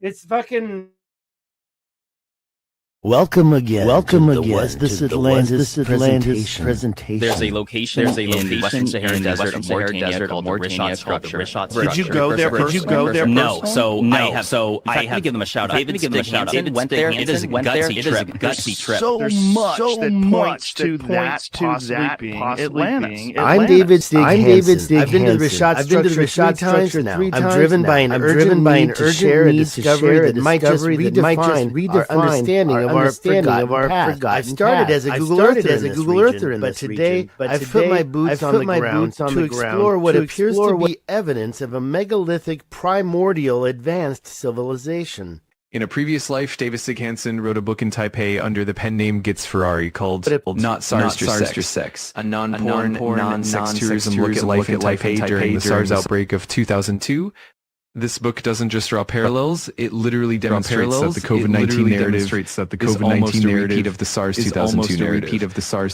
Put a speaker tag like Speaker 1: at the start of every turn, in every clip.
Speaker 1: It's fucking.
Speaker 2: Welcome again. This Atlantis presentation.
Speaker 3: There's a location in the Western Saharan Desert of Mauritania called the Rishat structure.
Speaker 1: Did you go there?
Speaker 3: No. So I have to give them a shout out. David Stig Hansen went there. It is a gutsy trip.
Speaker 2: So much that points to that possibly being Atlantis.
Speaker 1: I'm David Stig Hansen.
Speaker 2: I've been to the Rishat structure 3 times now. I'm driven by an urgent need to share a discovery that might just redefine our understanding of our forgotten. I've started as a Google Earther in this region, but I've put my boots on the ground to explore what appears to be evidence of a megalithic primordial advanced civilization.
Speaker 4: In a previous life, David Stig Hansen wrote a book in Taipei under the pen name Gitz Ferrari called Not SARS Your Sex, a non-porn, non-sex tourism look at life in Taipei during the SARS outbreak of 2002. This book doesn't just draw parallels, it literally demonstrates that the COVID-19 narrative is almost a repeat of the SARS 2002 narrative,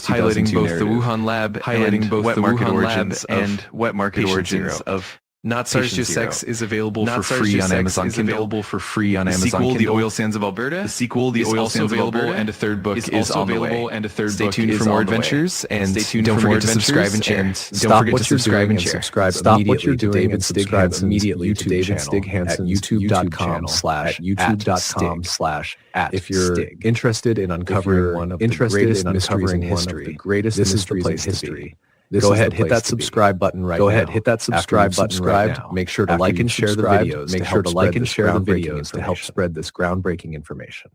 Speaker 4: highlighting both the Wuhan lab and wet market origins and wet market origins of Not SARS Your Sex is available for free on Amazon Kindle. The sequel, The Oil Sands of Alberta, is also available, and a third book is on the way. Stay tuned for more adventures, and don't forget to subscribe and share.
Speaker 5: Stop what you're doing and subscribe immediately to David Stig Hansen's YouTube channel at youtube.com/at. If you're interested in uncovering one of the greatest mysteries in history, this is the place in history. Go ahead, hit that subscribe button right now. Go ahead, hit that subscribe button right now. Make sure to like and share the videos. Make sure to like and share the videos to help spread this groundbreaking information.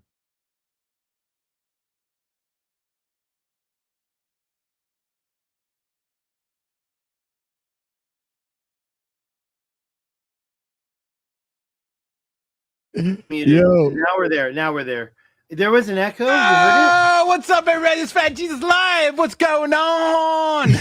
Speaker 1: Yo, now we're there. There was an echo. You heard
Speaker 6: what's up, everybody? It's Fat Jesus Live. What's going on?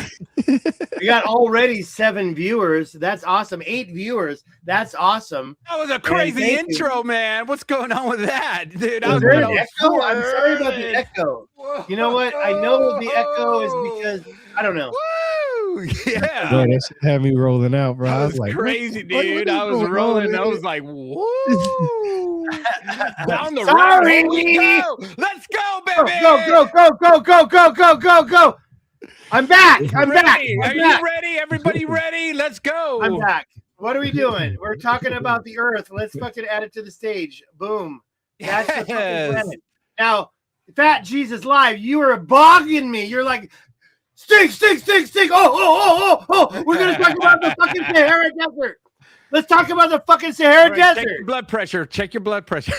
Speaker 1: We got already 7 viewers. That's awesome. 8 viewers. That's awesome.
Speaker 6: That was a crazy intro, man. What's going on with that, dude?
Speaker 1: Was there an echo? I'm sorry about the echo. Whoa, you know what? I know the echo is because I don't know.
Speaker 6: Woo! Yeah.
Speaker 7: Bro, that shit had me rolling out, bro.
Speaker 6: I was like, crazy, dude. I was rolling. I was like, whoa. Down the road. Let's go, baby.
Speaker 1: Go. I'm back. I'm back.
Speaker 6: Are you ready? Everybody ready? Let's go.
Speaker 1: I'm back. What are we doing? We're talking about the Earth. Let's fucking add it to the stage. Boom. That's the fucking planet. Now, Fat Jesus Live, you were bogging me. You're like, stink. Oh. We're going to talk about the fucking Sahara Desert. Let's talk about the fucking Sahara Desert.
Speaker 6: Check your blood pressure. Check your blood pressure.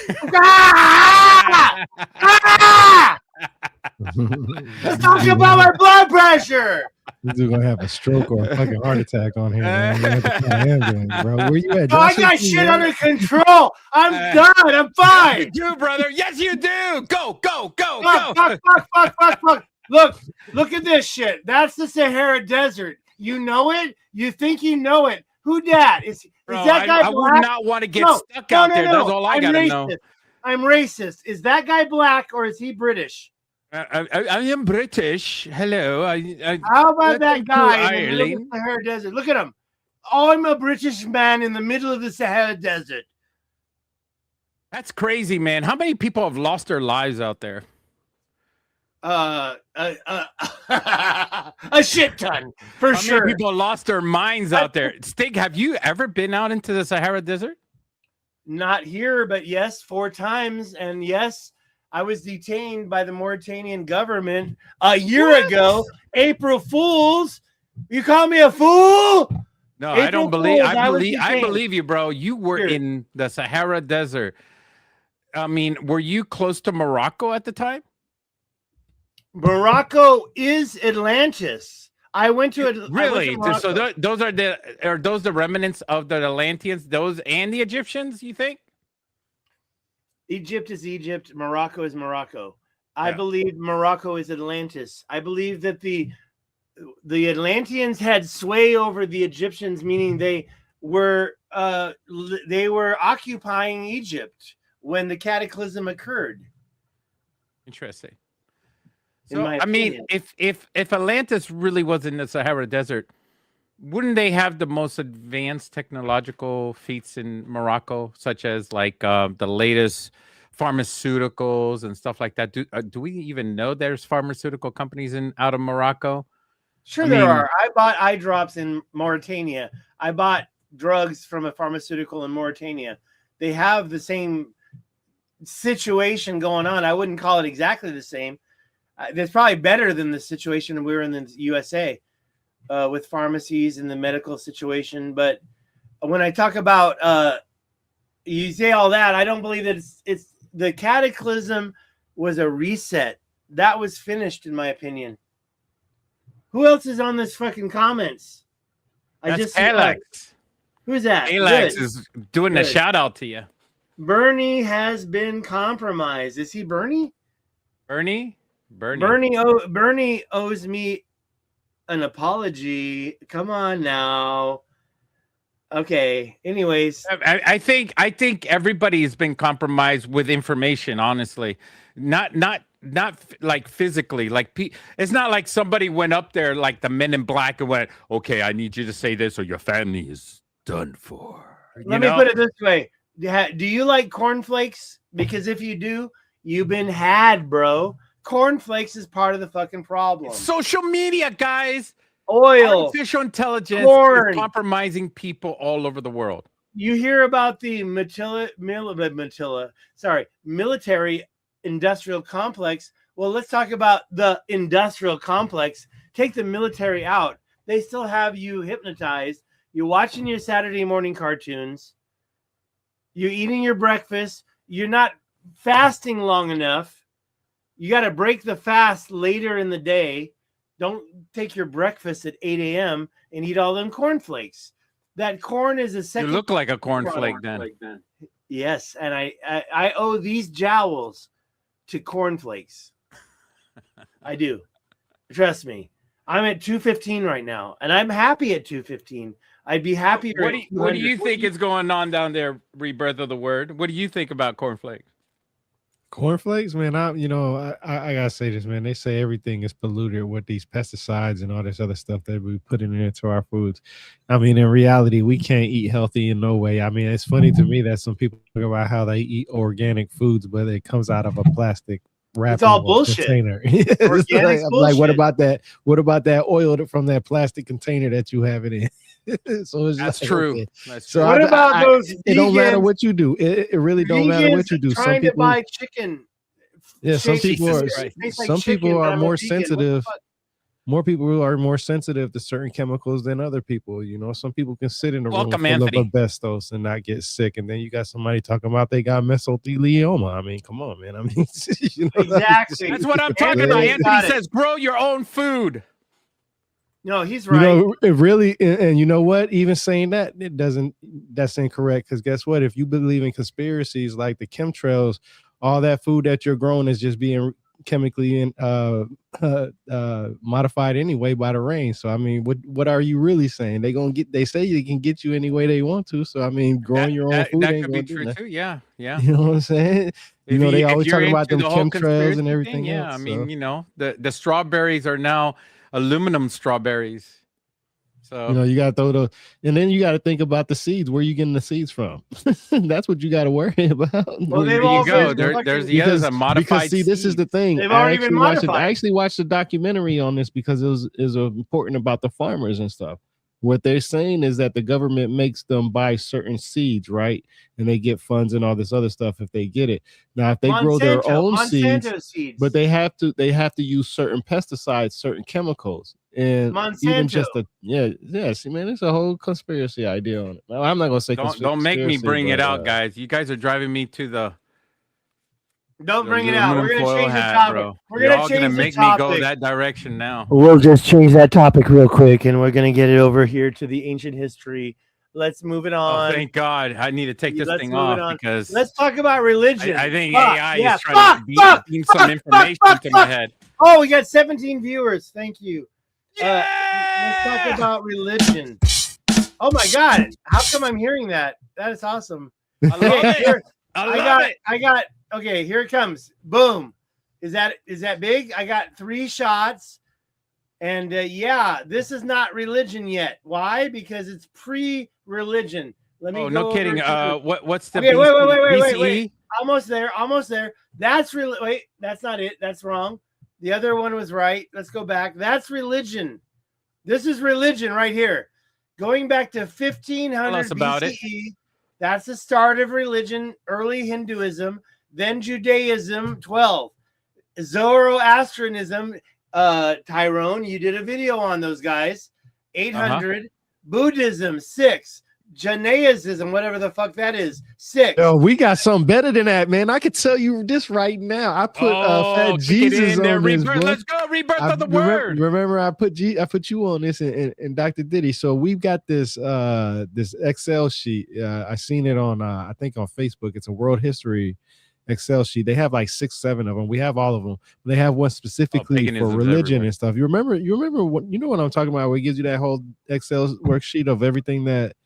Speaker 1: Let's talk about my blood pressure.
Speaker 7: This is gonna have a stroke or a fucking heart attack on here, man. Bro, where you at?
Speaker 1: No, I got shit under control. I'm done. I'm fine.
Speaker 6: You do, brother. Yes, you do. Go.
Speaker 1: Fuck. Look at this shit. That's the Sahara Desert. You know it? You think you know it? Who dat? Is that guy black?
Speaker 6: I would not want to get stuck out there. That's all I gotta know.
Speaker 1: I'm racist. Is that guy black or is he British?
Speaker 6: I am British. Hello.
Speaker 1: How about that guy in the middle of the Sahara Desert? Look at him. I'm a British man in the middle of the Sahara Desert.
Speaker 6: That's crazy, man. How many people have lost their lives out there?
Speaker 1: A shit ton, for sure.
Speaker 6: How many people lost their minds out there? Stig, have you ever been out into the Sahara Desert?
Speaker 1: Not here, but yes, 4 times. And yes, I was detained by the Mauritanian government a year ago. April Fools. You call me a fool?
Speaker 6: No, I don't believe. I believe you, bro. You were in the Sahara Desert. I mean, were you close to Morocco at the time?
Speaker 1: Morocco is Atlantis. I went to it.
Speaker 6: Really? So those are the remnants of the Atlanteans? Those and the Egyptians? You think?
Speaker 1: Egypt is Egypt. Morocco is Morocco. I believe Morocco is Atlantis. I believe that the Atlanteans had sway over the Egyptians, meaning they were occupying Egypt when the cataclysm occurred.
Speaker 6: Interesting. So, I mean, if Atlantis really was in the Sahara Desert, wouldn't they have the most advanced technological feats in Morocco, such as like the latest pharmaceuticals and stuff like that? Do we even know there's pharmaceutical companies out of Morocco?
Speaker 1: Sure, there are. I bought eye drops in Mauritania. I bought drugs from a pharmaceutical in Mauritania. They have the same situation going on. I wouldn't call it exactly the same. It's probably better than the situation we were in the USA with pharmacies and the medical situation. But when I talk about you say all that, I don't believe that it's the cataclysm was a reset. That was finished, in my opinion. Who else is on this fucking comments?
Speaker 6: That's Alex.
Speaker 1: Who's that?
Speaker 6: Alex is doing a shout out to you.
Speaker 1: Bernie has been compromised. Is he Bernie?
Speaker 6: Bernie
Speaker 1: owes me an apology. Come on now. Okay. Anyways,
Speaker 6: I think everybody's been compromised with information. Honestly, not like physically. Like it's not like somebody went up there like the Men in Black and went, "Okay, I need you to say this, or your family is done for."
Speaker 1: Let me put it this way: do you like cornflakes? Because if you do, you've been had, bro. Cornflakes is part of the fucking problem.
Speaker 6: Social media, guys.
Speaker 1: Oil,
Speaker 6: artificial intelligence is compromising people all over the world.
Speaker 1: You hear about the military industrial complex. Well, let's talk about the industrial complex. Take the military out. They still have you hypnotized. You're watching your Saturday morning cartoons. You're eating your breakfast. You're not fasting long enough. You got to break the fast later in the day. Don't take your breakfast at 8 a.m. and eat all them cornflakes. That corn is a second.
Speaker 6: You look like a cornflake then.
Speaker 1: Yes, and I owe these jowls to cornflakes. I do. Trust me. I'm at 215 right now, and I'm happy at 215. I'd be happier.
Speaker 6: What do you think is going on down there, Rebirth of the Word? What do you think about cornflakes?
Speaker 7: Cornflakes, man. I gotta say this, man. They say everything is polluted with these pesticides and all this other stuff that we put into our foods. I mean, in reality, we can't eat healthy in no way. I mean, it's funny to me that some people talk about how they eat organic foods, but it comes out of a plastic wrap.
Speaker 1: It's all bullshit.
Speaker 7: Container.
Speaker 1: Organic
Speaker 7: like, what about that? What about that oil from that plastic container that you have it in? So it's
Speaker 6: that's
Speaker 7: like,
Speaker 6: true.
Speaker 7: Okay.
Speaker 6: That's
Speaker 7: true.
Speaker 6: So
Speaker 1: what about those?
Speaker 7: It don't matter what you do. It really don't matter what you do.
Speaker 1: Trying to buy chicken.
Speaker 7: Yeah, some people are more sensitive. More people are more sensitive to certain chemicals than other people. You know, some people can sit in a room full of asbestos and not get sick, and then you got somebody talking about they got mesothelioma. I mean, come on, man. I mean,
Speaker 1: you know, exactly.
Speaker 6: That's what I'm talking about. Anthony says, grow your own food.
Speaker 1: No, he's right.
Speaker 7: You know, it really, and you know what? Even saying that, that's incorrect. Because guess what? If you believe in conspiracies like the chemtrails, all that food that you're growing is just being chemically modified anyway by the rain. So I mean, what are you really saying? They say they can get you any way they want to. So I mean, growing your own food ain't gonna be true
Speaker 6: too. Yeah. You
Speaker 7: know what I'm saying? They always talk about them chemtrails and everything.
Speaker 6: Yeah, else, I mean, you know, the strawberries are now aluminum strawberries. So
Speaker 7: you know, you gotta throw and then you gotta think about the seeds. Where are you getting the seeds from? That's what you gotta worry about.
Speaker 1: Well,
Speaker 6: there you go. There's the others modified.
Speaker 7: Because see, this is the thing.
Speaker 1: They've already been modified.
Speaker 7: I actually watched a documentary on this because it was important about the farmers and stuff. What they're saying is that the government makes them buy certain seeds, right? And they get funds and all this other stuff if they get it. Now, if they grow their own seeds, but they have to use certain pesticides, certain chemicals, and even just see, man, it's a whole conspiracy idea on it. Now, I'm not gonna say
Speaker 6: don't make me bring it out, guys. You guys are driving me to the.
Speaker 1: Don't bring it out. We're gonna change the topic.
Speaker 6: Bro.
Speaker 1: We're gonna
Speaker 6: make me go that direction now.
Speaker 2: We'll just change that topic real quick, and we're gonna get it over here to the ancient history. Let's move it on.
Speaker 6: Oh, thank God! I need to take this thing off because
Speaker 1: let's talk about religion.
Speaker 6: I think AI is trying to beam some information to my head.
Speaker 1: Oh, we got 17 viewers. Thank you. Let's talk about religion. Oh my God! How come I'm hearing that? That is awesome.
Speaker 6: I love it.
Speaker 1: I got. Okay, here it comes. Boom. Is that big? I got 3 shots, And yeah, this is not religion yet. Why? Because it's pre-religion. Let me go
Speaker 6: no kidding. What's the
Speaker 1: okay,
Speaker 6: BC?
Speaker 1: wait. Almost there. That's wait, that's not it. That's wrong. The other one was right. Let's go back. That's religion. This is religion right here. Going back to 1500 BCE. That's the start of religion, early Hinduism, then Judaism, 12. Zoroastrianism, Tyrone, you did a video on those guys, 800. Buddhism, 6. Jainism, whatever the fuck that is, 6.
Speaker 7: Oh, we got something better than that, man. I could tell you this right now. I put Fat Jesus on this.
Speaker 6: Let's go, rebirth of the word.
Speaker 7: Remember, I put you on this and Dr. Diddy. So we've got this this Excel sheet. I seen it on I think on Facebook. It's a world history Excel sheet. They have like 6, 7 of them. We have all of them. They have one specifically for religion and stuff. You remember what I'm talking about? Where it gives you that whole Excel worksheet of everything that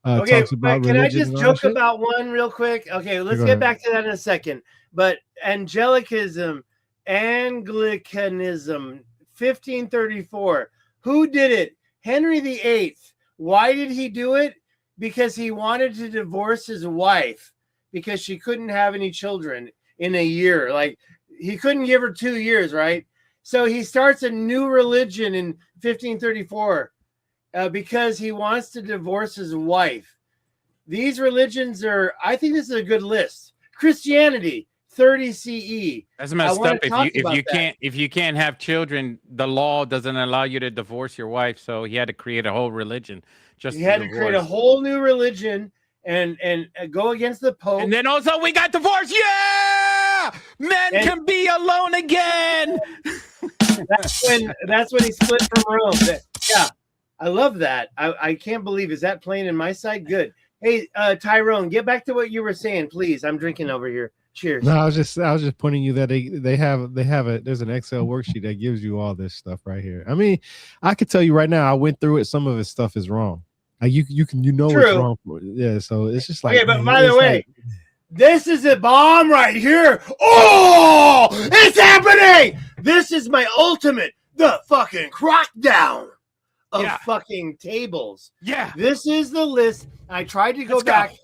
Speaker 1: okay, but can I just joke about one real quick? Okay, let's get back to that in a second. But Anglicanism, 1534. Who did it? Henry VIII. Why did he do it? Because he wanted to divorce his wife because she couldn't have any children in a year. Like, he couldn't give her 2 years, right? So he starts a new religion in 1534. Because he wants to divorce his wife. These religions are, I think this is a good list. Christianity, 30 CE.
Speaker 6: That's messed up. If you can't have children, the law doesn't allow you to divorce your wife. So he had to create a whole religion.
Speaker 1: He had to create a whole new religion and go against the Pope.
Speaker 6: And then also we got divorced. Yeah, men can be alone again.
Speaker 1: That's when he split from Rome. Yeah. I love that. I can't believe, is that playing in my side? Good. Hey, Tyrone, get back to what you were saying, please. I'm drinking over here. Cheers.
Speaker 7: No, I was just pointing you that they have there's an Excel worksheet that gives you all this stuff right here. I mean, I could tell you right now, I went through it. Some of his stuff is wrong. You know
Speaker 1: True.
Speaker 7: It's wrong for it. Yeah, so it's just like.
Speaker 1: Okay, but by the way, this is a bomb right here. Oh, it's happening. This is my ultimate, the fucking crackdown of fucking tables.
Speaker 6: Yeah.
Speaker 1: This is the list. I tried to go back.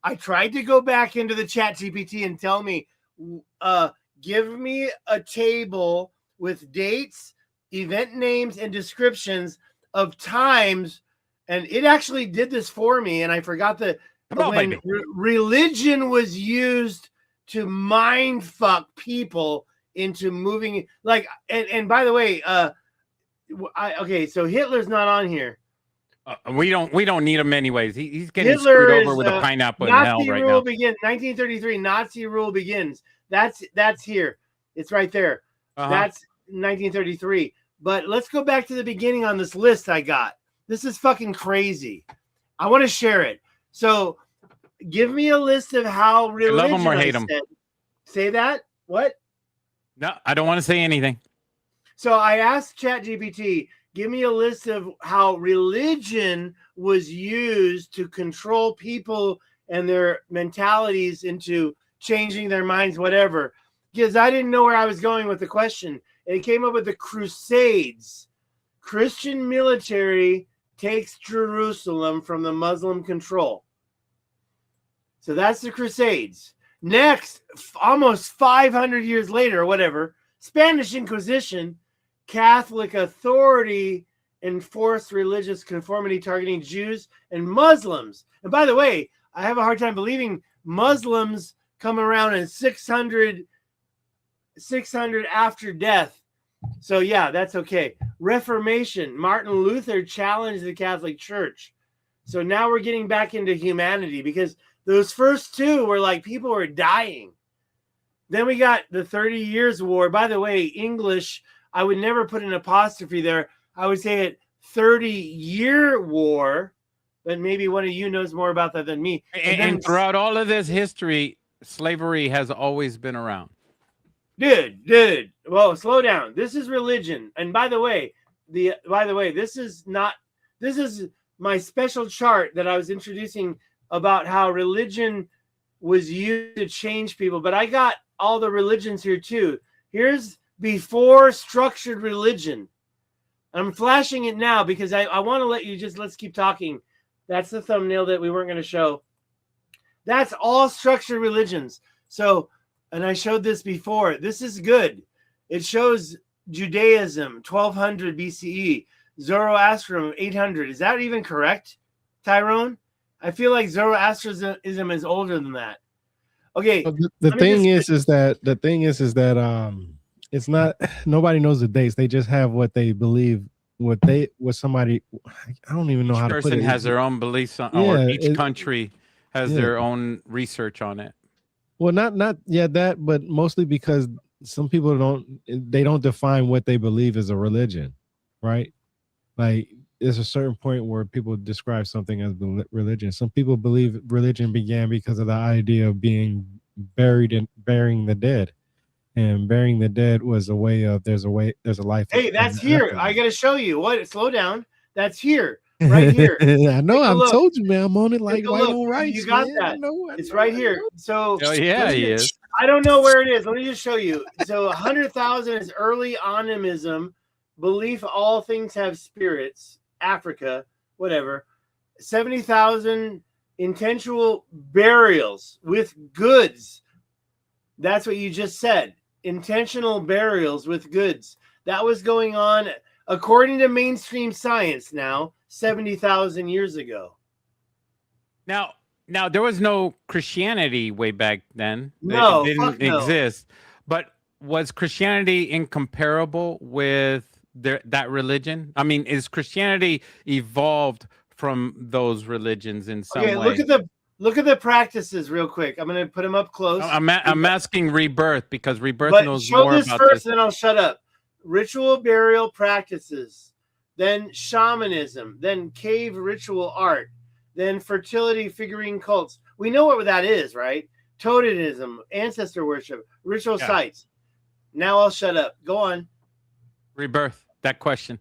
Speaker 1: I tried to go back into the chat GPT and tell me, give me a table with dates, event names, and descriptions of times. And it actually did this for me. And I forgot when religion was used to mind fuck people into moving. Like, and by the way, okay, so Hitler's not on here.
Speaker 6: We don't need him anyways. He's getting screwed over with a pineapple in hell right now.
Speaker 1: 1933, Nazi rule begins. That's here. It's right there. That's 1933. But let's go back to the beginning on this list I got. This is fucking crazy. I want to share it. So give me a list of how religion.
Speaker 6: Love him or hate him.
Speaker 1: Say that? What?
Speaker 6: No, I don't want to say anything.
Speaker 1: So I asked ChatGPT, give me a list of how religion was used to control people and their mentalities into changing their minds, whatever. Because I didn't know where I was going with the question. It came up with the Crusades. Christian military takes Jerusalem from the Muslim control. So that's the Crusades. Next, almost 500 years later, or whatever, Spanish Inquisition, Catholic authority enforced religious conformity targeting Jews and Muslims. And by the way, I have a hard time believing Muslims come around in 600 after death. So yeah, that's okay. Reformation, Martin Luther challenged the Catholic Church. So now we're getting back into humanity because those first two were like people were dying. Then we got the 30 Years' War. By the way, English, I would never put an apostrophe there. I would say it 30-year war, but maybe one of you knows more about that than me.
Speaker 6: And throughout all of this history, slavery has always been around.
Speaker 1: Dude. Well, slow down. This is religion. And by the way, this is my special chart that I was introducing about how religion was used to change people. But I got all the religions here too. Here's before structured religion. I'm flashing it now because I want to let you let's keep talking. That's the thumbnail that we weren't going to show. That's all structured religions. So, and I showed this before. This is good. It shows Judaism, 1200 BCE, Zoroastrianism, 800. Is that even correct, Tyrone? I feel like Zoroastrianism is older than that. Okay.
Speaker 7: Well, the thing is that it's not, nobody knows the dates. They just have what they believe, what somebody, I don't even know how to put it.
Speaker 6: Each person has their own beliefs on, or each country has their own research on it.
Speaker 7: Well, not that, but mostly because some people don't define what they believe as a religion, right? Like there's a certain point where people describe something as religion. Some people believe religion began because of the idea of being buried and burying the dead. And burying the dead was a way of there's a life.
Speaker 1: Hey, that's here. I gotta show you. What? Slow down. That's here. Right here.
Speaker 7: I know. I've told you, man. I'm on it like right on right.
Speaker 1: You got that. It's right here. So
Speaker 6: yeah, he is.
Speaker 1: I don't know where it is. Let me just show you. So 100,000 is early animism, belief all things have spirits. Africa, whatever. 70,000 intentional burials with goods. That's what you just said. Intentional burials with goods. That was going on according to mainstream science now 70,000 years ago.
Speaker 6: Now there was no Christianity way back then.
Speaker 1: No,
Speaker 6: it didn't exist. But was Christianity incomparable with that religion? I mean, is Christianity evolved from those religions in some way?
Speaker 1: Look at the practices real quick. I'm going to put them up close.
Speaker 6: I'm asking Rebirth because Rebirth knows
Speaker 1: show
Speaker 6: more
Speaker 1: this
Speaker 6: about
Speaker 1: first,
Speaker 6: this.
Speaker 1: then I'll shut up. Ritual burial practices, then shamanism, then cave ritual art, then fertility figurine cults. We know what that is, right? Totemism, ancestor worship, ritual sites. Now I'll shut up. Go on.
Speaker 6: Rebirth. That question.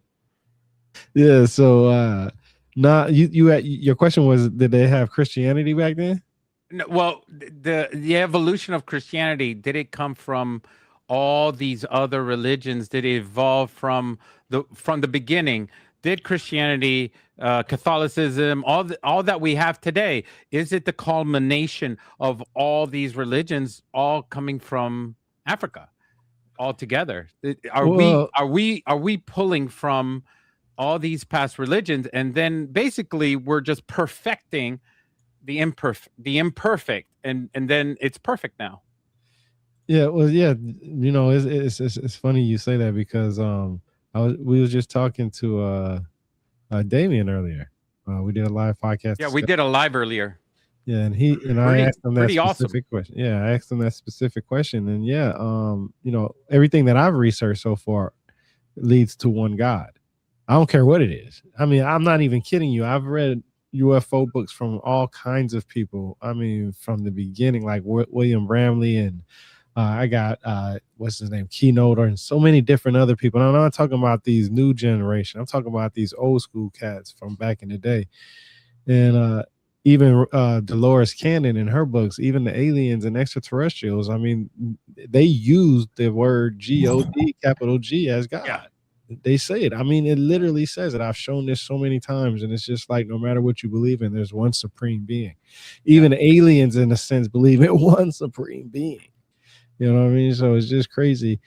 Speaker 7: Yeah. So, your question was, did they have Christianity back then?
Speaker 6: No, well, the evolution of Christianity, did it come from all these other religions? Did it evolve from the beginning? Did Christianity, Catholicism, all that we have today, is it the culmination of all these religions all coming from Africa all together? Are we pulling from all these past religions, and then basically we're just perfecting the imperfect, and then it's perfect now?
Speaker 7: Yeah, well, yeah, it's funny you say that because we was just talking to Damien earlier. We did a live podcast.
Speaker 6: Yeah, we did a live earlier.
Speaker 7: Yeah, and I asked him that specific question. Yeah, I asked him that specific question, and everything that I've researched so far leads to one God. I don't care what it is. I mean, I'm not even kidding you. I've read UFO books from all kinds of people. I mean, from the beginning, like William Bramley, and I got what's his name, Keynoter, and so many different other people. And I'm not talking about these new generation. I'm talking about these old school cats from back in the day. And even Dolores Cannon in her books, even the aliens and extraterrestrials, I mean, they used the word God, capital G, as God. Yeah. They say it. I mean, it literally says it. I've shown this so many times, and it's just like, no matter what you believe in, there's one supreme being. Even aliens, in a sense, believe in one supreme being. You know what I mean? So it's just crazy.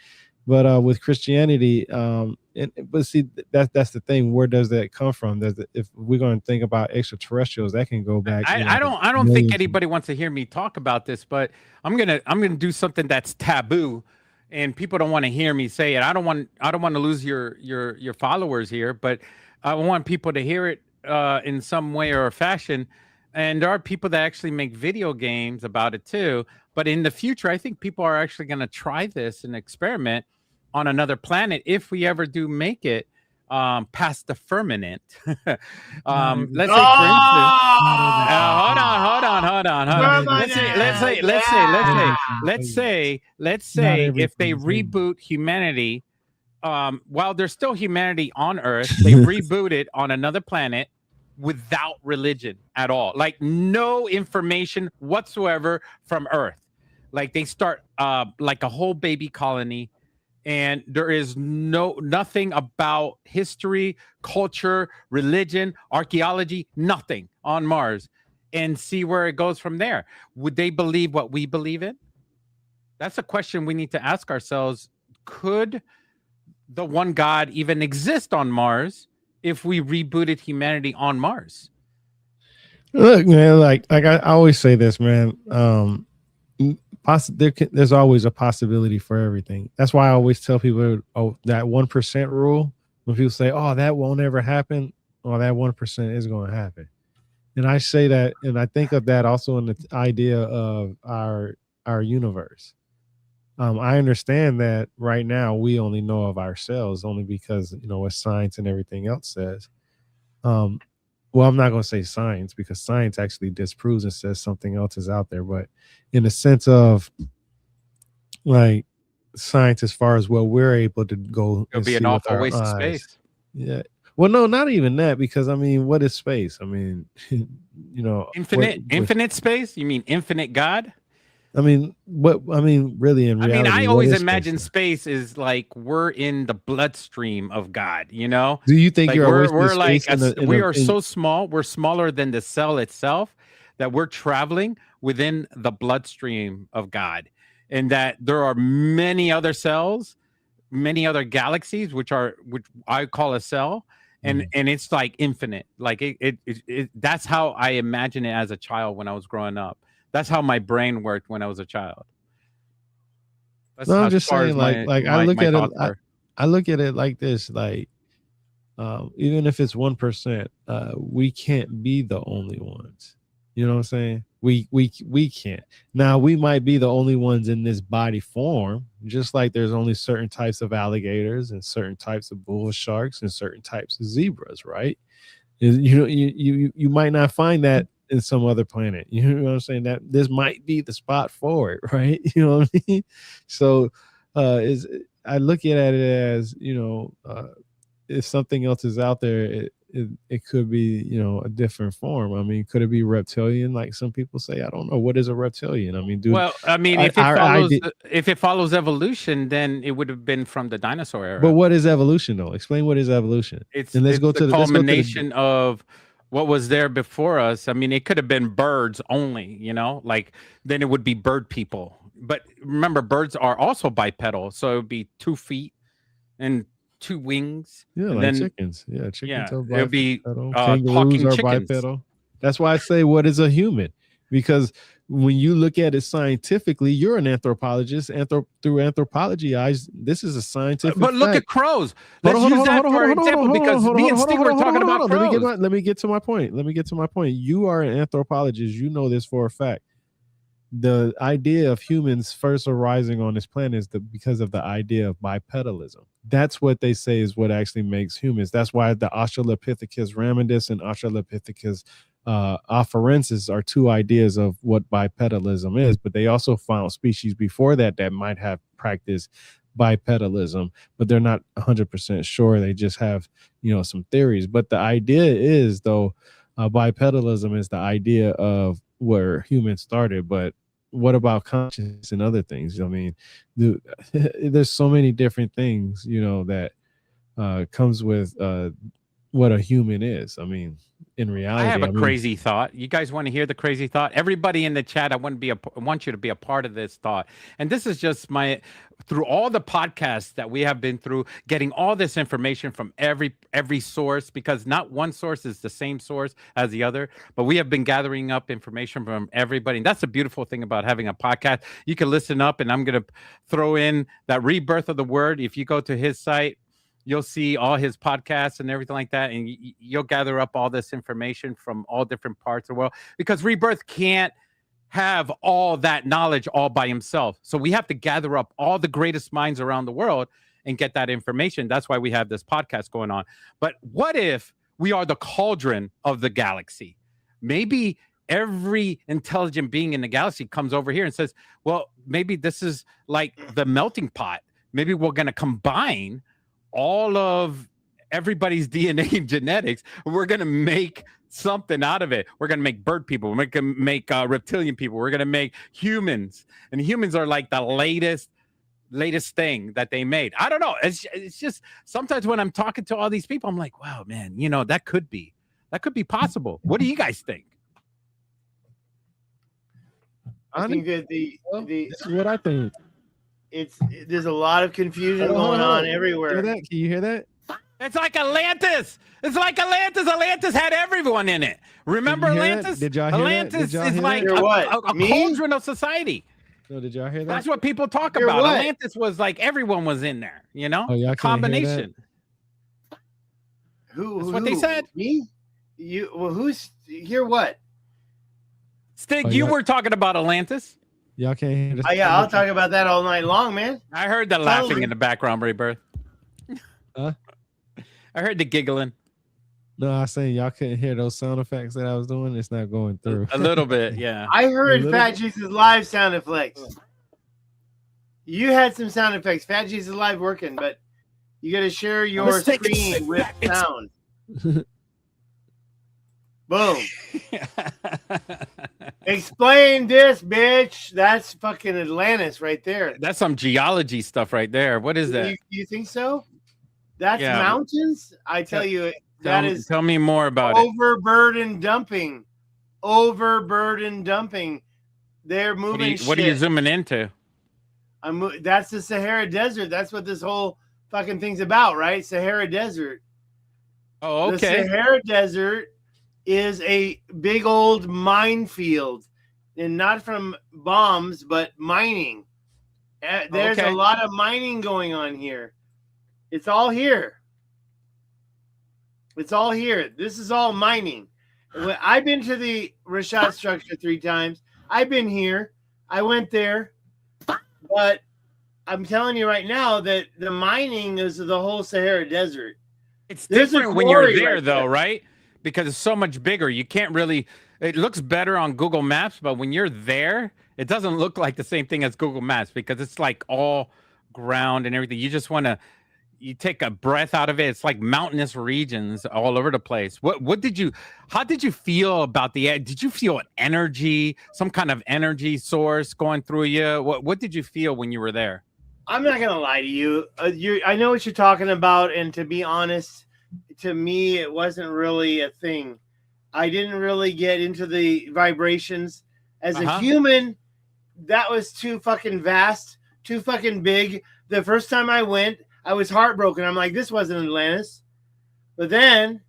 Speaker 7: But with Christianity, but see, that's the thing. Where does that come from? If we're going to think about extraterrestrials, that can go back.
Speaker 6: I don't think anybody wants to hear me talk about this, but I'm gonna do something that's taboo, and people don't want to hear me say it. I don't want to lose your followers here, but I want people to hear it in some way or fashion. And there are people that actually make video games about it too. But in the future, I think people are actually going to try this and experiment on another planet if we ever do make it past the firmament. Let's say, for instance, hold on. Let's say if they reboot humanity, while there's still humanity on Earth, they reboot it on another planet without religion at all, like no information whatsoever from Earth. Like they start like a whole baby colony and there is nothing about history, culture, religion, archaeology, nothing on Mars, and see where it goes from there. Would they believe what we believe in? That's a question we need to ask ourselves. Could the one God even exist on Mars if we rebooted humanity on Mars?
Speaker 7: Look, man, like I always say this, man. There's always a possibility for everything. That's why I always tell people, that 1% rule. When people say, "Oh, that won't ever happen," well, that 1% is going to happen. And I say that, and I think of that also in the idea of our universe. I understand that right now we only know of ourselves only because what science and everything else says. Well, I'm not going to say science because science actually disproves and says something else is out there. But in the sense of like science, as far as what we're able to go
Speaker 6: It'll be an awful waste of space.
Speaker 7: Yeah. Well, no, not even that, because I mean, what is space? I mean,
Speaker 6: infinite space? You mean infinite God?
Speaker 7: I mean, really, in reality,
Speaker 6: I always imagine space is like we're in the bloodstream of God. Do
Speaker 7: you think like
Speaker 6: we're like we are so small? We're smaller than the cell itself, that we're traveling within the bloodstream of God, and that there are many other cells, many other galaxies, which I call a cell, and it's like infinite. Like it that's how I imagine it as a child when I was growing up. That's how my brain worked when I was a child.
Speaker 7: I'm just saying, I look at it. I look at it like this: like, even if it's 1%, we can't be the only ones. You know what I'm saying? We can't. Now we might be the only ones in this body form, just like there's only certain types of alligators and certain types of bull sharks and certain types of zebras, right? You might not find that in some other planet. You know what I'm saying? That this might be the spot for it, right? You know what I mean? So I look at it as, if something else is out there, it could be, a different form. I mean, could it be reptilian, like some people say? I don't know. What is a reptilian? I mean,
Speaker 6: if it follows evolution, then it would have been from the dinosaur era.
Speaker 7: But what is evolution, though? Explain what is evolution.
Speaker 6: It's the culmination of what was there before us. I mean, it could have been birds only, like then it would be bird people. But remember, birds are also bipedal, so it would be 2 feet and 2 wings.
Speaker 7: Yeah, like then, chickens. Yeah, chickens are bipedal.
Speaker 6: It would be
Speaker 7: kangaroos are chickens. Bipedal. That's why I say, what is a human? Because when you look at it scientifically, you're an anthropologist. Through anthropology eyes, this is a scientific
Speaker 6: But look at crows. Let's use that for example, because me and Steve were talking about crows.
Speaker 7: Let me get to my point. You are an anthropologist. You know this for a fact. The idea of humans first arising on this planet is because of the idea of bipedalism. That's what they say is what actually makes humans. That's why the Australopithecus ramidus and Australopithecus afarensis are 2 ideas of what bipedalism is. But they also found species before that might have practiced bipedalism, but they're not 100% sure. They just have, some theories. But the idea is, though, bipedalism is the idea of where humans started. But what about consciousness and other things? I mean, there's so many different things, that comes with what a human is. I mean, in reality,
Speaker 6: I have a crazy thought. You guys want to hear the crazy thought? Everybody in the chat, I want you to be a part of this thought. And this is just through all the podcasts that we have been through, getting all this information from every source, because not one source is the same source as the other, but we have been gathering up information from everybody. And that's the beautiful thing about having a podcast. You can listen up, and I'm going to throw in that Rebirth of the Word. If you go to his site, you'll see all his podcasts and everything like that. And you'll gather up all this information from all different parts of the world, because Rebirth can't have all that knowledge all by himself. So we have to gather up all the greatest minds around the world and get that information. That's why we have this podcast going on. But what if we are the cauldron of the galaxy? Maybe every intelligent being in the galaxy comes over here and says, well, maybe this is like the melting pot. Maybe we're going to combine all of everybody's DNA and genetics. We're going to make something out of it. We're going to make bird people. We're going to make reptilian people. We're going to make humans. And humans are like the latest latest thing that they made. I don't know. It's just sometimes when I'm talking to all these people, I'm like, wow, man, that could be possible. What do you guys think?
Speaker 1: I think that
Speaker 7: this is what I think.
Speaker 1: There's a lot of confusion going on everywhere.
Speaker 7: Can you hear that?
Speaker 6: It's like Atlantis. It's like Atlantis. Atlantis had everyone in it. Remember Atlantis?
Speaker 7: Did y'all hear
Speaker 6: Atlantis
Speaker 7: that?
Speaker 6: is like a cauldron of society.
Speaker 7: No, did y'all hear that?
Speaker 6: That's what people talk about. What? Atlantis was like everyone was in there,
Speaker 7: y'all
Speaker 6: combination.
Speaker 1: That's
Speaker 6: what they said.
Speaker 1: Me? You? Well, who's hear what?
Speaker 6: Stig, you were talking about Atlantis.
Speaker 7: Y'all can't hear this.
Speaker 1: Yeah, I'll talk about that all night long, man.
Speaker 6: I heard the laughing in the background, Rebirth.
Speaker 7: Huh?
Speaker 6: I heard the giggling.
Speaker 7: No, I saying y'all couldn't hear those sound effects that I was doing. It's not going through.
Speaker 6: A little bit, yeah.
Speaker 1: I heard Fat Jesus Live sound effects. You had some sound effects. Fat Jesus Live working, but you got to share your screen with sound. Boom. Explain this, bitch. That's fucking Atlantis right there.
Speaker 6: That's some geology stuff right there. What is that?
Speaker 1: You think so? That's mountains? I tell you,
Speaker 6: tell me more about
Speaker 1: overburden dumping. Overburden dumping. They're moving
Speaker 6: What are you zooming into?
Speaker 1: That's the Sahara Desert. That's what this whole fucking thing's about, right? Sahara Desert.
Speaker 6: Oh, okay.
Speaker 1: The Sahara Desert is a big old minefield, and not from bombs, but mining. There's a lot of mining going on here. It's all here. It's all here. This is all mining. I've been to the Rashad structure 3 times. I've been here. I went there. But I'm telling you right now that the mining is the whole Sahara Desert.
Speaker 6: It's different when you're there, though, right? Because it's so much bigger. You can't really, it looks better on Google Maps, but when you're there, it doesn't look like the same thing as Google Maps because it's like all ground and everything. You just want to, you take a breath out of it. It's like mountainous regions all over the place. How did you feel about did you feel an energy, some kind of energy source going through you? What did you feel when you were there?
Speaker 1: I'm not going to lie to you. I know what you're talking about. And to be honest, to me, it wasn't really a thing. I didn't really get into the vibrations. As a human, that was too fucking vast, too fucking big. The first time I went, I was heartbroken. I'm like, this wasn't Atlantis. But then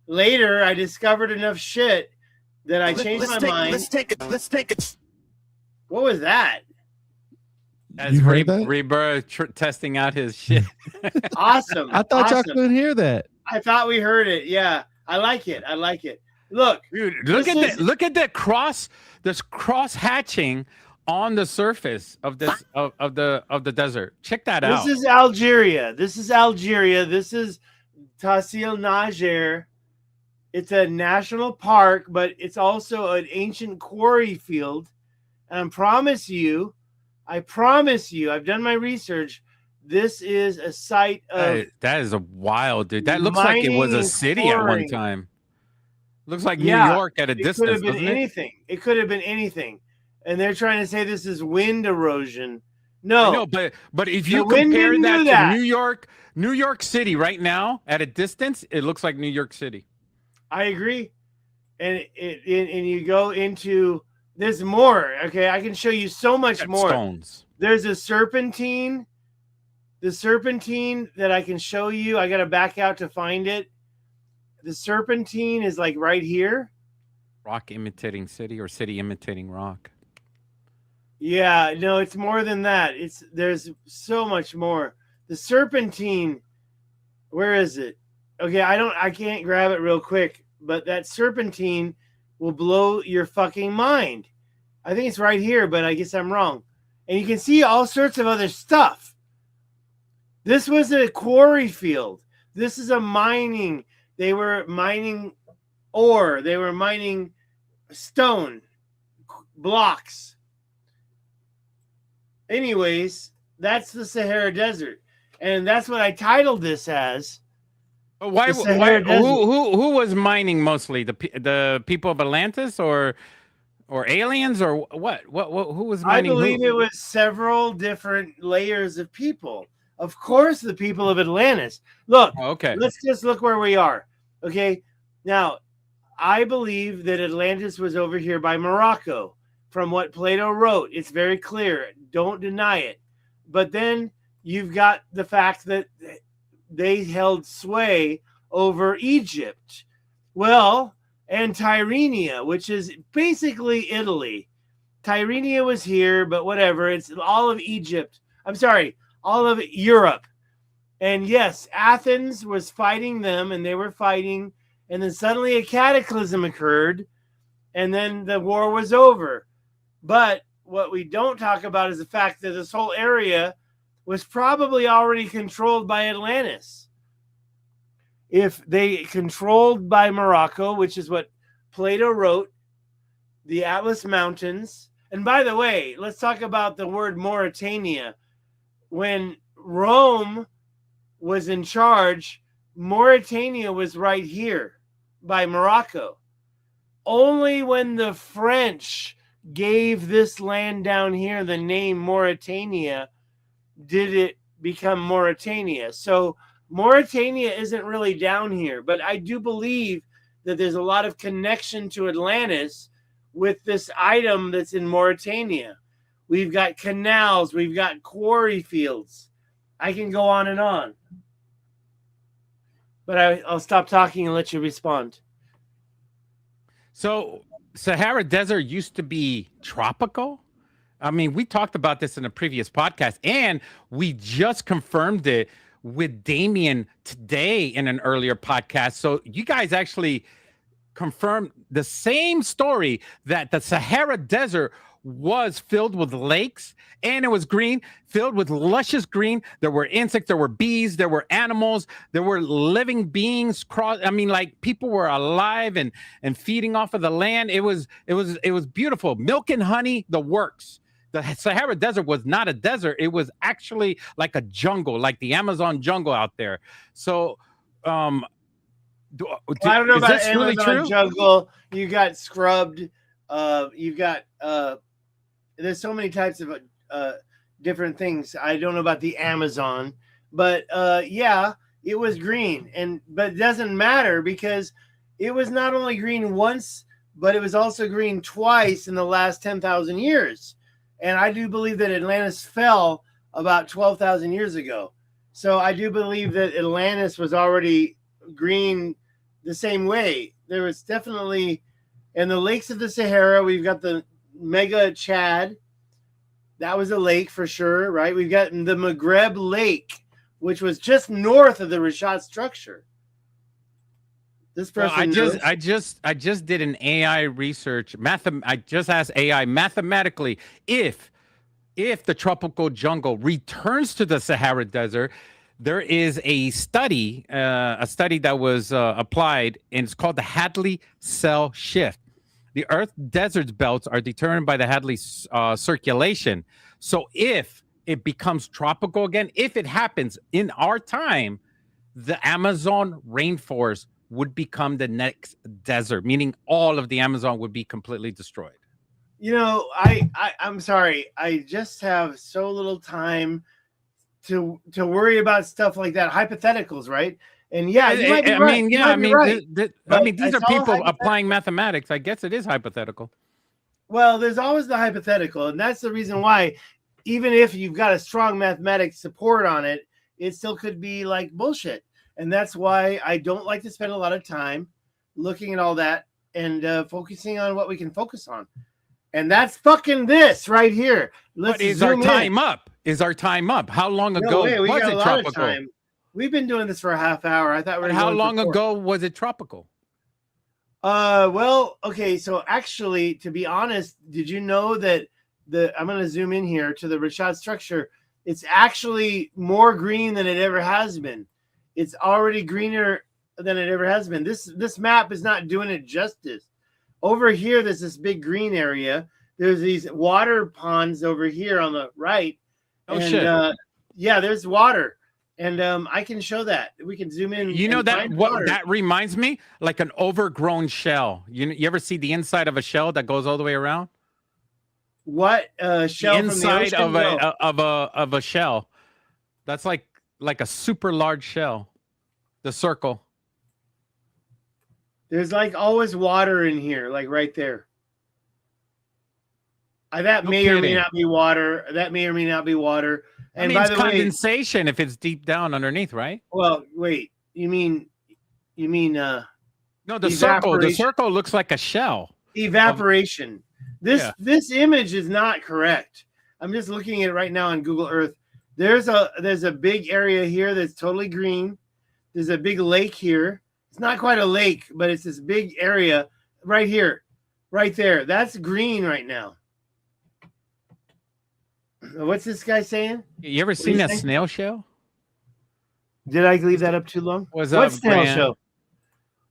Speaker 1: later, I discovered enough shit that I changed my mind. Let's take it. What was that?
Speaker 6: That's Rebirth testing out his shit.
Speaker 1: Awesome.
Speaker 7: I thought y'all couldn't hear that.
Speaker 1: I thought we heard it. Yeah, I like it. Look,
Speaker 6: dude, look at the cross hatching on the surface of this of the desert. Check that out.
Speaker 1: This is Algeria. This is Tassil Najer. It's a national park, but it's also an ancient quarry field. And I promise you, I've done my research. This is a site of
Speaker 6: that is a wild, dude. That looks like it was a city at one time. Looks like New York at a distance.
Speaker 1: It could have been anything. It could have been anything. And they're trying to say this is wind erosion. No,
Speaker 6: no, but if you compare that to New York City right now at a distance, it looks like New York City.
Speaker 1: I agree. And you go into there's more. Okay, I can show you so much more.
Speaker 6: Stones.
Speaker 1: There's a serpentine. The serpentine that I can show you. I got to back out to find it. The serpentine is like right here.
Speaker 6: Rock imitating city or city imitating rock.
Speaker 1: Yeah, no, it's more than that. There's so much more. The serpentine, where is it? Okay, I can't grab it real quick, but that serpentine will blow your fucking mind. I think it's right here, but I guess I'm wrong. And you can see all sorts of other stuff. This was a quarry field. This is a mining. They were mining ore. They were mining stone blocks. Anyways, that's the Sahara Desert. And that's what I titled this as.
Speaker 6: Why who was mining mostly? The people of Atlantis or or aliens or what? Who was
Speaker 1: I
Speaker 6: mining
Speaker 1: believe
Speaker 6: who?
Speaker 1: it was several different layers of people. Of course, the people of Atlantis. Look,
Speaker 6: Okay.
Speaker 1: let's just look where we are. Okay. Now, I believe that Atlantis was over here by Morocco. From what Plato wrote, it's very clear. Don't deny it. But then you've got the fact that they held sway over Egypt. Well, and Tyrrhenia, which is basically Italy. Tyrrhenia was here, but whatever. It's all of Egypt. I'm sorry, all of Europe. And yes, Athens was fighting them, and they were fighting. And then suddenly a cataclysm occurred, and then the war was over. But what we don't talk about is the fact that this whole area was probably already controlled by Atlantis. If they controlled by Morocco, which is what Plato wrote, the Atlas Mountains. And by the way, let's talk about the word Mauritania. When Rome was in charge, Mauritania was right here by Morocco. Only when the French gave this land down here the name Mauritania did it become Mauritania. So Mauritania isn't really down here, but I do believe that there's a lot of connection to Atlantis with this item that's in Mauritania. We've got canals, we've got quarry fields. I can go on and on. But I'll stop talking and let you respond.
Speaker 6: So Sahara Desert used to be tropical. I mean, we talked about this in a previous podcast, and we just confirmed it with Damien today in an earlier podcast. So you guys actually confirmed the same story, that the Sahara Desert was filled with lakes and it was green, filled with luscious green. There were insects, there were bees, there were animals, there were living beings. Like people were alive and feeding off of the land. It was beautiful. Milk and honey, the works. The Sahara Desert was not a desert. It was actually like a jungle, like the Amazon jungle out there. So,
Speaker 1: I don't know about Amazon really jungle. You got scrubbed. You've got there's so many types of different things. I don't know about the Amazon, but yeah, it was green, but it doesn't matter because it was not only green once, but it was also green twice in the last 10,000 years. And I do believe that Atlantis fell about 12,000 years ago. So I do believe that Atlantis was already green the same way. There was definitely, in the lakes of the Sahara, we've got the Mega Chad. That was a lake for sure, right? We've got the Maghreb Lake, which was just north of the Rishat structure. This person
Speaker 6: I just did an AI research. I just asked AI mathematically if the tropical jungle returns to the Sahara Desert. There is a study that was applied, and it's called the Hadley cell shift. The Earth desert belts are determined by the Hadley circulation. So if it becomes tropical again, if it happens in our time, the Amazon rainforest would become the next desert, meaning all of the Amazon would be completely destroyed.
Speaker 1: You know, I'm sorry. I just have so little time to worry about stuff like that. Hypotheticals, right? And yeah, you might be right.
Speaker 6: These are people applying mathematics. I guess it is hypothetical.
Speaker 1: Well, there's always the hypothetical, and that's the reason why, even if you've got a strong mathematics support on it, it still could be like bullshit. And that's why I don't like to spend a lot of time looking at all that and focusing on what we can focus on. And that's fucking this right here.
Speaker 6: Is our time up? Is our time up? How long ago was it tropical?
Speaker 1: We've been doing this for a half hour. I thought we were.
Speaker 6: How long ago was it tropical?
Speaker 1: Well, okay. So actually, to be honest, did you know that I'm going to zoom in here to the Rishat structure. It's actually more green than it ever has been. It's already greener than it ever has been. This map is not doing it justice. Over here, there's this big green area. There's these water ponds over here on the right.
Speaker 6: Oh, shit.
Speaker 1: Yeah, there's water. And I can show that. We can zoom in.
Speaker 6: You know
Speaker 1: and
Speaker 6: that
Speaker 1: find
Speaker 6: what
Speaker 1: water.
Speaker 6: that reminds me like an overgrown shell. You ever see the inside of a shell that goes all the way around?
Speaker 1: What shell
Speaker 6: The
Speaker 1: from the
Speaker 6: inside
Speaker 1: ocean?
Speaker 6: of a shell. That's like a super large shell. The circle.
Speaker 1: There's like always water in here, like right there. That
Speaker 6: No
Speaker 1: may or may
Speaker 6: kidding.
Speaker 1: not be water. That may or may not be water. And
Speaker 6: I mean,
Speaker 1: by
Speaker 6: it's
Speaker 1: the way,
Speaker 6: condensation if it's deep down underneath, right?
Speaker 1: well, wait. You mean
Speaker 6: No, the
Speaker 1: evaporation.
Speaker 6: circle looks like a shell.
Speaker 1: Evaporation. This image is not correct. I'm just looking at it right now on Google Earth. There's a big area here that's totally green. There's a big lake here. It's not quite a lake, but it's this big area right here, right there. That's green right now. What's this guy saying?
Speaker 6: You ever seen that snail shell?
Speaker 1: Did I leave that up too long?
Speaker 6: What's
Speaker 1: What
Speaker 6: up,
Speaker 1: snail
Speaker 6: Grant?
Speaker 1: show?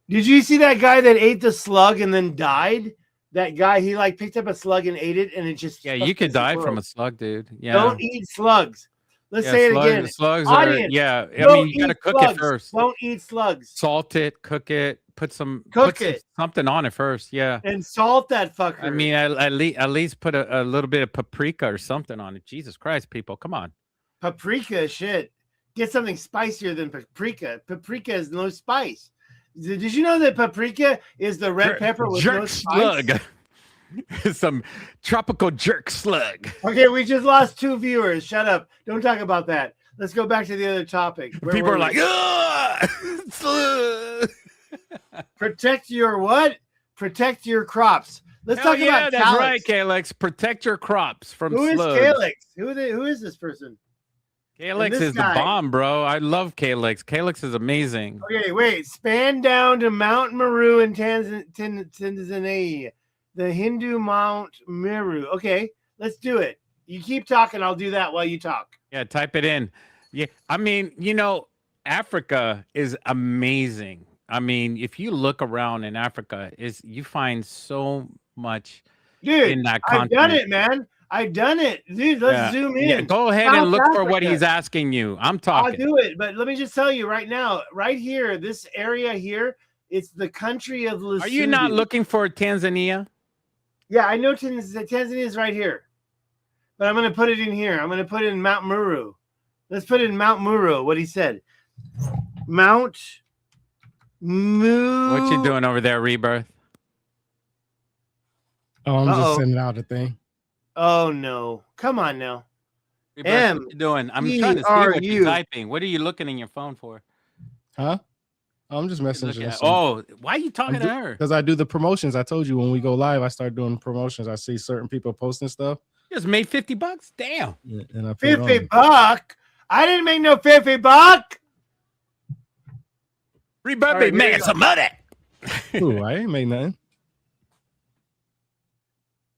Speaker 1: Did you see that guy that ate the slug and then died? That guy, he like picked up a slug and ate it, and it just
Speaker 6: You could die from a slug, dude. Yeah.
Speaker 1: Don't eat slugs. Let's say it again.
Speaker 6: Slugs
Speaker 1: Audience,
Speaker 6: I
Speaker 1: don't
Speaker 6: mean, you gotta
Speaker 1: eat
Speaker 6: cook
Speaker 1: slugs.
Speaker 6: it first.
Speaker 1: Don't eat slugs.
Speaker 6: Salt it, cook it, put
Speaker 1: Cook it.
Speaker 6: something on it first. Yeah.
Speaker 1: And salt that fucker.
Speaker 6: I mean, at least put a little bit of paprika or something on it. Jesus Christ, people, come on.
Speaker 1: Paprika, shit. Get something spicier than paprika. Paprika is no spice. Did you know that paprika is the red pepper with
Speaker 6: jerk
Speaker 1: no spice?
Speaker 6: slug? Some tropical jerk slug.
Speaker 1: Okay, we just lost 2 viewers. Shut up. Don't talk about that. Let's go back to the other topic. Where
Speaker 6: People
Speaker 1: were
Speaker 6: are
Speaker 1: we?
Speaker 6: like, "Ugh, slug."
Speaker 1: Protect your what? Protect your crops. Let's
Speaker 6: Hell
Speaker 1: talk
Speaker 6: yeah,
Speaker 1: about
Speaker 6: that's
Speaker 1: Calyx.
Speaker 6: right, Calyx. Protect your crops from
Speaker 1: Who is
Speaker 6: slugs.
Speaker 1: Calyx? Who is this person?
Speaker 6: Calyx
Speaker 1: this
Speaker 6: is the
Speaker 1: guy.
Speaker 6: bomb, bro. I love Calyx. Calyx is amazing.
Speaker 1: Okay, wait. Span down to Mount Meru in Tanzania. The Hindu Mount Meru. Okay, let's do it. You keep talking. I'll do that while you talk.
Speaker 6: Yeah, type it in. Yeah, I mean, Africa is amazing. I mean, if you look around in Africa, you find so much
Speaker 1: Dude,
Speaker 6: in that
Speaker 1: I've
Speaker 6: continent.
Speaker 1: done it, man. I've done it. Dude, let's zoom in.
Speaker 6: Yeah, go ahead
Speaker 1: South
Speaker 6: and look for what
Speaker 1: Africa.
Speaker 6: he's asking you. I'm
Speaker 1: I'll
Speaker 6: talking.
Speaker 1: do it, but let me just tell you right now, right here, this area here, it's the country of Lesotho.
Speaker 6: Are you not looking for Tanzania?
Speaker 1: Yeah, I know Tanzania is right here, but I'm going to put it in here. I'm going to put it in Mount Meru. Let's put it in Mount Meru, what he said. Mount Meru.
Speaker 6: What you doing over there, Rebirth?
Speaker 7: Oh, I'm just sending out a thing.
Speaker 1: Oh, no. Come on now.
Speaker 6: Rebirth, what you doing? I'm trying to see what you're typing. What are you looking in your phone for?
Speaker 7: Huh? I'm just messaging.
Speaker 6: Oh, why are you talking to her?
Speaker 7: Because I do the promotions. I told you when we go live, I start doing promotions. I see certain people posting stuff.
Speaker 6: You just made $50. Damn.
Speaker 7: And I
Speaker 1: $50? I didn't make no $50.
Speaker 6: Rebirth right, making some money.
Speaker 7: Ooh, I ain't made nothing.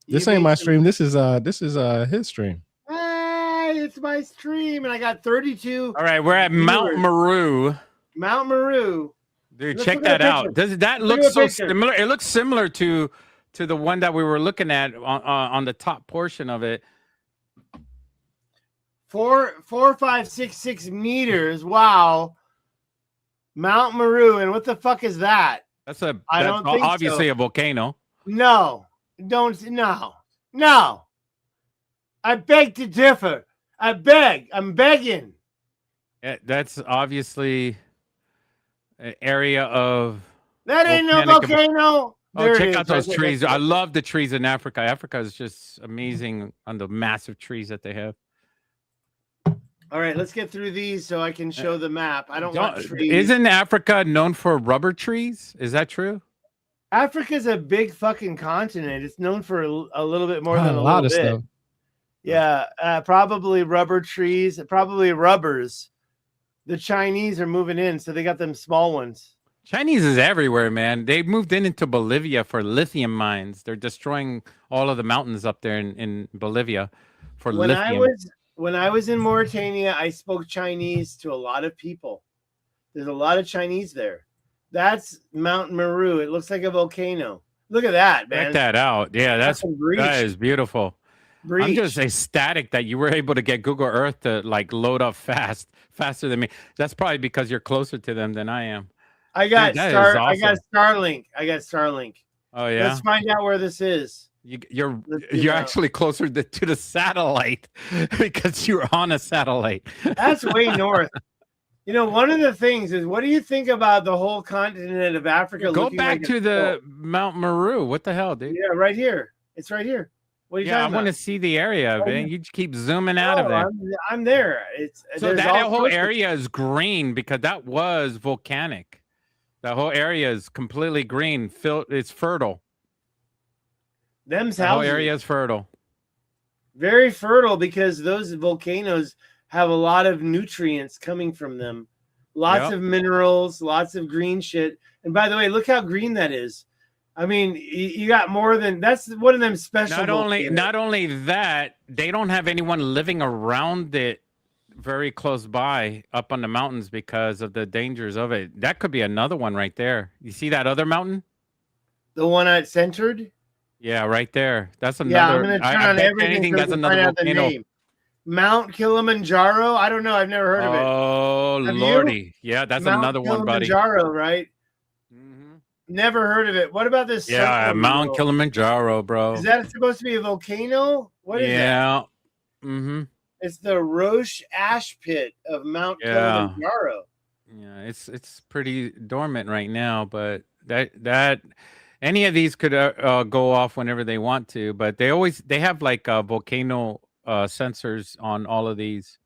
Speaker 7: This ain't my stream. This is his stream.
Speaker 1: Hey, it's my stream, and I got 32.
Speaker 6: All right, we're at Mount Meru.
Speaker 1: Mount Meru.
Speaker 6: Dude, check that out. Does that look so similar? It looks similar to the one that we were looking at on the top portion of it.
Speaker 1: 4.566 meters. Wow. Mount Meru, and what the fuck is that?
Speaker 6: That's obviously a volcano.
Speaker 1: No. No. I beg to differ. I'm begging.
Speaker 6: That's obviously an area of
Speaker 1: that ain't no volcano.
Speaker 6: Oh, check out those trees. I love the trees in Africa. Africa is just amazing on the massive trees that they have.
Speaker 1: All right, let's get through these so I can show the map. I don't want trees.
Speaker 6: Isn't Africa known for rubber trees? Is that true?
Speaker 1: Africa's a big fucking continent. It's known for a little bit more than a lot of stuff. Yeah, probably rubber trees, probably rubbers. The Chinese are moving in, so they got them small ones.
Speaker 6: Chinese is everywhere, man. They moved into Bolivia for lithium mines. They're destroying all of the mountains up there in Bolivia for lithium.
Speaker 1: When I was in Mauritania, I spoke Chinese to a lot of people. There's a lot of Chinese there. That's Mount Meru. It looks like a volcano. Look at that, man.
Speaker 6: Check that out. Yeah, that is beautiful.
Speaker 1: Breach.
Speaker 6: I'm just ecstatic that you were able to get Google Earth to like load up faster than me. That's probably because you're closer to them than I am.
Speaker 1: I got
Speaker 6: Dude, awesome.
Speaker 1: I got Starlink.
Speaker 6: Oh yeah.
Speaker 1: Let's find out where this is.
Speaker 6: You're actually closer to the satellite because you're on a satellite.
Speaker 1: That's way north. You know, one of the things is, what do you think about the whole continent of Africa?
Speaker 6: Go back to the Mount Meru. What the hell, dude?
Speaker 1: Yeah, right here. It's right here. What are you talking about?
Speaker 6: I want to see the area, man. You keep zooming out of there.
Speaker 1: I'm there.
Speaker 6: So that whole area is green because that was volcanic. The whole area is completely green. It's fertile. The whole area is fertile.
Speaker 1: Very fertile because those volcanoes have a lot of nutrients coming from them. Lots of minerals, lots of green shit. And by the way, look how green that is. I mean, you got more than that's one of them special.
Speaker 6: Not only that, they don't have anyone living around it very close by up on the mountains because of the dangers of it. That could be another one right there. You see that other mountain?
Speaker 1: The one I centered?
Speaker 6: Yeah, right there. That's another.
Speaker 1: Yeah, I'm going to turn on everything.
Speaker 6: That's another volcano.
Speaker 1: Mount Kilimanjaro? I don't know. I've never heard of it.
Speaker 6: Oh, Lordy. Yeah, that's another one, buddy.
Speaker 1: Kilimanjaro, right? Never heard of it. What about this?
Speaker 6: Yeah, Mount Kilimanjaro, bro.
Speaker 1: Is that supposed to be a volcano? What is that?
Speaker 6: Yeah. Mm-hmm.
Speaker 1: It's the Roche ash pit of Mount Kilimanjaro.
Speaker 6: Yeah, it's pretty dormant right now, but that any of these could go off whenever they want to. But they have like volcano sensors on all of these.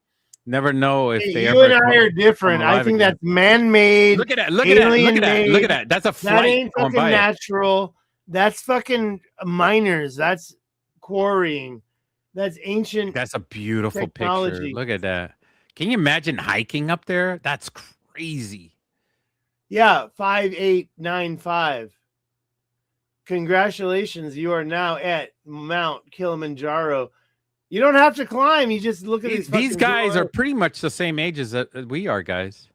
Speaker 6: Never know if they
Speaker 1: you and I are different. I think that's man-made.
Speaker 6: Look at that! Look at that! That's a flight.
Speaker 1: That ain't fucking natural. That's fucking miners. That's quarrying. That's ancient.
Speaker 6: That's a beautiful picture. Look at that. Can you imagine hiking up there? That's crazy.
Speaker 1: Yeah, 5895. Congratulations, you are now at Mount Kilimanjaro. You don't have to climb. You just look at
Speaker 6: these guys are pretty much the same age as we are, guys.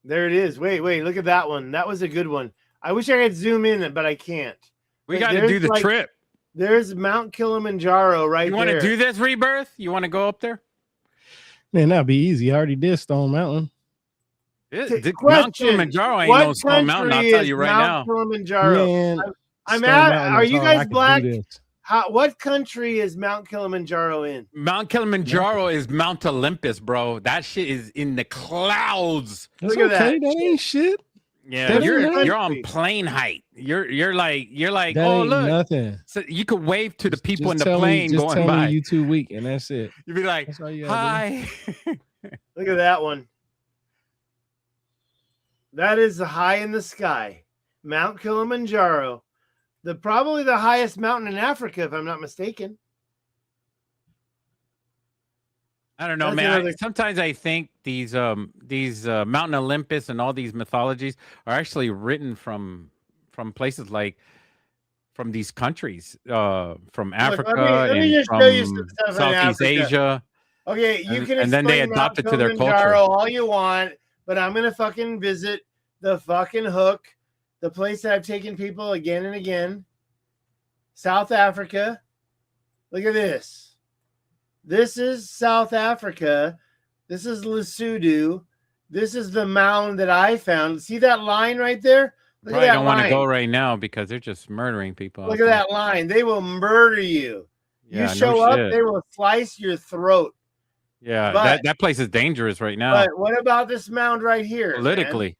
Speaker 1: There it is. Wait, look at that one. That was a good one. I wish I could zoom in, but I can't.
Speaker 6: We got to do the trip.
Speaker 1: There's Mount Kilimanjaro right there.
Speaker 6: You want to do this, Rebirth? You want to go up there?
Speaker 7: Man, that'd be easy. I already did Stone Mountain.
Speaker 6: Mount Kilimanjaro ain't no Stone Mountain. I'll tell you right now.
Speaker 1: Kilimanjaro.
Speaker 7: Man,
Speaker 1: I'm at. Are you guys black? What country is Mount Kilimanjaro in?
Speaker 6: Mount Kilimanjaro is Mount Olympus, bro. That shit is in the clouds.
Speaker 7: Look at that. That ain't shit.
Speaker 6: Yeah, you're on plane height. You're like
Speaker 7: that
Speaker 6: oh
Speaker 7: ain't
Speaker 6: look,
Speaker 7: nothing.
Speaker 6: So you could wave to the people in the plane going
Speaker 7: tell
Speaker 6: by.
Speaker 7: Me you too weak, and that's it.
Speaker 6: You'd be like, hi.
Speaker 1: Look at that one. That is high in the sky, Mount Kilimanjaro. Probably the highest mountain in Africa, if I'm not mistaken.
Speaker 6: I don't know, man. Sometimes I think these Mountain Olympus and all these mythologies are actually written from places like from these countries, from Africa and from Southeast Asia.
Speaker 1: Okay, you can
Speaker 6: and then they adopt it to their culture.
Speaker 1: All you want, but I'm gonna fucking visit the fucking Hook. The place that I've taken people again and again, South Africa. Look at this. This is South Africa. This is Lesotho. This is the mound that I found. See that line right there? Look at that line. I don't want to
Speaker 6: go right now because they're just murdering people.
Speaker 1: Look at that line. They will murder you. Yeah, you show up, they will slice your throat.
Speaker 6: Yeah, that place is dangerous right now.
Speaker 1: But what about this mound right here?
Speaker 6: Politically.
Speaker 1: Man?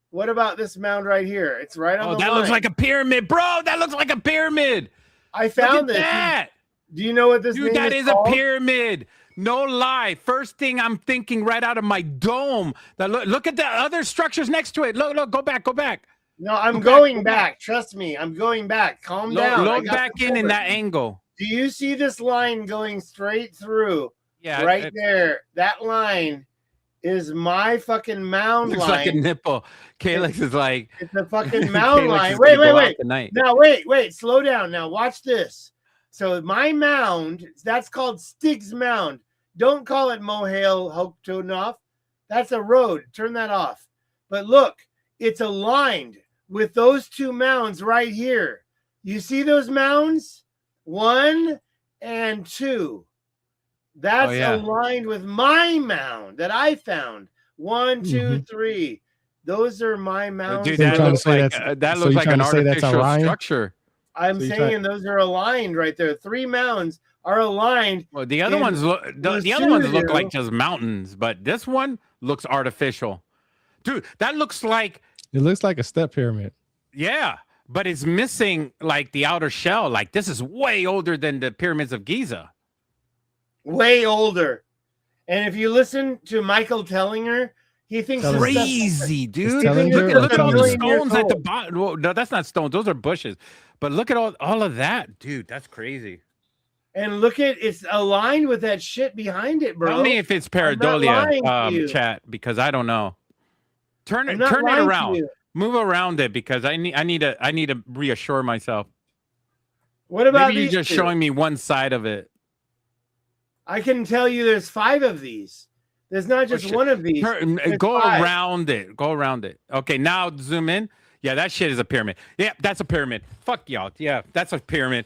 Speaker 1: What about this mound right here? It's right on the line.
Speaker 6: That looks like a pyramid, bro. That looks like a pyramid.
Speaker 1: I found this. Do you know what this
Speaker 6: Dude, that is called? A pyramid. No lie. First thing I'm thinking right out of my dome. Look at the other structures next to it. Look, go back.
Speaker 1: No, I'm going back. Trust me. I'm going back. Calm down.
Speaker 6: Load back in that angle.
Speaker 1: Do you see this line going straight through?
Speaker 6: Yeah.
Speaker 1: Right there. That line is my fucking mound line.
Speaker 6: Looks like a nipple. Calyx is like.
Speaker 1: It's a fucking mound line. Wait. Now, wait. Slow down. Now, watch this. So my mound, that's called Stig's Mound. Don't call it Mohale Hoktonoff. That's a road. Turn that off. But look, it's aligned with those two mounds right here. You see those mounds? 1 and 2. That's aligned with my mound that I found. 1, 2, 3. Those are my mounds.
Speaker 6: Dude, that looks like an artificial structure.
Speaker 1: I'm saying those are aligned right there. 3 mounds are aligned.
Speaker 6: Well, the other ones look like just mountains, but this one looks artificial. Dude, that looks like
Speaker 7: a step pyramid.
Speaker 6: Yeah, but it's missing like the outer shell. Like this is way older than the pyramids of Giza.
Speaker 1: Way older. And if you listen to Michael Tellinger, he thinks
Speaker 6: it's crazy, dude. Look at all the stones at the bottom. Well, no, that's not stones. Those are bushes. But look at all of that, dude. That's crazy.
Speaker 1: And look at it's aligned with that shit behind it, bro.
Speaker 6: Tell me if it's pareidolia, chat, because I don't know. Turn it around. Move around it because I need to reassure myself.
Speaker 1: What about
Speaker 6: maybe you're just showing me one side of it?
Speaker 1: I can tell you there's 5 of these. There's not just one of these.
Speaker 6: Go around it. Go around it. Okay, now zoom in. Yeah, that shit is a pyramid. Yeah, that's a pyramid. Fuck y'all. Yeah, that's a pyramid.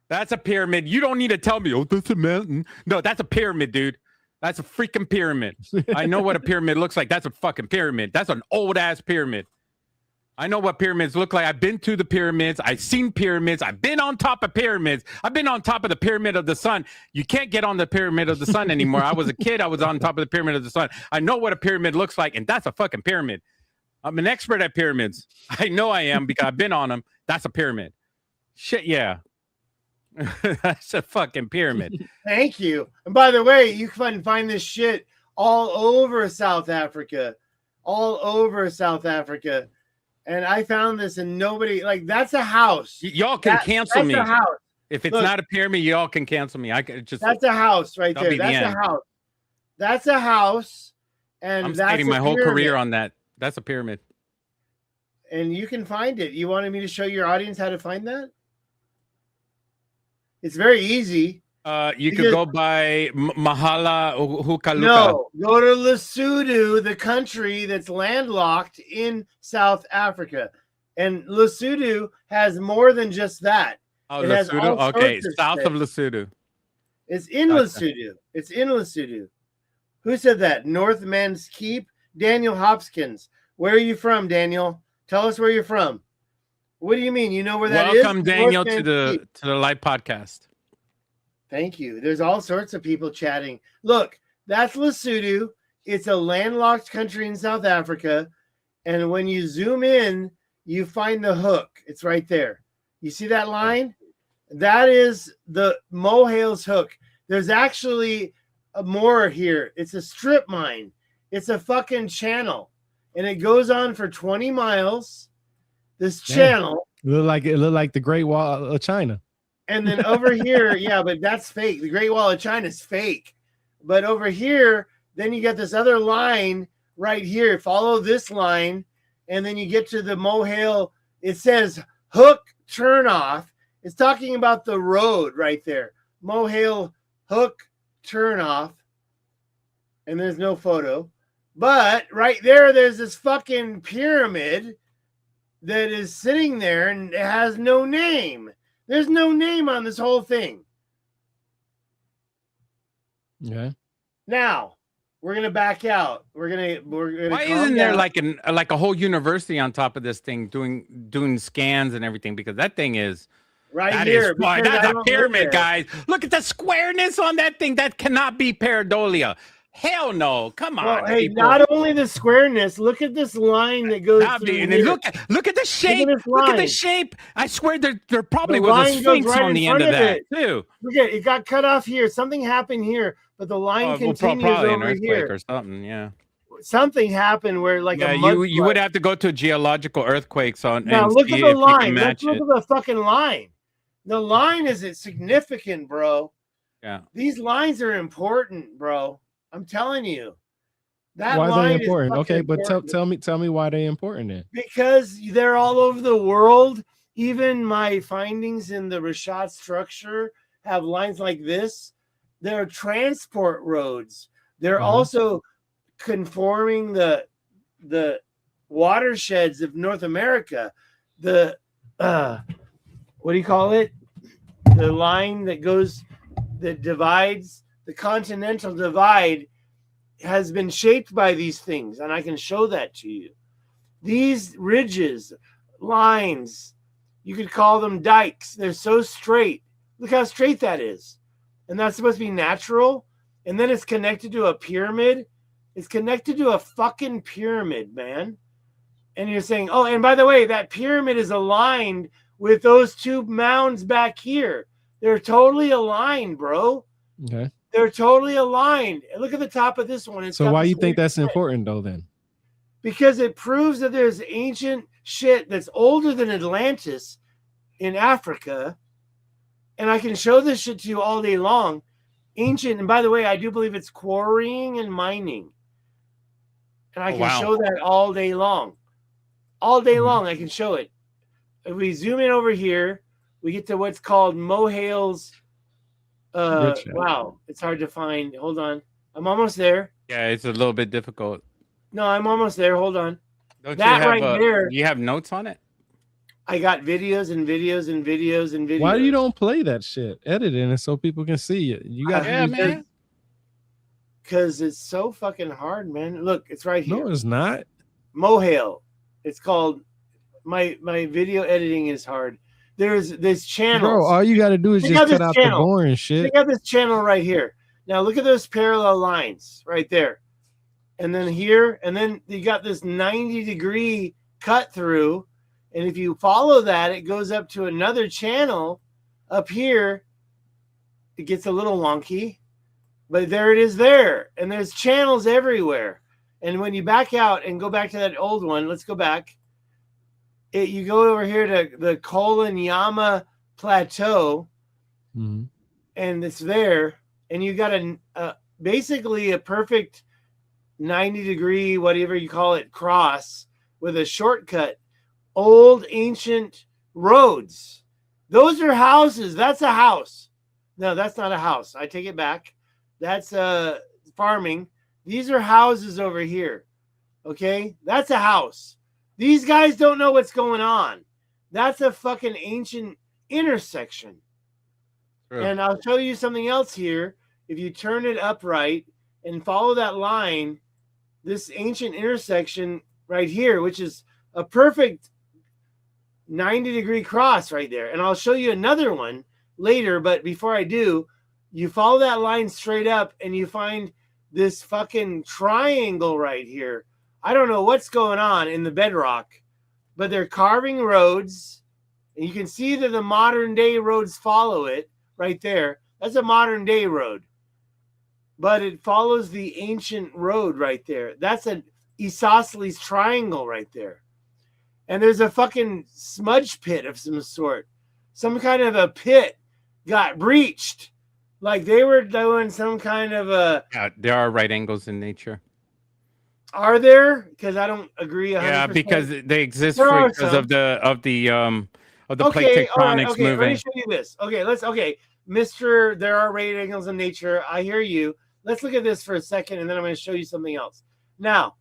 Speaker 6: That's a pyramid. You don't need to tell me, oh, that's a mountain. No, that's a pyramid, dude. That's a freaking pyramid. I know what a pyramid looks like. That's a fucking pyramid. That's an old-ass pyramid. I know what pyramids look like. I've been to the pyramids. I've seen pyramids. I've been on top of pyramids. I've been on top of the Pyramid of the Sun. You can't get on the Pyramid of the Sun anymore. I was a kid. I was on top of the Pyramid of the Sun. I know what a pyramid looks like, and that's a fucking pyramid. I'm an expert at pyramids. I know I am because I've been on them. That's a pyramid. Shit, yeah. That's a fucking pyramid.
Speaker 1: Thank you. And by the way, you can find this shit all over South Africa. All over South Africa. And I found this and nobody, like, that's a house.
Speaker 6: Y'all can cancel me.
Speaker 1: That's a house.
Speaker 6: If it's not a pyramid, y'all can cancel me.
Speaker 1: That's a house right there. That's a house. That's a house. And
Speaker 6: I'm stating my whole career on that. That's a pyramid.
Speaker 1: And you can find it. You wanted me to show your audience how to find that? It's very easy.
Speaker 6: You could go by Mahala Hukaluka.
Speaker 1: No, go to Lesotho, the country that's landlocked in South Africa. And Lesotho has more than just that.
Speaker 6: Oh, Lesotho? Okay, south of Lesotho.
Speaker 1: It's in Lesotho. It's in Lesotho. Who said that? Northman's Keep? Daniel Hopkins. Where are you from, Daniel? Tell us where you're from. What do you mean? You know where that is?
Speaker 6: Welcome, Daniel, to the live podcast.
Speaker 1: Thank you. There's all sorts of people chatting. Look, that's Lesotho. It's a landlocked country in South Africa. And when you zoom in, you find the hook. It's right there. You see that line? That is the Mohale's hook. There's actually more here. It's a strip mine. It's a fucking channel. And it goes on for 20 miles. This channel.
Speaker 7: It looked like the Great Wall of China.
Speaker 1: And then over here, yeah, but that's fake. The Great Wall of China is fake. But over here, then you get this other line right here. Follow this line, and then you get to the Mohale. It says hook turn off. It's talking about the road right there. Mohale hook turn off. And there's no photo. But right there, there's this fucking pyramid that is sitting there, and it has no name. There's no name on this whole thing.
Speaker 7: Yeah.
Speaker 1: Now we're gonna back out. We're gonna.
Speaker 6: Why isn't there like a whole university on top of this thing doing scans and everything? Because that thing is
Speaker 1: right here.
Speaker 6: That's a pyramid, guys. Look at the squareness on that thing. That cannot be pareidolia. Hell no! Come on.
Speaker 1: Well, hey, not only the squareness. Look at this line that goes.
Speaker 6: Look at the shape. Look at the shape. I swear there probably was a sphinx on the end of that too.
Speaker 1: Look at it. Got cut off here. Something happened here, but the line continues over here
Speaker 6: or something. Yeah.
Speaker 1: Something happened where
Speaker 6: you would have to go to a geological earthquakes on.
Speaker 1: Now look at the line. Let's look at the fucking line. The line is significant, bro.
Speaker 6: Yeah.
Speaker 1: These lines are important, bro. I'm telling you.
Speaker 7: That why are they important? Okay, but tell me why they're important then.
Speaker 1: Because they're all over the world. Even my findings in the Rashat structure have lines like this. They're transport roads. They're also conforming the watersheds of North America. The what do you call it? the line that divides the continental divide has been shaped by these things, and I can show that to you. These ridges, lines, you could call them dikes. They're so straight. Look how straight that is. And that's supposed to be natural. And then it's connected to a pyramid. It's connected to a fucking pyramid, man. And you're saying, oh, and by the way, that pyramid is aligned with those two mounds back here. They're totally aligned, bro.
Speaker 7: Okay.
Speaker 1: They're totally aligned. And look at the top of this one.
Speaker 7: So why you think that's important, though, then?
Speaker 1: Because it proves that there's ancient shit that's older than Atlantis in Africa. And I can show this shit to you all day long. Ancient, and by the way, I do believe it's quarrying and mining. And I can show that all day long. All day long, I can show it. If we zoom in over here, we get to what's called Mohale's. Wow, it's hard to find. Hold on. I'm almost there.
Speaker 6: Yeah, it's a little bit difficult.
Speaker 1: No, I'm almost there. Hold on.
Speaker 6: Don't
Speaker 1: that
Speaker 6: you have
Speaker 1: right there.
Speaker 6: You have notes on it?
Speaker 1: I got videos and videos and videos and videos.
Speaker 7: Why you don't play that shit? Editing it so people can see it. You got
Speaker 6: man.
Speaker 1: Because it's so fucking hard, man. Look, it's right here.
Speaker 7: No, it's not.
Speaker 1: Mohale. It's called my video editing is hard. There's this channel.
Speaker 7: Bro, all you got to do is just cut out the boring shit.
Speaker 1: Check out this channel right here. Now look at those parallel lines right there. And then here, and then you got this 90-degree cut through. And if you follow that, it goes up to another channel up here. It gets a little wonky, but there it is there. And there's channels everywhere. And when you back out and go back to that old one, let's go back. You go over here to the Kolonyama Plateau, and it's there. And you got basically a perfect 90-degree, whatever you call it, cross with a shortcut. Old ancient roads. Those are houses. That's a house. No, that's not a house. I take it back. That's farming. These are houses over here. Okay? That's a house. These guys don't know what's going on. That's a fucking ancient intersection. True. And I'll show you something else here. If you turn it upright and follow that line, this ancient intersection right here, which is a perfect 90-degree cross right there. And I'll show you another one later, but before I do, you follow that line straight up and you find this fucking triangle right here. I don't know what's going on in the bedrock, but they're carving roads, and you can see that the modern day roads follow it right there. That's a modern day road, but it follows the ancient road right there. That's an isosceles triangle right there. And there's a fucking smudge pit of some sort. Some kind of a pit got breached. Like they were doing some kind of a...
Speaker 6: Yeah, there are right angles in nature.
Speaker 1: Are there? Because I don't agree 100%.
Speaker 6: Yeah, because they exist because of the plate tectonics moving.
Speaker 1: Let me show you this. Okay, Mr. There are right angles in nature. I hear you. Let's look at this for a second, and then I'm going to show you something else. Now,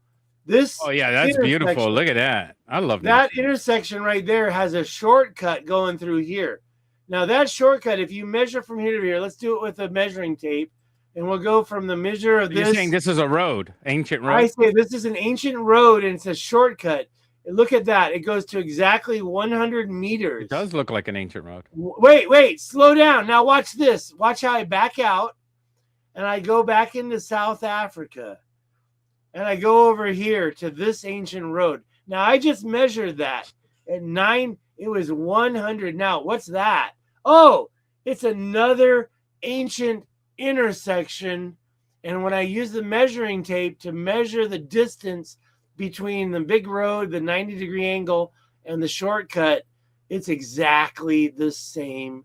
Speaker 1: this...
Speaker 6: Oh, yeah, that's beautiful. Look at that. I love
Speaker 1: that. That intersection right there has a shortcut going through here. Now, that shortcut, if you measure from here to here, let's do it with a measuring tape, and we'll go from the measure of this.
Speaker 6: You're saying this is a road, ancient road?
Speaker 1: I say this is an ancient road, and it's a shortcut. And look at that. It goes to exactly 100 meters.
Speaker 6: It does look like an ancient road.
Speaker 1: Wait. Slow down. Now, watch this. Watch how I back out, and I go back into South Africa, and I go over here to this ancient road. Now, I just measured that at 9. It was 100. Now, what's that? Oh, it's another ancient intersection. And when I use the measuring tape to measure the distance between the big road, the 90-degree angle, and the shortcut, it's exactly the same.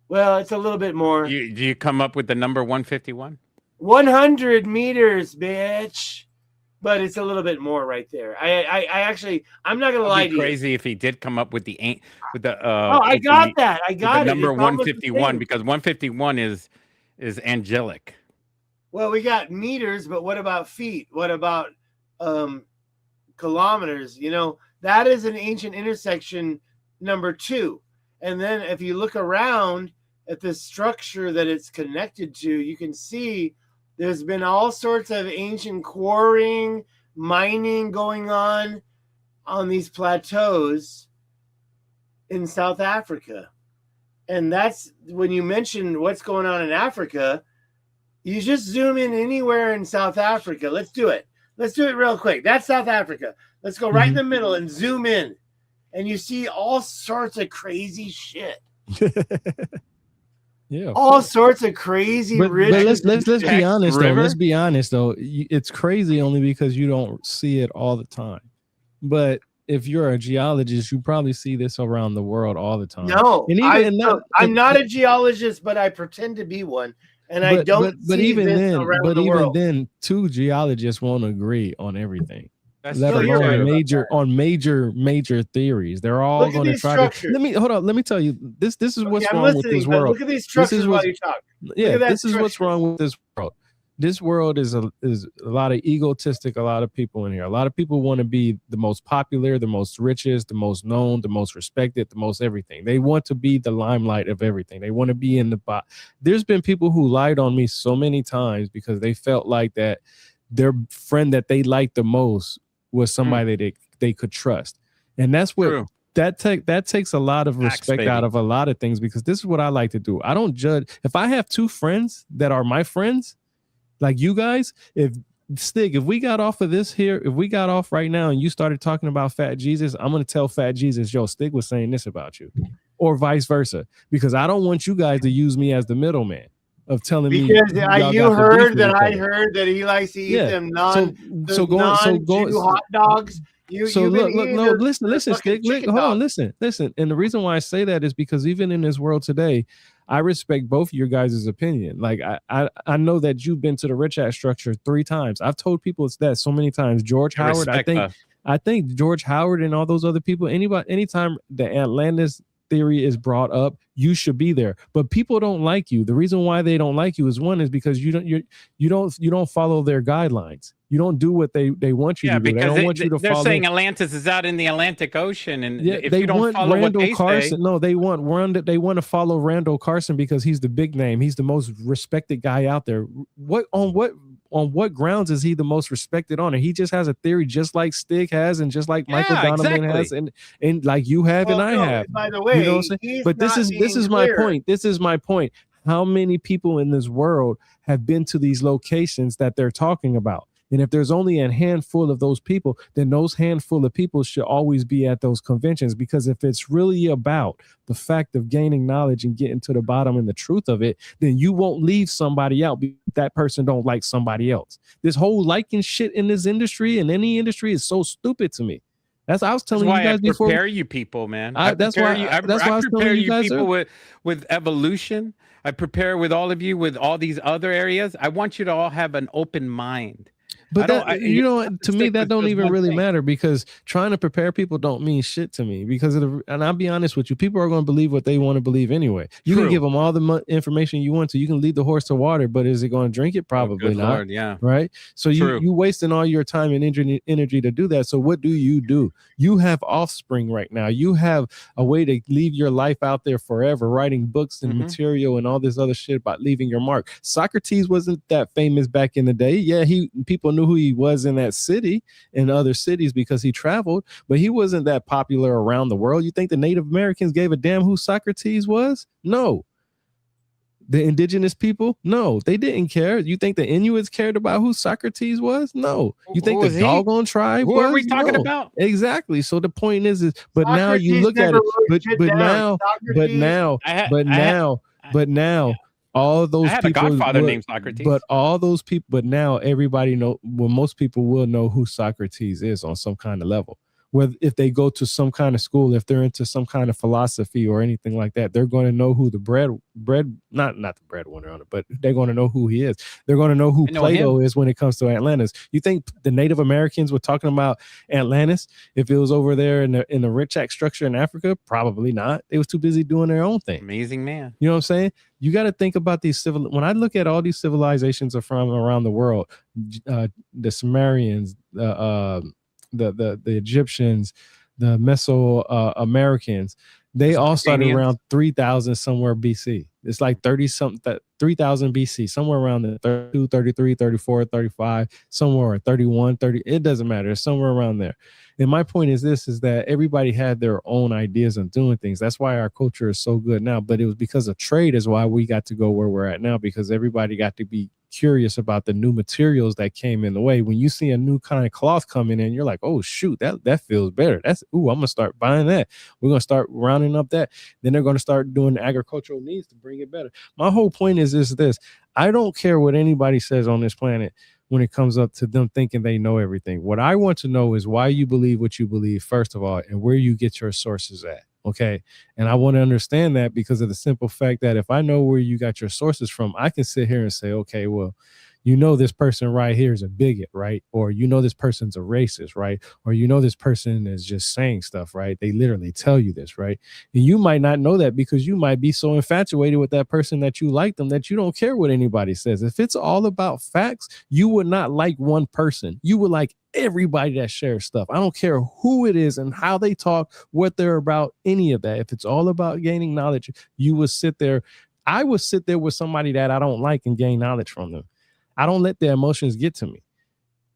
Speaker 1: Well, it's a little bit more.
Speaker 6: Do you come up with the number 151? 100
Speaker 1: meters, bitch. But it's a little bit more right there. I actually, I'm not gonna lie to you.
Speaker 6: Crazy if he did come up with the
Speaker 1: I got that. I got
Speaker 6: the number 151 because 151 is angelic.
Speaker 1: Well, we got meters, but what about feet? What about kilometers? You know, that is an ancient intersection number 2. And then if you look around, at the structure that it's connected to, you can see there's been all sorts of ancient quarrying, mining going on these plateaus in South Africa. And that's when you mentioned what's going on in Africa, you just zoom in anywhere in South Africa. Let's do it. Let's do it real quick. That's South Africa. Let's go right in the middle and zoom in. And you see all sorts of crazy shit.
Speaker 7: Yeah,
Speaker 1: all sorts of crazy rich.
Speaker 7: But let's be honest though. Let's be honest though. It's crazy only because you don't see it all the time. But if you're a geologist, you probably see this around the world all the time.
Speaker 1: No, I'm not a geologist, but I pretend to be one, and I don't. But even then, around the world.
Speaker 7: Then, two geologists won't agree on everything.
Speaker 6: That's
Speaker 7: on major theories. They're all going to try to. Let me tell you. This is what's wrong with this world.
Speaker 1: Look at these structures while you talk.
Speaker 7: Yeah, this is what's wrong with this world. This world is a lot of egotistic, a lot of people in here. A lot of people want to be the most popular, the most richest, the most known, the most respected, the most everything. They want to be the limelight of everything. They want to be in the bot. There's been people who lied on me so many times because they felt like that their friend that they liked the most was somebody that they could trust. And that's what True. that takes a lot of respect out of a lot of things, because this is what I like to do. I don't judge. If I have two friends that are my friends, like you guys, if we got off of this here, if we got off right now and you started talking about Fat Jesus, I'm going to tell Fat Jesus, yo, Stig was saying this about you, or vice versa, because I don't want you guys to use me as the middleman of telling me.
Speaker 1: Because you heard that I heard that he likes to eat them non-Jew hot dogs.
Speaker 7: Listen, Stig, hold on, listen. And the reason why I say that is because even in this world today, I respect both of your guys' opinion. Like I know that you've been to the Rich Act structure 3 times. I've told people it's that so many times. George Howard, I think George Howard and all those other people, anytime the Atlantis theory is brought up, you should be there. But people don't like you. The reason why they don't like you is, one, is because you don't follow their guidelines. You don't do what they want you to do. They don't want you to follow.
Speaker 6: They're saying Atlantis is out in the Atlantic Ocean, and if
Speaker 7: they
Speaker 6: you don't
Speaker 7: want
Speaker 6: follow
Speaker 7: Randall
Speaker 6: what they
Speaker 7: Carson.
Speaker 6: say,
Speaker 7: No, they want to follow Randall Carson because he's the big name. He's the most respected guy out there. On what grounds is he the most respected on? And he just has a theory, just like Stig has, and just like Michael Donovan has, and like you have, and I have.
Speaker 1: By the way,
Speaker 7: you know what I'm saying? But this is my point. This is my point. How many people in this world have been to these locations that they're talking about? And if there's only a handful of those people, then those handful of people should always be at those conventions. Because if it's really about the fact of gaining knowledge and getting to the bottom and the truth of it, then you won't leave somebody out because that person don't like somebody else. This whole liking shit in this industry, and any industry, is so stupid to me. I was telling you guys before.
Speaker 6: I prepare you people, man.
Speaker 7: I prepare
Speaker 6: you people with evolution. I prepare with all of you with all these other areas. I want you to all have an open mind.
Speaker 7: But to me, that don't even really matter, because trying to prepare people don't mean shit to me, because and I'll be honest with you, people are going to believe what they want to believe anyway. You can give them all the information you want to. You can lead the horse to water, but is it going to drink it? Probably not.
Speaker 6: Lord, yeah.
Speaker 7: Right. So you wasting all your time and energy to do that. So what do? You have offspring right now. You have a way to leave your life out there forever, writing books and material and all this other shit about leaving your mark. Socrates wasn't that famous back in the day. Yeah, people knew who he was in that city and other cities because he traveled, but he wasn't that popular around the world. You think the Native Americans gave a damn who Socrates was? No. The indigenous people? No, they didn't care. You think the Inuits cared about who Socrates was? No. You think the Doggone tribe was?
Speaker 6: Who are we talking about?
Speaker 7: Exactly. So the point is but Socrates, now you look at it, but now all those
Speaker 6: I had
Speaker 7: people,
Speaker 6: a godfather named Socrates.
Speaker 7: But all those people, but now everybody most people will know who Socrates is on some kind of level. Whether if they go to some kind of school, if they're into some kind of philosophy or anything like that, they're going to know who the not the breadwinner on it, but they're going to know who he is. They're going to know who Plato is when it comes to Atlantis. You think the Native Americans were talking about Atlantis if it was over there in the Rich Act structure in Africa? Probably not. They was too busy doing their own thing.
Speaker 6: Amazing man.
Speaker 7: You know what I'm saying? You got to think about these when I look at all these civilizations from around the world, the Sumerians, the Egyptians, the Mesoamericans, they all started around 3000 somewhere BC. It's like 30 something, 3000 BC, somewhere around there, 32, 33, 34, 35, somewhere 31, 30. It doesn't matter. It's somewhere around there. And my point is this, is that everybody had their own ideas on doing things. That's why our culture is so good now. But it was because of trade is why we got to go where we're at now, because everybody got to be curious about the new materials that came in the way. When you see a new kind of cloth coming in, you're like, oh shoot, that feels better. I'm gonna start buying that. We're gonna start rounding up that. Then they're gonna start doing agricultural needs to bring it better. My whole point is this. I don't care what anybody says on this planet when it comes up to them thinking they know everything. What I want to know is why you believe what you believe, first of all, and where you get your sources at. Okay. And I want to understand that because of the simple fact that if I know where you got your sources from, I can sit here and say, okay, well, you know, this person right here is a bigot, right? Or, you know, this person's a racist, right? Or, you know, this person is just saying stuff, right? They literally tell you this, right? And you might not know that because you might be so infatuated with that person that you like them that you don't care what anybody says. If it's all about facts, you would not like one person. You would like everybody that shares stuff. I don't care who it is and how they talk, what they're about, any of that. If it's all about gaining knowledge, you would sit there. I would sit there with somebody that I don't like and gain knowledge from them. I don't let the emotions get to me.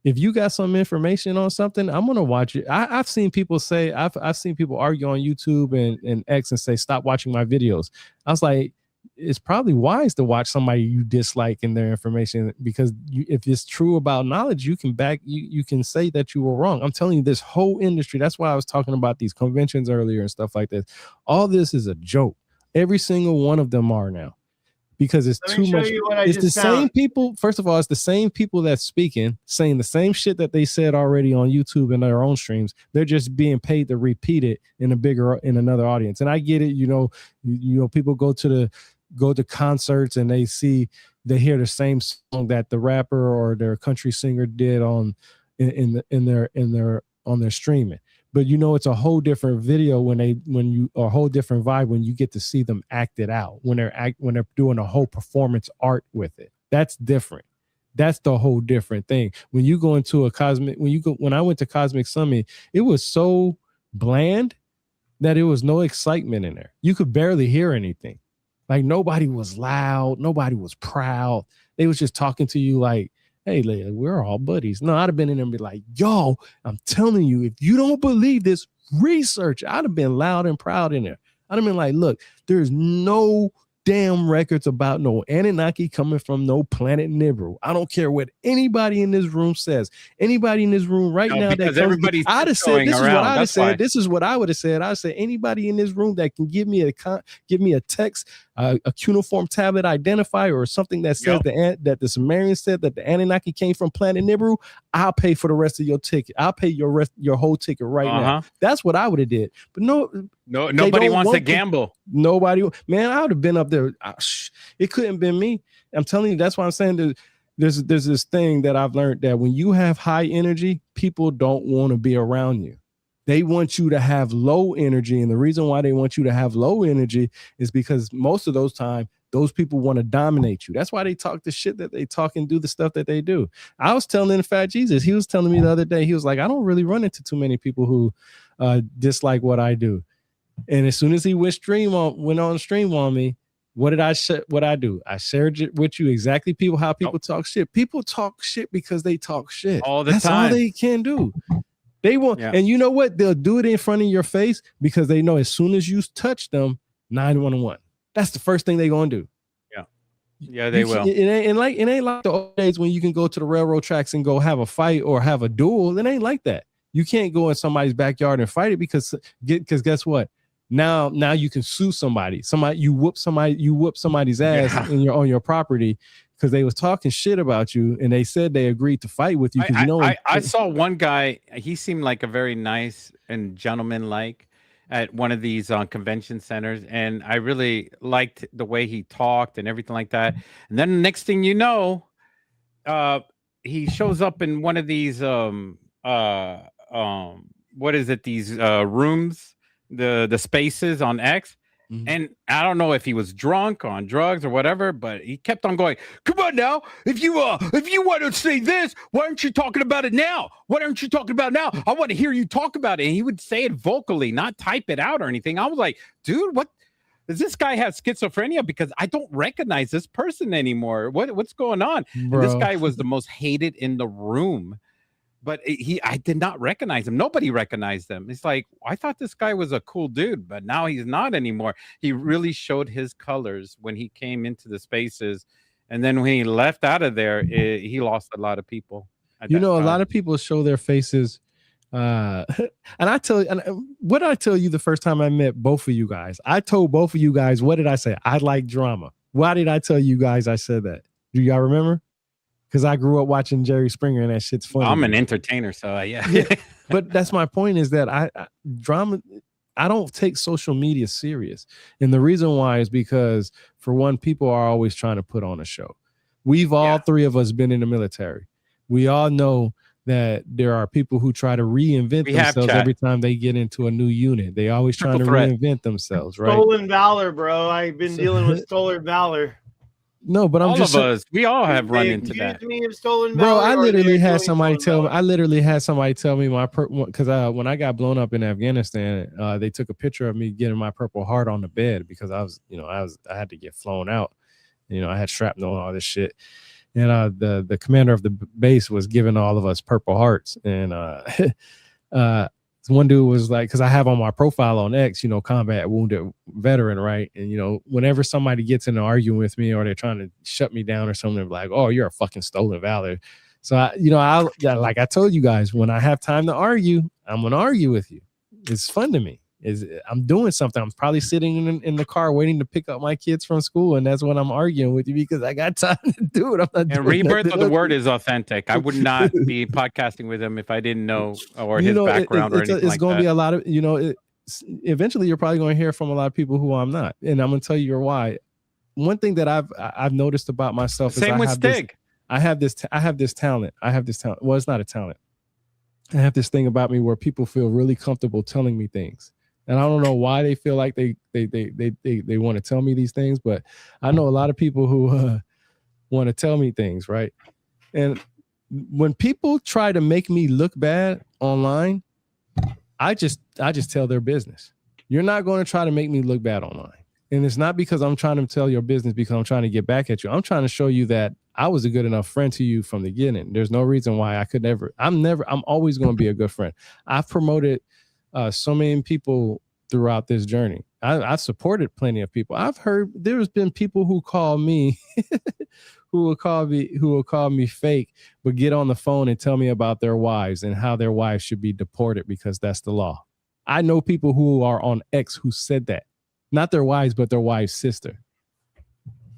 Speaker 7: If you got some information on something, I'm gonna watch it. I've seen people say, I've seen people argue on YouTube and X and say, stop watching my videos. I was like, it's probably wise to watch somebody you dislike in their information, because if it's true about knowledge, you can say that you were wrong. I'm telling you, this whole industry, that's why I was talking about these conventions earlier and stuff like this. All this is a joke. Every single one of them are now. Because it's too much. It's the same people. First of all, it's the same people that's speaking, saying the same shit that they said already on YouTube and their own streams. They're just being paid to repeat it in another audience. And I get it. You know, people go to concerts and they hear the same song that the rapper or their country singer did on their streaming. But you know, it's a whole different video a whole different vibe when you get to see them act it out, when they're doing a whole performance art with it. That's different. That's the whole different thing. When you go into when I went to Cosmic Summit, it was so bland that there was no excitement in there. You could barely hear anything. Like, nobody was loud, nobody was proud. They was just talking to you like, hey, we're all buddies. No, I'd have been in there and be like, yo, I'm telling you, if you don't believe this, research. I'd have been loud and proud in there. I'd have been like, look, there's no damn records about no Anunnaki coming from no planet Nibiru. I don't care what anybody in this room says. Anybody in this room right now that everybody's I'd have said, this is what I'd have said. This is what I would have said. I'd say anybody in this room that can give me a text, a cuneiform tablet identifier or something that says that the Sumerians said that the Anunnaki came from planet Nibiru, I'll pay for the rest of your ticket. I'll pay your whole ticket right now. That's what I would have did. But nobody wants to gamble. Nobody, man, I would have been up there. It couldn't have been me. I'm telling you, that's why I'm saying there's this thing that I've learned, that when you have high energy, people don't want to be around you. They want you to have low energy. And the reason why they want you to have low energy is because most of those time, those people want to dominate you. That's why they talk the shit that they talk and do the stuff that they do. I was telling Fat Jesus, he was telling me the other day, he was like, I don't really run into too many people who dislike what I do. And as soon as he went on stream on me, what did I do? I shared it with you exactly how people talk shit. People talk shit because they talk shit all the time. That's all they can do. They want, and you know what? They'll do it in front of your face because they know as soon as you touch them, 911. That's the first thing they're gonna do. Yeah, they will. It ain't like the old days when you can go to the railroad tracks and go have a fight or have a duel. It ain't like that. You can't go in somebody's backyard and fight it because guess what? Now you can sue somebody. You whoop somebody's ass on your property because they was talking shit about you and they said they agreed to fight with you.
Speaker 6: I saw one guy. He seemed like a very nice and gentleman-like at one of these convention centers, and I really liked the way he talked and everything like that. And then the next thing you know, he shows up in one of these what is it? These rooms. The spaces on X, and I don't know if he was drunk on drugs or whatever, but he kept on going, come on now, if you want to say this, why aren't you talking about it now? What aren't you talking about now? I want to hear you talk about it. And he would say it vocally, not type it out or anything. I was like, dude, what does this guy have schizophrenia? Because I don't recognize this person anymore. What's going on? And this guy was the most hated in the room. But I did not recognize him. Nobody recognized him. It's like, I thought this guy was a cool dude, but now he's not anymore. He really showed his colors when he came into the spaces. And then when he left out of there, he lost a lot of people.
Speaker 7: A lot of people show their faces. And what did I tell you the first time I met both of you guys? I told both of you guys, what did I say? I like drama. Why did I tell you guys I said that? Do y'all remember? Because I grew up watching Jerry Springer, and that shit's funny.
Speaker 6: I'm an entertainer, so
Speaker 7: yeah. But that's my point, is that I don't take social media serious. And the reason why is because, for one, people are always trying to put on a show. We've all three of us been in the military. We all know that there are people who try to reinvent themselves every time they get into a new unit. They always trying to reinvent themselves, right?
Speaker 1: Stolen valor, bro. I've been dealing with stolen valor.
Speaker 7: No, but
Speaker 6: we all have run into that.
Speaker 1: Me of stolen
Speaker 7: bro,
Speaker 1: valor,
Speaker 7: I literally had somebody tell me, because when I got blown up in Afghanistan, they took a picture of me getting my Purple Heart on the bed, because I had to get flown out. I had shrapnel and all this shit. And the commander of the base was giving all of us Purple Hearts. And one dude was like, because I have on my profile on X, combat wounded veteran, right? And whenever somebody gets in an argument with me, or they're trying to shut me down or something, they're like, "Oh, you're a fucking stolen valor." So like I told you guys, when I have time to argue, I'm gonna argue with you. It's fun to me. I'm doing something. I'm probably sitting in the car waiting to pick up my kids from school, and that's when I'm arguing with you, because I got time to do it.
Speaker 6: And Rebirth of the Word is authentic. I would not be podcasting with him if I didn't know or his background or anything.
Speaker 7: It's going to be a lot of eventually you're probably going to hear from a lot of people who I'm not, and I'm going to tell you why. One thing that I've noticed about myself is
Speaker 6: with Stig.
Speaker 7: I have this talent. Well, it's not a talent. I have this thing about me where people feel really comfortable telling me things. And I don't know why they feel like they want to tell me these things, but I know a lot of people who want to tell me things, right? And when people try to make me look bad online, I just tell their business. You're not going to try to make me look bad online. And it's not because I'm trying to tell your business because I'm trying to get back at you. I'm trying to show you that I was a good enough friend to you from the beginning. There's no reason why I could never. I'm always going to be a good friend. I've promoted so many people throughout this journey. I've supported plenty of people. I've heard there's been people who call me, who will call me fake, but get on the phone and tell me about their wives and how their wives should be deported because that's the law. I know people who are on X who said that, not their wives, but their wife's sister.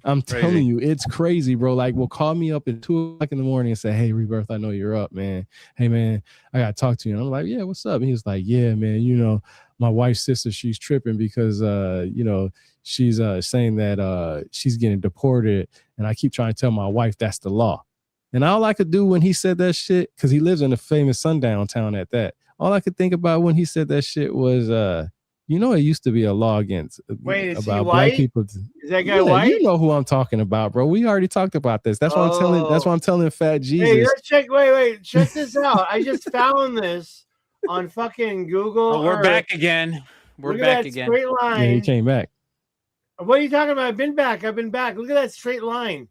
Speaker 7: I'm telling you, it's crazy, bro. Like, will call me up at 2:00 in the morning and say, "Hey, Rebirth, I know you're up, man. Hey, man, I gotta talk to you." And I'm like, "Yeah, what's up?" And he was like, "Yeah, man, my wife's sister, she's tripping because, she's saying that she's getting deported. And I keep trying to tell my wife that's the law." And all I could do when he said that shit, because he lives in a famous sundown town at that, all I could think about when he said that shit was, it used to be a law against
Speaker 1: about
Speaker 7: black
Speaker 1: white?
Speaker 7: people.
Speaker 1: Is that guy white?
Speaker 7: You know who I'm talking about, bro. We already talked about this. That's what I'm telling. That's what I'm telling Fat Jesus.
Speaker 1: Hey, wait, check this out. I just found this on fucking Google.
Speaker 6: Oh, we're back again. We're back again.
Speaker 1: Straight line.
Speaker 7: Yeah, he came back.
Speaker 1: What are you talking about? I've been back. Look at that straight line.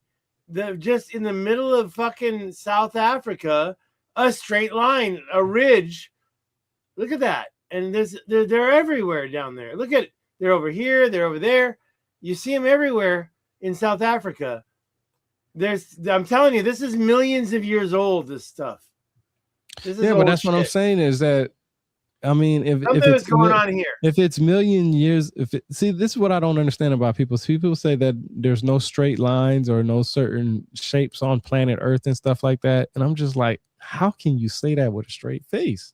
Speaker 1: Just in the middle of fucking South Africa, a straight line, a ridge. Look at that. And they're everywhere down there. Look at it. They're over here. They're over there. You see them everywhere in South Africa. I'm telling you, this is millions of years old, this stuff.
Speaker 7: But that's what I'm saying is that, I mean, if it's
Speaker 1: going on here,
Speaker 7: if it's million years, see, this is what I don't understand about people. People say that there's no straight lines or no certain shapes on planet Earth and stuff like that. And I'm just like, how can you say that with a straight face?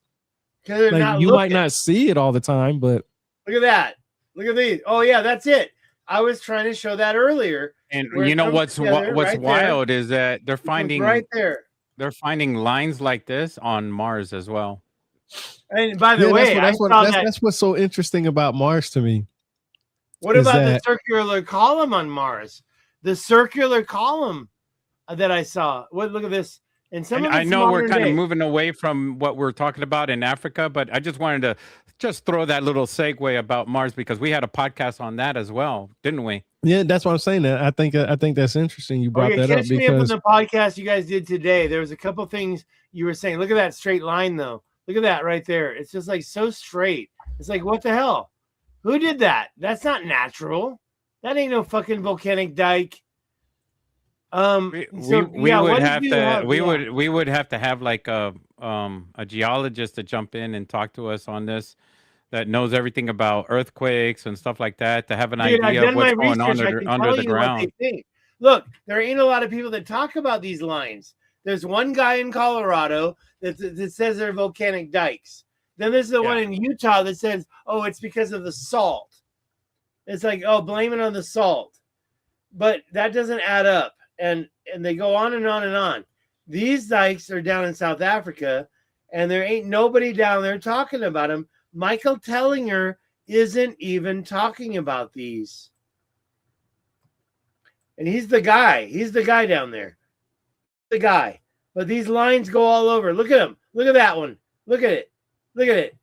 Speaker 7: Like, you might not see it all the time, but
Speaker 1: look at that. Look at these. Oh yeah, that's it. I was trying to show that earlier.
Speaker 6: And what's wild is that they're finding
Speaker 1: right there.
Speaker 6: They're finding lines like this on Mars as well.
Speaker 1: And by the way,
Speaker 7: that's what's so interesting about Mars to me.
Speaker 1: What about the circular column on Mars? The circular column that I saw. Look at this. And some of
Speaker 6: I
Speaker 1: it's
Speaker 6: know we're kind
Speaker 1: day.
Speaker 6: of moving away from what we're talking about in Africa, but I just wanted to just throw that little segue about Mars because we had a podcast on that as well, didn't we?
Speaker 7: Yeah, that's what I'm saying. I think that's interesting. You brought that up
Speaker 1: Catch me up on
Speaker 7: because
Speaker 1: the podcast you guys did today. There was a couple things you were saying. Look at that straight line, though. Look at that right there. It's just like so straight. It's like, what the hell? Who did that? That's not natural. That ain't no fucking volcanic dike.
Speaker 6: We would have to have like a geologist to jump in and talk to us on this, that knows everything about earthquakes and stuff like that, to have an idea of what's going on under the ground.
Speaker 1: Look, there ain't a lot of people that talk about these lines. There's one guy in Colorado that says they're volcanic dikes. Then there's the one in Utah that says, oh, it's because of the salt. It's like, oh, blame it on the salt. But that doesn't add up. And they go on and on and on. These dikes are down in South Africa, and there ain't nobody down there talking about them. Michael Tellinger isn't even talking about these. And he's the guy. He's the guy down there. The guy. But these lines go all over. Look at him. Look at that one. Look at it. Look at it.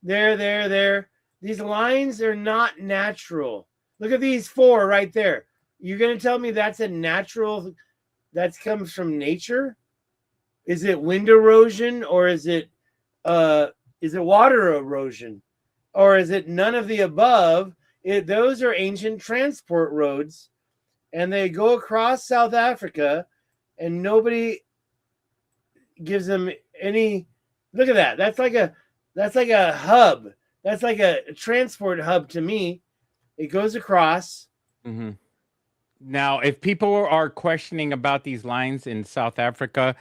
Speaker 1: There. These lines are not natural. Look at these 4 right there. You're going to tell me that's a natural, that comes from nature? Is it wind erosion, or is it water erosion, or is it none of the above? Those are ancient transport roads, and they go across South Africa, and nobody gives them any. Look at that. That's like a hub. That's like a transport hub to me. It goes across.
Speaker 6: Mm-hmm. Now, if people are questioning about these lines in South Africa,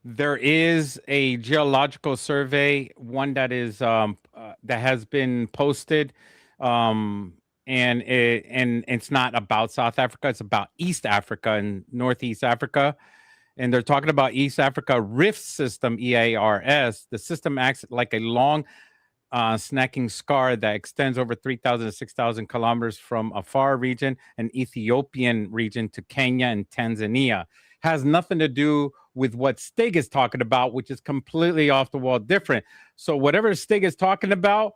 Speaker 6: there is a geological survey, one that is that has been posted, and it's not about South Africa; it's about East Africa and Northeast Africa, and they're talking about East Africa Rift System (EARS). The system acts like a long snacking scar that extends over 3,000 to 6,000 kilometers from a far region, an Ethiopian region, to Kenya and Tanzania. Has nothing to do with what Stig is talking about, which is completely off the wall different. So whatever Stig is talking about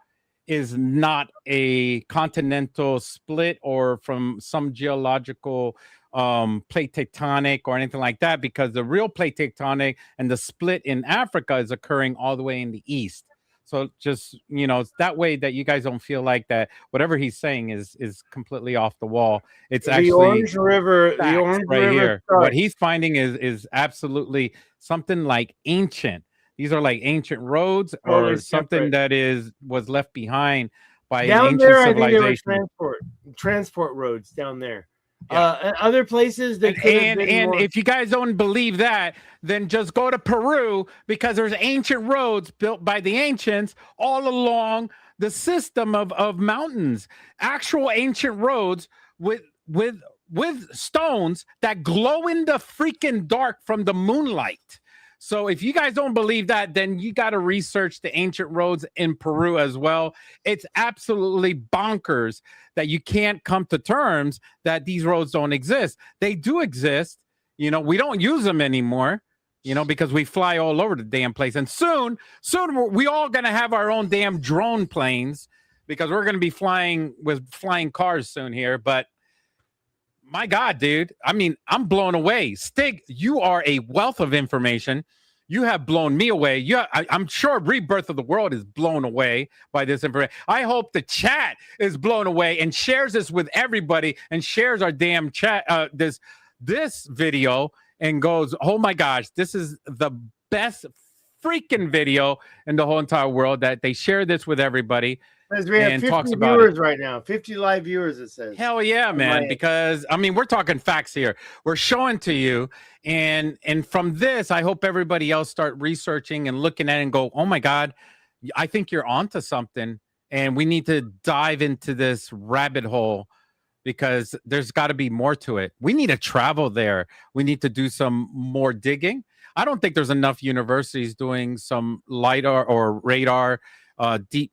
Speaker 6: is not a continental split or from some geological plate tectonic or anything like that, because the real plate tectonic and the split in Africa is occurring all the way in the east. So just, it's that way that you guys don't feel like that whatever he's saying is completely off the wall. It's actually
Speaker 1: the Orange River
Speaker 6: here. What he's finding is absolutely something like ancient. These are like ancient roads or something that was left behind by an ancient civilization.
Speaker 1: I think they were transport roads down there. And other places that
Speaker 6: and if you guys don't believe that, then just go to Peru, because there's ancient roads built by the ancients all along the system of mountains, actual ancient roads with stones that glow in the freaking dark from the moonlight. So if you guys don't believe that, then you got to research the ancient roads in Peru as well. It's absolutely bonkers that you can't come to terms that these roads don't exist. They do exist. We don't use them anymore, because we fly all over the damn place. And soon we all going to have our own damn drone planes, because we're going to be flying with flying cars soon here. But my God, dude, I mean, I'm blown away. Stig, you are a wealth of information. You have blown me away. I'm sure Rebirth of the World is blown away by this information. I hope the chat is blown away and shares this with everybody and shares our damn chat, this video, and goes, oh my gosh, this is the best freaking video in the whole entire world, that they share this with everybody.
Speaker 1: Because we have 50 viewers right now, 50 live viewers, it says.
Speaker 6: Hell yeah, man. Because, we're talking facts here. We're showing to you. And from this, I hope everybody else start researching and looking at it and go, oh my God, I think you're onto something. And we need to dive into this rabbit hole, because there's got to be more to it. We need to travel there. We need to do some more digging. I don't think there's enough universities doing some LiDAR or radar, deep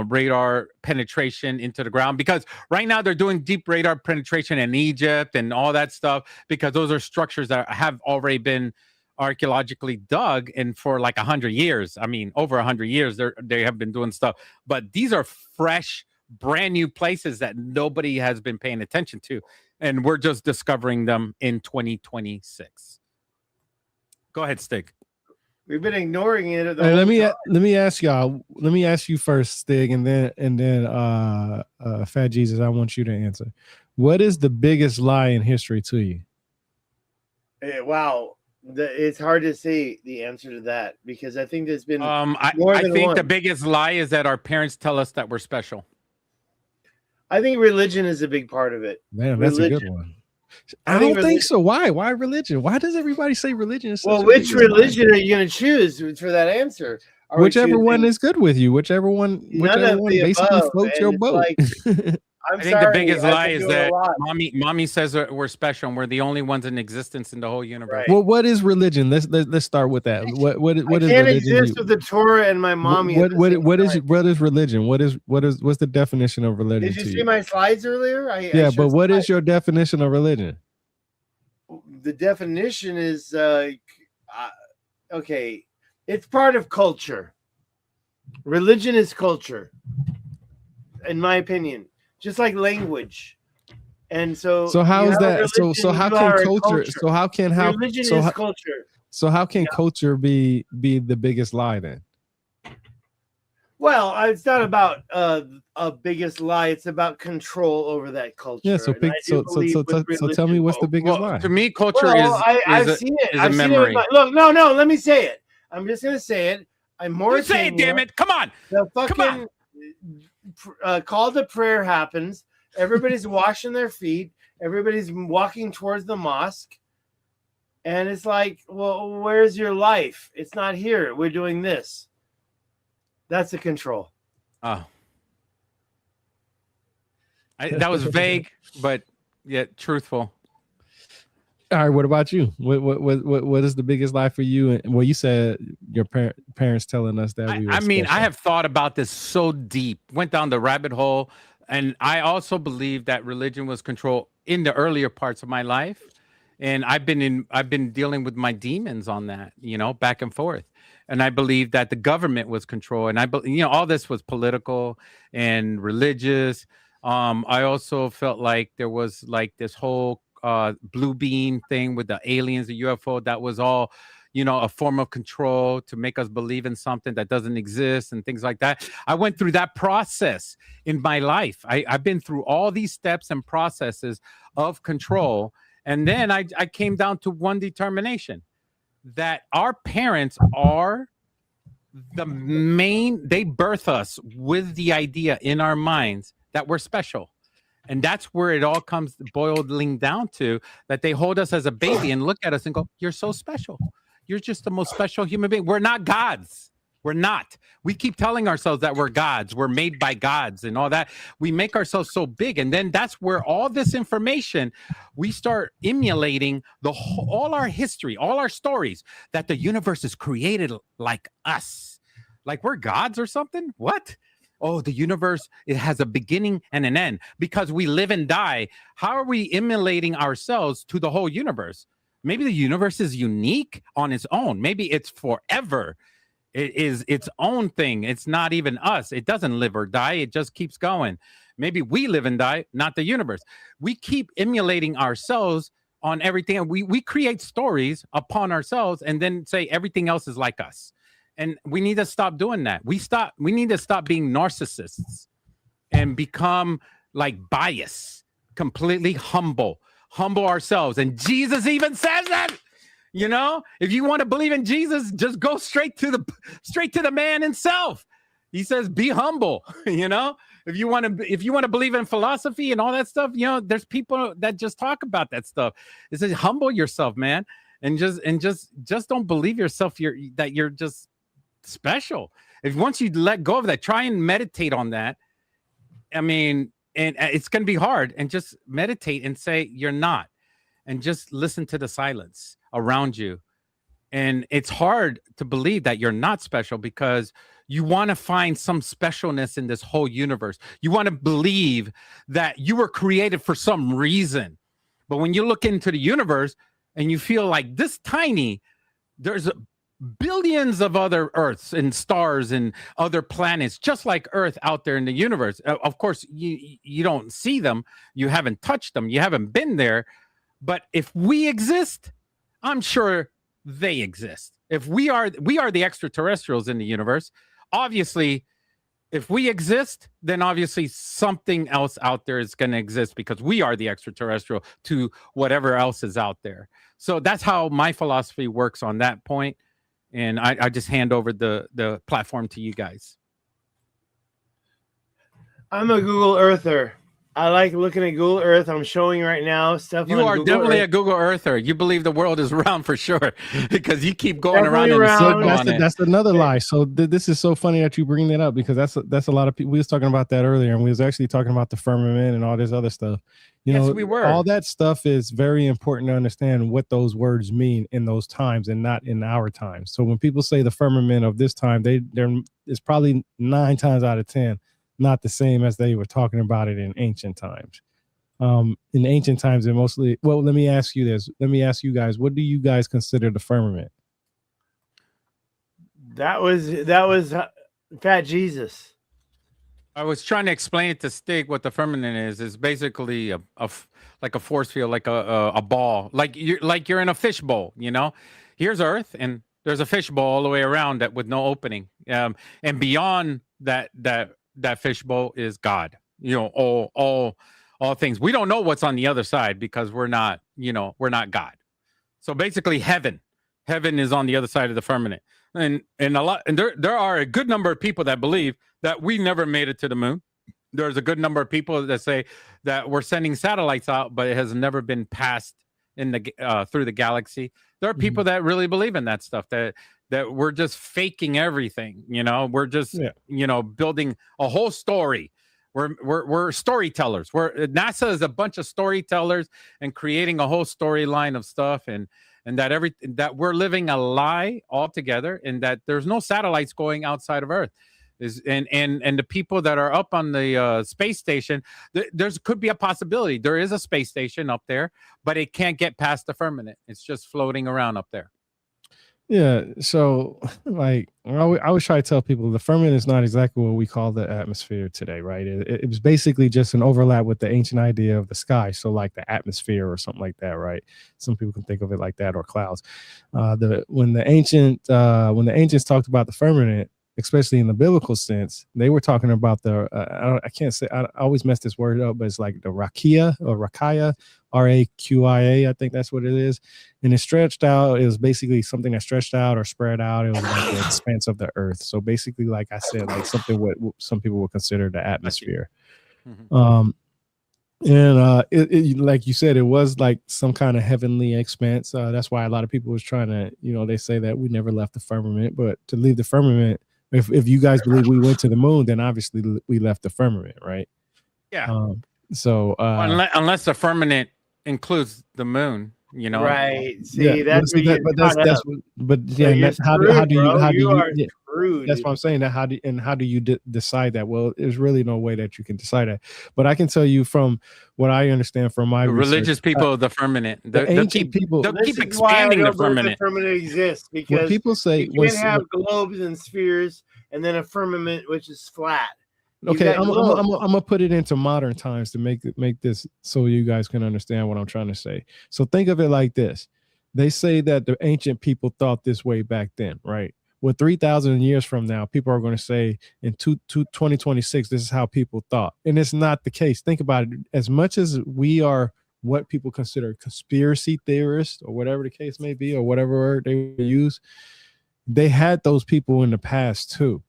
Speaker 6: radar penetration into the ground, because right now they're doing deep radar penetration in Egypt and all that stuff, because those are structures that have already been archaeologically dug, and for like 100 years, I mean, over 100 years, they have been doing stuff. But these are fresh, brand new places that nobody has been paying attention to, and we're just discovering them in 2026. Go ahead, Stig.
Speaker 1: We've been ignoring it.
Speaker 7: Let me ask y'all. Let me ask you first, Stig, and then Fat Jesus. I want you to answer. What is the biggest lie in history to you?
Speaker 1: Wow, it's hard to say the answer to that because I think there's been.
Speaker 6: I think the biggest lie is that our parents tell us that we're special.
Speaker 1: I think religion is a big part of it.
Speaker 7: Man, that's a good one. I don't think so. Why? Why religion? Why does everybody say religion is
Speaker 1: well, which religion are you going to choose for that answer?
Speaker 7: Whichever one is good with you. Whichever one basically floats your boat.
Speaker 1: Like,
Speaker 6: I think the biggest lie is that mommy says we're special and we're the only ones in existence in the whole universe.
Speaker 1: Right.
Speaker 7: Well, what is religion? Let's start with that. What is religion? I can't
Speaker 1: exist with the Torah and my mommy.
Speaker 7: What is religion? What's the definition of religion?
Speaker 1: Did you see my slides earlier?
Speaker 7: But what is your definition of religion?
Speaker 1: The definition is okay. It's part of culture. Religion is culture, in my opinion. Just like language, and so
Speaker 7: how is that? So how can culture? So how can
Speaker 1: religion is culture?
Speaker 7: So how can culture be the biggest lie then?
Speaker 1: Well, it's not about a biggest lie. It's about control over that culture.
Speaker 7: Yeah. So tell me what's the biggest lie?
Speaker 6: To me, culture
Speaker 1: I've seen it. I've memory. Seen it look, no. Let me say it. I'm just gonna say it. I'm more.
Speaker 6: You say it, damn it! Come on.
Speaker 1: Come on. Call to prayer happens. Everybody's washing their feet. Everybody's walking towards the mosque. And it's like, well, where's your life? It's not here. We're doing this. That's the control.
Speaker 6: Oh. That was vague, but yet truthful.
Speaker 7: All right, what about you? What is the biggest lie for you? And well, you said your parents telling us that we were special.
Speaker 6: I have thought about this so deep, went down the rabbit hole, and I also believe that religion was control in the earlier parts of my life, and I've been dealing with my demons on that, back and forth, and I believe that the government was control, and all this was political and religious. I also felt like there was like this whole blue beam thing with the aliens, the UFO, that was all, a form of control to make us believe in something that doesn't exist and things like that. I went through that process in my life. I've been through all these steps and processes of control. And then I came down to one determination, that our parents are they birth us with the idea in our minds that we're special. And that's where it all comes boiling down to, that they hold us as a baby and look at us and go, you're so special. You're just the most special human being. We're not gods. We're not. We keep telling ourselves that we're gods. We're made by gods and all that. We make ourselves so big. And then that's where all this information, we start emulating all our history, all our stories, that the universe is created like us. Like we're gods or something? What? Oh, the universe, it has a beginning and an end because we live and die. How are we emulating ourselves to the whole universe? Maybe the universe is unique on its own. Maybe it's forever. It is its own thing. It's not even us. It doesn't live or die. It just keeps going. Maybe we live and die, not the universe. We keep emulating ourselves on everything. And we create stories upon ourselves and then say everything else is like us. And we need to stop doing that. We need to stop being narcissists and become like biased, completely humble ourselves. And Jesus even says that, if you want to believe in Jesus, just go straight to the man himself. He says, be humble, if you want to believe in philosophy and all that stuff, there's people that just talk about that stuff. It says, humble yourself, man. And just don't believe yourself. That you're just special. If once you let go of that, try and meditate on that. I mean, and it's going to be hard, and just meditate and say you're not, and just listen to the silence around you. And it's hard to believe that you're not special because you want to find some specialness in this whole universe. You want to believe that you were created for some reason. But when you look into the universe and you feel like this tiny, there's billions of other Earths and stars and other planets, just like Earth, out there in the universe. Of course, you don't see them, you haven't touched them, you haven't been there. But if we exist, I'm sure they exist. If we are the extraterrestrials in the universe, obviously. If we exist, then obviously something else out there is going to exist, because we are the extraterrestrial to whatever else is out there. So that's how my philosophy works on that point. And I just hand over the platform to you guys.
Speaker 1: I'm a Google Earther. I like looking at Google Earth. I'm showing right now stuff.
Speaker 6: You are
Speaker 1: Google
Speaker 6: definitely
Speaker 1: Earth.
Speaker 6: a Google Earther. You believe the world is round for sure, because you keep going around in a circle on it.
Speaker 7: That's another lie. So this is so funny that you bring that up, because that's a lot of people. We was talking about that earlier, and we was actually talking about the firmament and all this other stuff.
Speaker 6: Yes, we were.
Speaker 7: All that stuff is very important to understand what those words mean in those times and not in our times. So when people say the firmament of this time, it's probably 9 times out of 10 not the same as they were talking about it in ancient times. In ancient times, and mostly, well, let me ask you this. Let me ask you guys, what do you guys consider the firmament?
Speaker 1: That was Fat Jesus.
Speaker 6: I was trying to explain it to Stig what the firmament is. It's basically like a force field, like a ball, like you're in a fish bowl. Here's Earth, and there's a fish bowl all the way around that with no opening. And beyond that fish bowl is God. All things. We don't know what's on the other side, because we're not God. So basically heaven is on the other side of the firmament. And there are a good number of people that believe that we never made it to the moon. There's a good number of people that say that we're sending satellites out, but it has never been passed in the through the galaxy. There are people that really believe in that stuff, that we're just faking everything. We're just building a whole story. We're storytellers. NASA is a bunch of storytellers and creating a whole storyline of stuff, and that we're living a lie altogether, and that there's no satellites going outside of Earth. And the people that are up on the space station, could be a possibility. There is a space station up there, but it can't get past the firmament. It's just floating around up there.
Speaker 7: Yeah, so like I always try to tell people, the firmament is not exactly what we call the atmosphere today, right? It was basically just an overlap with the ancient idea of the sky, so like the atmosphere or something like that, right? Some people can think of it like that, or clouds. When the ancients talked about the firmament, especially in the biblical sense, they were talking about I always mess this word up, but it's like the rakia or rakaya, Raqia, I think that's what it is. And it stretched out. It was basically something that stretched out or spread out. It was like the expanse of the earth. So basically, like I said, like something what some people would consider the atmosphere. Mm-hmm. Like you said, it was like some kind of heavenly expanse. That's why a lot of people was trying to, they say that we never left the firmament, but to leave the firmament, if you guys believe we went to the moon, then obviously we left the firmament, right?
Speaker 6: Yeah. Unless the firmament includes the moon,
Speaker 1: right? See, that's
Speaker 7: how do you
Speaker 1: screwed.
Speaker 7: That's what I'm saying. How do you decide that? Well, there's really no way that you can decide that. But I can tell you from what I understand from my
Speaker 6: religious people of the firmament,
Speaker 7: the ancient people,
Speaker 6: they'll keep expanding the firmament.
Speaker 1: The firmament exists because
Speaker 7: people say
Speaker 1: you can have globes and spheres, and then a firmament which is flat.
Speaker 7: Okay, I'm gonna put it into modern times to make this so you guys can understand what I'm trying to say. So think of it like this: they say that the ancient people thought this way back then, right? Well, 3,000 years from now, people are going to say in 2026, this is how people thought, and it's not the case. Think about it: as much as we are what people consider conspiracy theorists, or whatever the case may be, or whatever word they use, they had those people in the past too.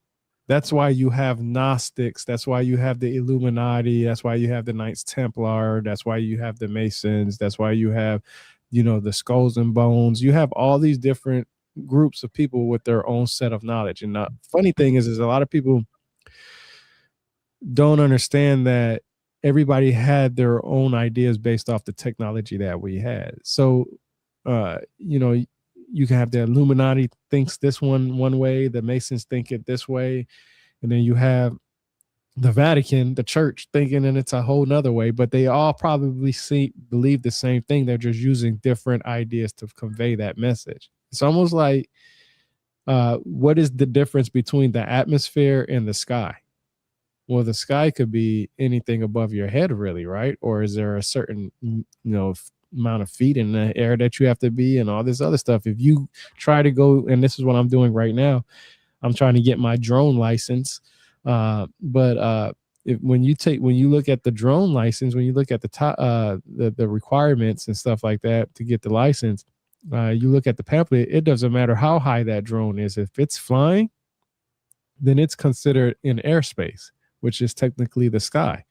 Speaker 7: That's why you have Gnostics. That's why you have the Illuminati. That's why you have the Knights Templar. That's why you have the Masons. That's why you have, the Skulls and Bones. You have all these different groups of people with their own set of knowledge. And the funny thing is a lot of people don't understand that everybody had their own ideas based off the technology that we had. So, you can have the Illuminati thinks this one way, the Masons think it this way, and then you have the Vatican, the church, thinking and it's a whole nother way, but they all probably believe the same thing. They're just using different ideas to convey that message. It's almost like what is the difference between the atmosphere and the sky? Well, the sky could be anything above your head, really, right? Or is there a certain, amount of feet in the air that you have to be, and all this other stuff? If you try to go, and this is what I'm doing right now, I'm trying to get my drone license. But when you look at the drone license, when you look at the top, the requirements and stuff like that to get the license, you look at the pamphlet. It doesn't matter how high that drone is. If it's flying, then it's considered in airspace, which is technically the sky.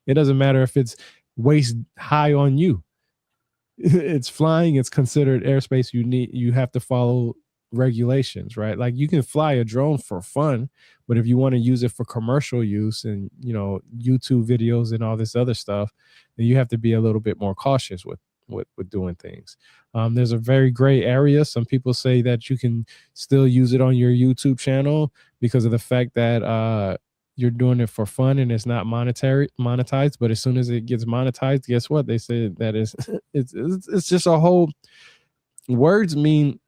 Speaker 7: It doesn't matter if it's waist high on you. It's flying. It's considered airspace. You have to follow regulations, right? Like you can fly a drone for fun, but if you want to use it for commercial use and YouTube videos and all this other stuff, then you have to be a little bit more cautious with doing things. There's a very gray area. Some people say that you can still use it on your YouTube channel because of the fact that you're doing it for fun and it's not monetized. But as soon as it gets monetized, guess what? They say that it's just a whole, words mean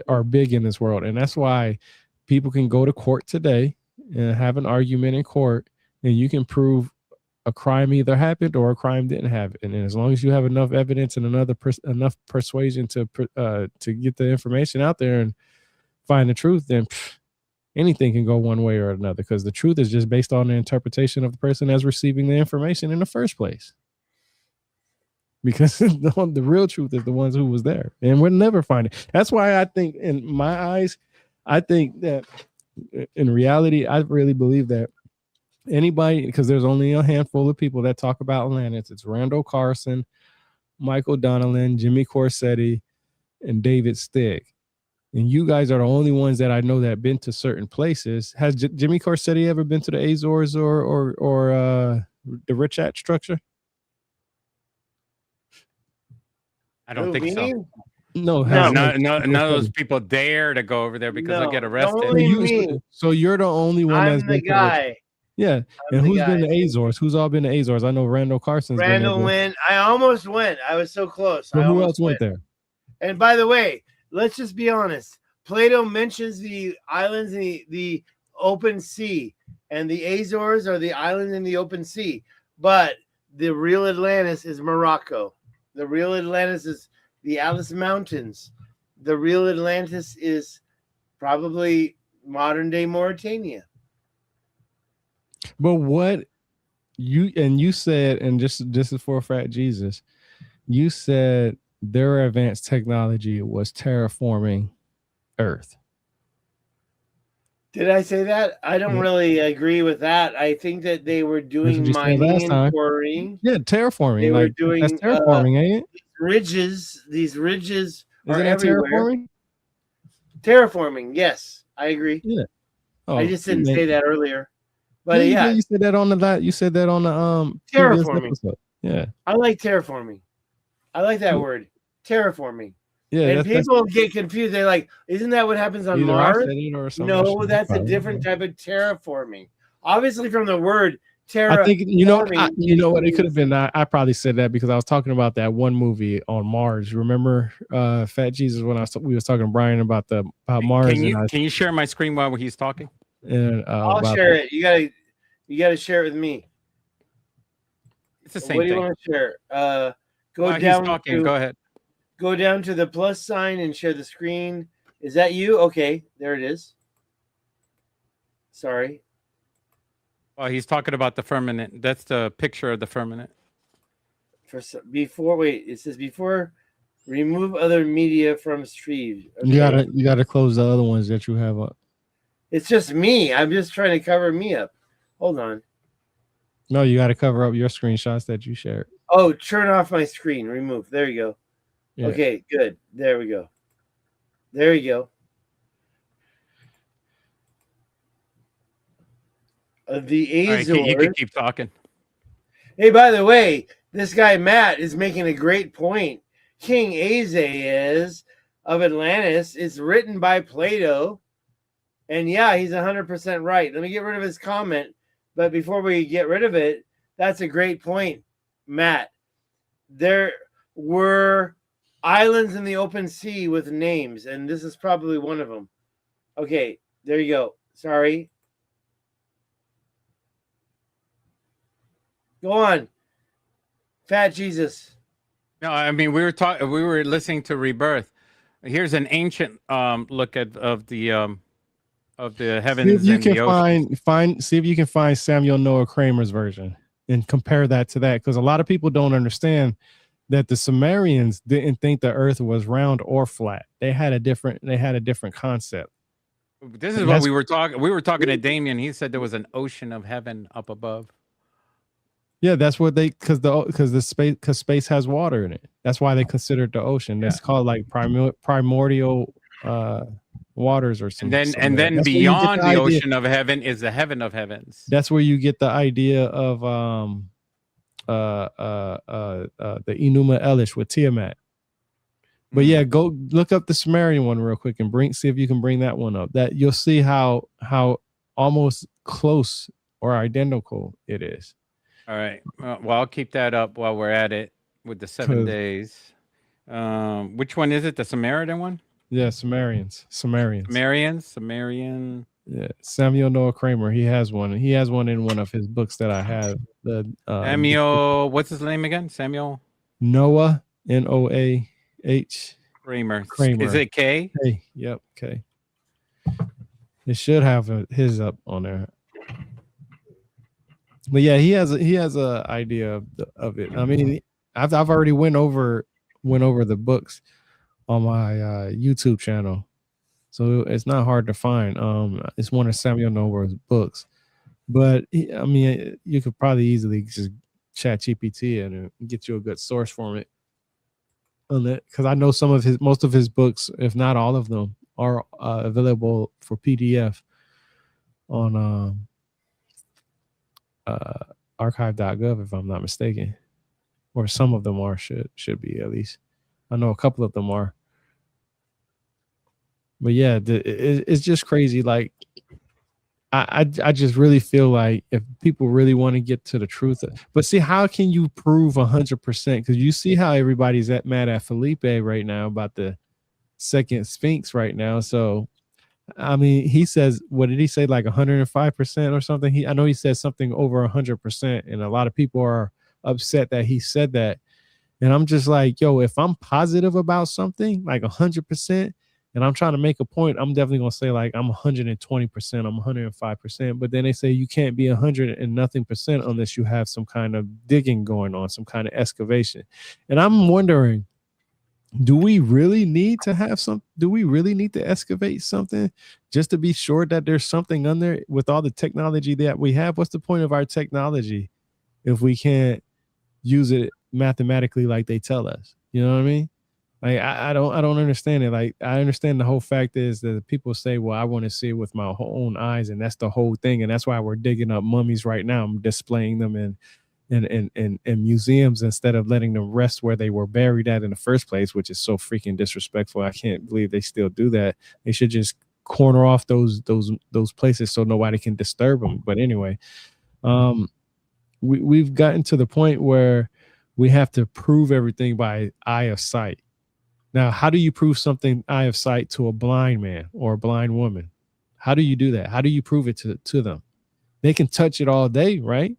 Speaker 7: are big in this world. And that's why people can go to court today and have an argument in court, and you can prove a crime either happened or a crime didn't happen. And as long as you have enough evidence and enough persuasion to get the information out there and find the truth, then anything can go one way or another, because the truth is just based on the interpretation of the person as receiving the information in the first place. Because the real truth is the ones who was there, and we'll never find it. That's why I think, in my eyes, I think that in reality, I really believe that anybody, because there's only a handful of people that talk about Atlantis. It's Randall Carson, Michael Donnellan, Jimmy Corsetti, and David Stig. And you guys are the only ones that I know that have been to certain places. Has Jimmy Corsetti ever been to the Azores or the Richat structure?
Speaker 6: I don't think so.
Speaker 7: No,
Speaker 6: none of those people dare to go over there because they'll get arrested.
Speaker 7: So you're the only one that's
Speaker 1: the guy.
Speaker 7: Yeah. And who's been to Azores? Who's all been to Azores? I know Randall Carson's been there.
Speaker 1: went. I almost went. I was so close.
Speaker 7: So who else went there?
Speaker 1: And by the way, let's just be honest. Plato mentions the islands in the open sea, and the Azores are the islands in the open sea. But the real Atlantis is Morocco. The real Atlantis is the Atlas Mountains. The real Atlantis is probably modern day Mauritania.
Speaker 7: But what you said, and just is for a fact, Jesus, you said their advanced technology was terraforming Earth.
Speaker 1: Did I say that? I don't really agree with that. I think that they were doing mining and quarrying.
Speaker 7: Yeah, terraforming.
Speaker 1: They were doing
Speaker 7: that's terraforming, ain't it?
Speaker 1: These ridges are
Speaker 7: that
Speaker 1: everywhere. Terraforming, yes, I agree.
Speaker 7: Yeah. Oh,
Speaker 1: I just didn't say that earlier. But yeah,
Speaker 7: you said that on the you said that on the
Speaker 1: terraforming.
Speaker 7: Yeah.
Speaker 1: I like terraforming. I like that word. Terraforming.
Speaker 7: Yeah,
Speaker 1: and people get confused. They're like, isn't that what happens on Mars? No, that's a different type of terraforming. Obviously, from the word terra.
Speaker 7: I think you know what it could have been. I probably said that because I was talking about that one movie on Mars. Remember, Fat Jesus, when we was talking to Brian about Mars.
Speaker 6: Can you share my screen while he's talking?
Speaker 7: And
Speaker 1: I'll share it. You gotta share it with me.
Speaker 6: It's the same thing.
Speaker 1: What do you want to share? Go down.
Speaker 6: Go ahead.
Speaker 1: Go down to the plus sign and share the screen. Is that you? Okay, there it is. Sorry.
Speaker 6: Well, he's talking about the firmament. That's the picture of the firmament.
Speaker 1: It says before remove other media from stream.
Speaker 7: Okay. You gotta close the other ones that you have up.
Speaker 1: It's just me. I'm just trying to cover me up. Hold on.
Speaker 7: No, you gotta cover up your screenshots that you shared.
Speaker 1: Oh, turn off my screen. Remove. There you go. Yeah. Okay, good. There we go. There you go. The Azores.
Speaker 6: Right, you can keep talking.
Speaker 1: Hey, by the way, this guy Matt is making a great point. King Azay of Atlantis is written by Plato. And yeah, he's 100% right. Let me get rid of his comment. But before we get rid of it, that's a great point, Matt. There were Islands in the open sea with names, and this is probably one of them. Okay, there you go. Sorry. Go on. Fat Jesus.
Speaker 6: No, I mean we were listening to Rebirth. Here's an ancient look of the heavens.
Speaker 7: See if you
Speaker 6: and
Speaker 7: can see if you can find Samuel Noah Kramer's version and compare that to that, because a lot of people don't understand that the Sumerians didn't think the earth was round or flat. They had a different concept.
Speaker 6: This is what we were talking. We were talking to Damien. He said there was an ocean of heaven up above.
Speaker 7: Yeah, that's what they because space has water in it. That's why they consider it the ocean. That's called like primordial waters or something.
Speaker 6: And then beyond the ocean of heaven is the heaven of heavens.
Speaker 7: That's where you get the idea of the Enuma Elish with Tiamat. But yeah, go look up the Sumerian one real quick and see if you can bring that one up. That you'll see how almost close or identical it is.
Speaker 6: All right. Well, I'll keep that up while we're at it with the 7 days. Which one is it? The Samaritan one?
Speaker 7: Yeah, Sumerian. Yeah, Samuel Noah Kramer. He has one. He has one in one of his books that I have.
Speaker 6: Samuel, what's his name again? Samuel
Speaker 7: Noah, Noah
Speaker 6: Kramer.
Speaker 7: Kramer.
Speaker 6: Is it K?
Speaker 7: K. Yep, K. It should have his up on there. But yeah, he has a idea of it. I mean, I've already went over the books on my YouTube channel, so it's not hard to find. It's one of Samuel Noah's books, but I mean, you could probably easily just chat GPT and get you a good source from it on that, because I know most of his books, if not all of them, are available for PDF on archive.gov, if I'm not mistaken, or some of them are should be, at least. I know a couple of them are. But yeah, it's just crazy. Like I just really feel like if people really want to get to the truth, but see, how can you prove 100%? Because you see how everybody's mad at Felipe right now about the second Sphinx right now. So I mean, he says, what did he say? Like 105% or something? I know he said something over 100%, and a lot of people are upset that he said that. And I'm just like, yo, if I'm positive about something like 100%, and I'm trying to make a point, I'm definitely gonna say like I'm 120%, I'm 105%. But then they say you can't be 100 and nothing percent unless you have some kind of digging going on, some kind of excavation. And I'm wondering, do we really need to excavate something just to be sure that there's something under with all the technology that we have? What's the point of our technology if we can't use it mathematically like they tell us? You know what I mean? Like I don't understand it. Like I understand the whole fact is that people say, well, I want to see it with my own eyes, and that's the whole thing. And that's why we're digging up mummies right now. I'm displaying them in museums instead of letting them rest where they were buried at in the first place, which is so freaking disrespectful. I can't believe they still do that. They should just corner off those places so nobody can disturb them. But anyway, we've gotten to the point where we have to prove everything by eye of sight. Now, how do you prove something eye of sight to a blind man or a blind woman? How do you do that? How do you prove it to them? They can touch it all day, right?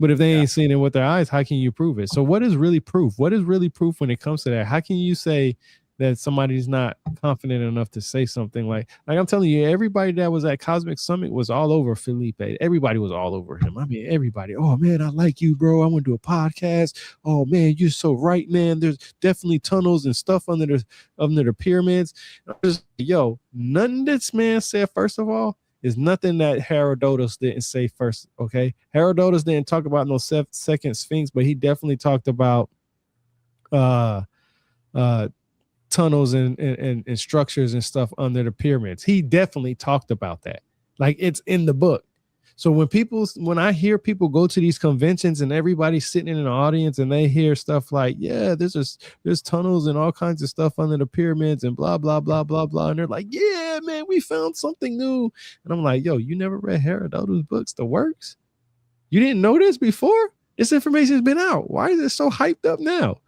Speaker 7: But if they ain't seen it with their eyes, how can you prove it? So what is really proof? What is really proof when it comes to that? How can you say that somebody's not confident enough to say something like I'm telling you, everybody that was at Cosmic Summit was all over Felipe. Everybody was all over him. I mean, everybody. Oh man, I like you, bro. I want to do a podcast. Oh man, you're so right, man. There's definitely tunnels and stuff under the pyramids. Yo, nothing this man said, first of all, is nothing that Herodotus didn't say first. Okay, Herodotus didn't talk about no second Sphinx, but he definitely talked about tunnels and structures and stuff under the pyramids. He definitely talked about that. Like, it's in the book. So when I hear people go to these conventions and everybody's sitting in an audience and they hear stuff like, yeah, there's tunnels and all kinds of stuff under the pyramids and blah, blah, blah, blah, blah. And they're like, yeah, man, we found something new. And I'm like, yo, you never read Herodotus' books, The Works? You didn't know this before? This information has been out. Why is it so hyped up now?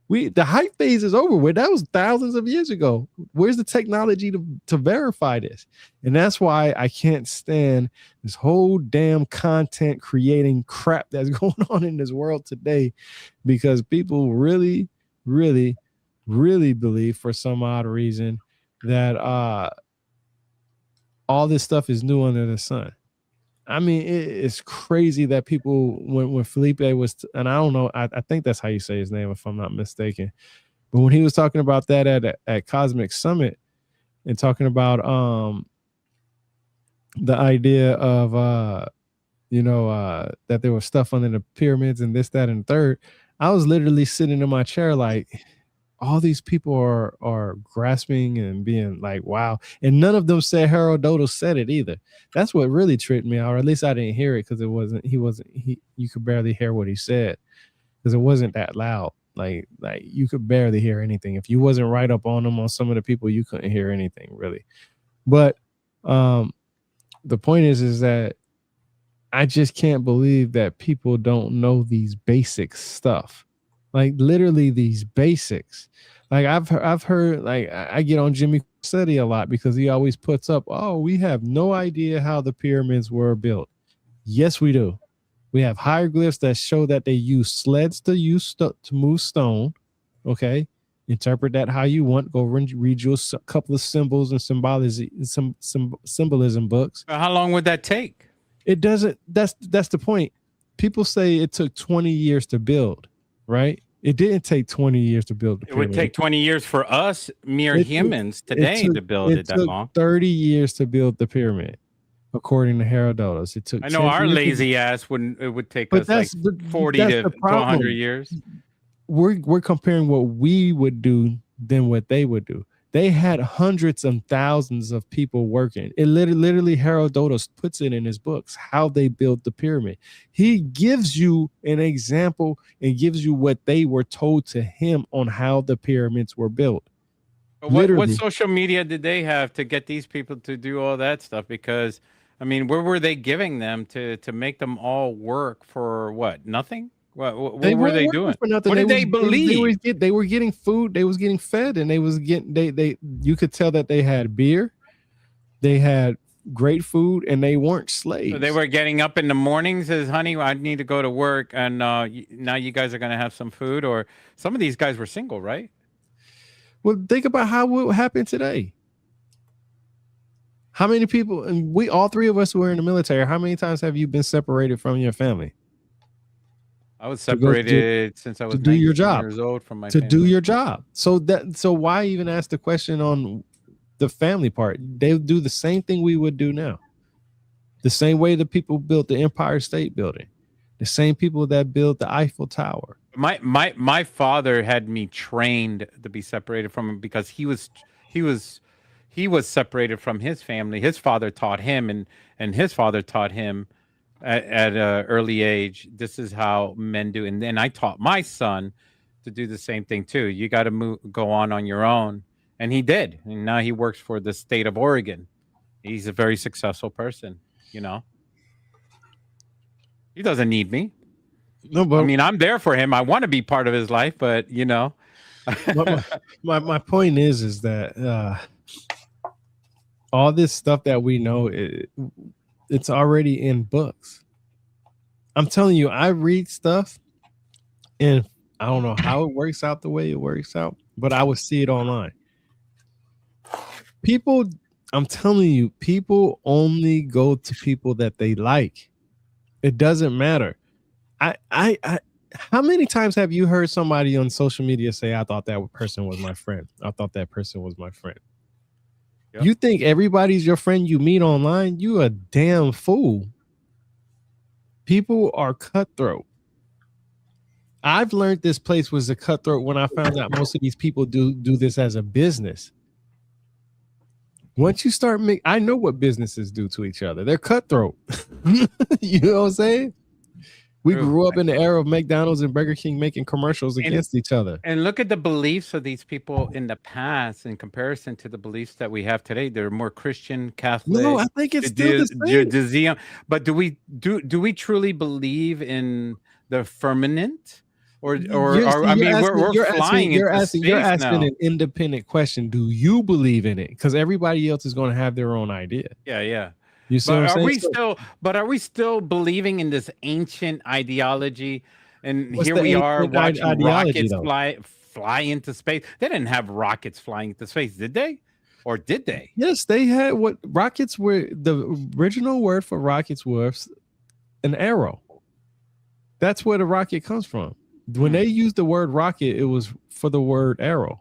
Speaker 7: The hype phase is over with. That was thousands of years ago. Where's the technology to verify this? And that's why I can't stand this whole damn content creating crap that's going on in this world today, because people really, really, really believe for some odd reason that all this stuff is new under the sun. I mean, it's crazy that people, when Felipe was, and I don't know, I think that's how you say his name, if I'm not mistaken. But when he was talking about that at Cosmic Summit and talking about the idea of that there was stuff under the pyramids and this, that, and third, I was literally sitting in my chair like, all these people are grasping and being like, wow. And none of them said Herodotus said it either. That's what really tripped me out, or at least I didn't hear it, because you could barely hear what he said, because it wasn't that loud. Like you could barely hear anything. If you wasn't right up on them, on some of the people, you couldn't hear anything really. But the point is that I just can't believe that people don't know these basic stuff. Like literally these basics. Like I've heard, like I get on Jimmy City a lot because he always puts up, oh, we have no idea how the pyramids were built. Yes, we do. We have hieroglyphs that show that they use sleds to move stone. Okay, interpret that how you want. Go read you a couple of symbols and some symbolism books.
Speaker 6: How long would that take?
Speaker 7: It doesn't. That's the point. People say it took 20 years to build. Right? It didn't take 20 years to build the pyramid.
Speaker 6: It would take 20 years for us mere humans today to build it that long.
Speaker 7: 30 years to build the pyramid, according to Herodotus. It took.
Speaker 6: I know our lazy ass would take us like 40 to 100 years.
Speaker 7: We're comparing what we would do than what they would do. They had hundreds and thousands of people working. It literally Herodotus puts it in his books how they built the pyramid. He gives you an example and gives you what they were told to him on how the pyramids were built.
Speaker 6: What social media did they have to get these people to do all that stuff? Because I mean, where were they giving them to make them all work for what? Nothing? What were they doing? What did they believe?
Speaker 7: They were getting food. They was getting fed, and they was getting they. You could tell that they had beer, they had great food, and they weren't slaves.
Speaker 6: So they were getting up in the morning, says, "Honey, I need to go to work," and now you guys are going to have some food. Or some of these guys were single, right?
Speaker 7: Well, think about how it would happen today. How many people? And we all three of us were in the military. How many times have you been separated from your family?
Speaker 6: I was separated since I was 19 years old from my family.
Speaker 7: Do your job. So why even ask the question on the family part? They do the same thing we would do now. The same way the people built the Empire State Building, the same people that built the Eiffel Tower.
Speaker 6: My father had me trained to be separated from him because he was separated from his family. His father taught him, and his father taught him at an early age. This is how men do, and then I taught my son to do the same thing too. You got to go on your own, and he did. And now he works for the state of Oregon. He's a very successful person. You know, he doesn't need me.
Speaker 7: No, but
Speaker 6: I mean, I'm there for him. I want to be part of his life, but you know,
Speaker 7: my point is that all this stuff that we know, it's already in books. I'm telling you, I read stuff, and I don't know how it works out the way it works out, but I would see it online. People, I'm telling you, people only go to people that they like. It doesn't matter. I how many times have you heard somebody on social media say, I thought that person was my friend? I thought that person was my friend. Yep. You think everybody's your friend you meet online? You a damn fool. People are cutthroat. I've learned this place was a cutthroat when I found out most of these people do this as a business. Once you start I know what businesses do to each other. They're cutthroat. You know what I'm saying? We grew up in the era of McDonald's and Burger King making commercials against each other.
Speaker 6: And look at the beliefs of these people in the past in comparison to the beliefs that we have today. They're more Christian, Catholic.
Speaker 7: No, I think it's still the same.
Speaker 6: Judaism. But do we truly believe in the firmament? or I mean, we're flying into space
Speaker 7: you're asking
Speaker 6: now.
Speaker 7: an independent question. Do you believe in it? Because everybody else is going to have their own idea.
Speaker 6: Yeah.
Speaker 7: You see what I'm saying?
Speaker 6: Are we still believing in this ancient ideology? And
Speaker 7: What's
Speaker 6: here
Speaker 7: the
Speaker 6: we are
Speaker 7: ancient
Speaker 6: watching
Speaker 7: ideology,
Speaker 6: rockets fly into space. They didn't have rockets flying into space, did they? Or did they?
Speaker 7: Yes, they had what rockets were. The original word for rockets was an arrow. That's where the rocket comes from. When they used the word rocket, it was for the word arrow.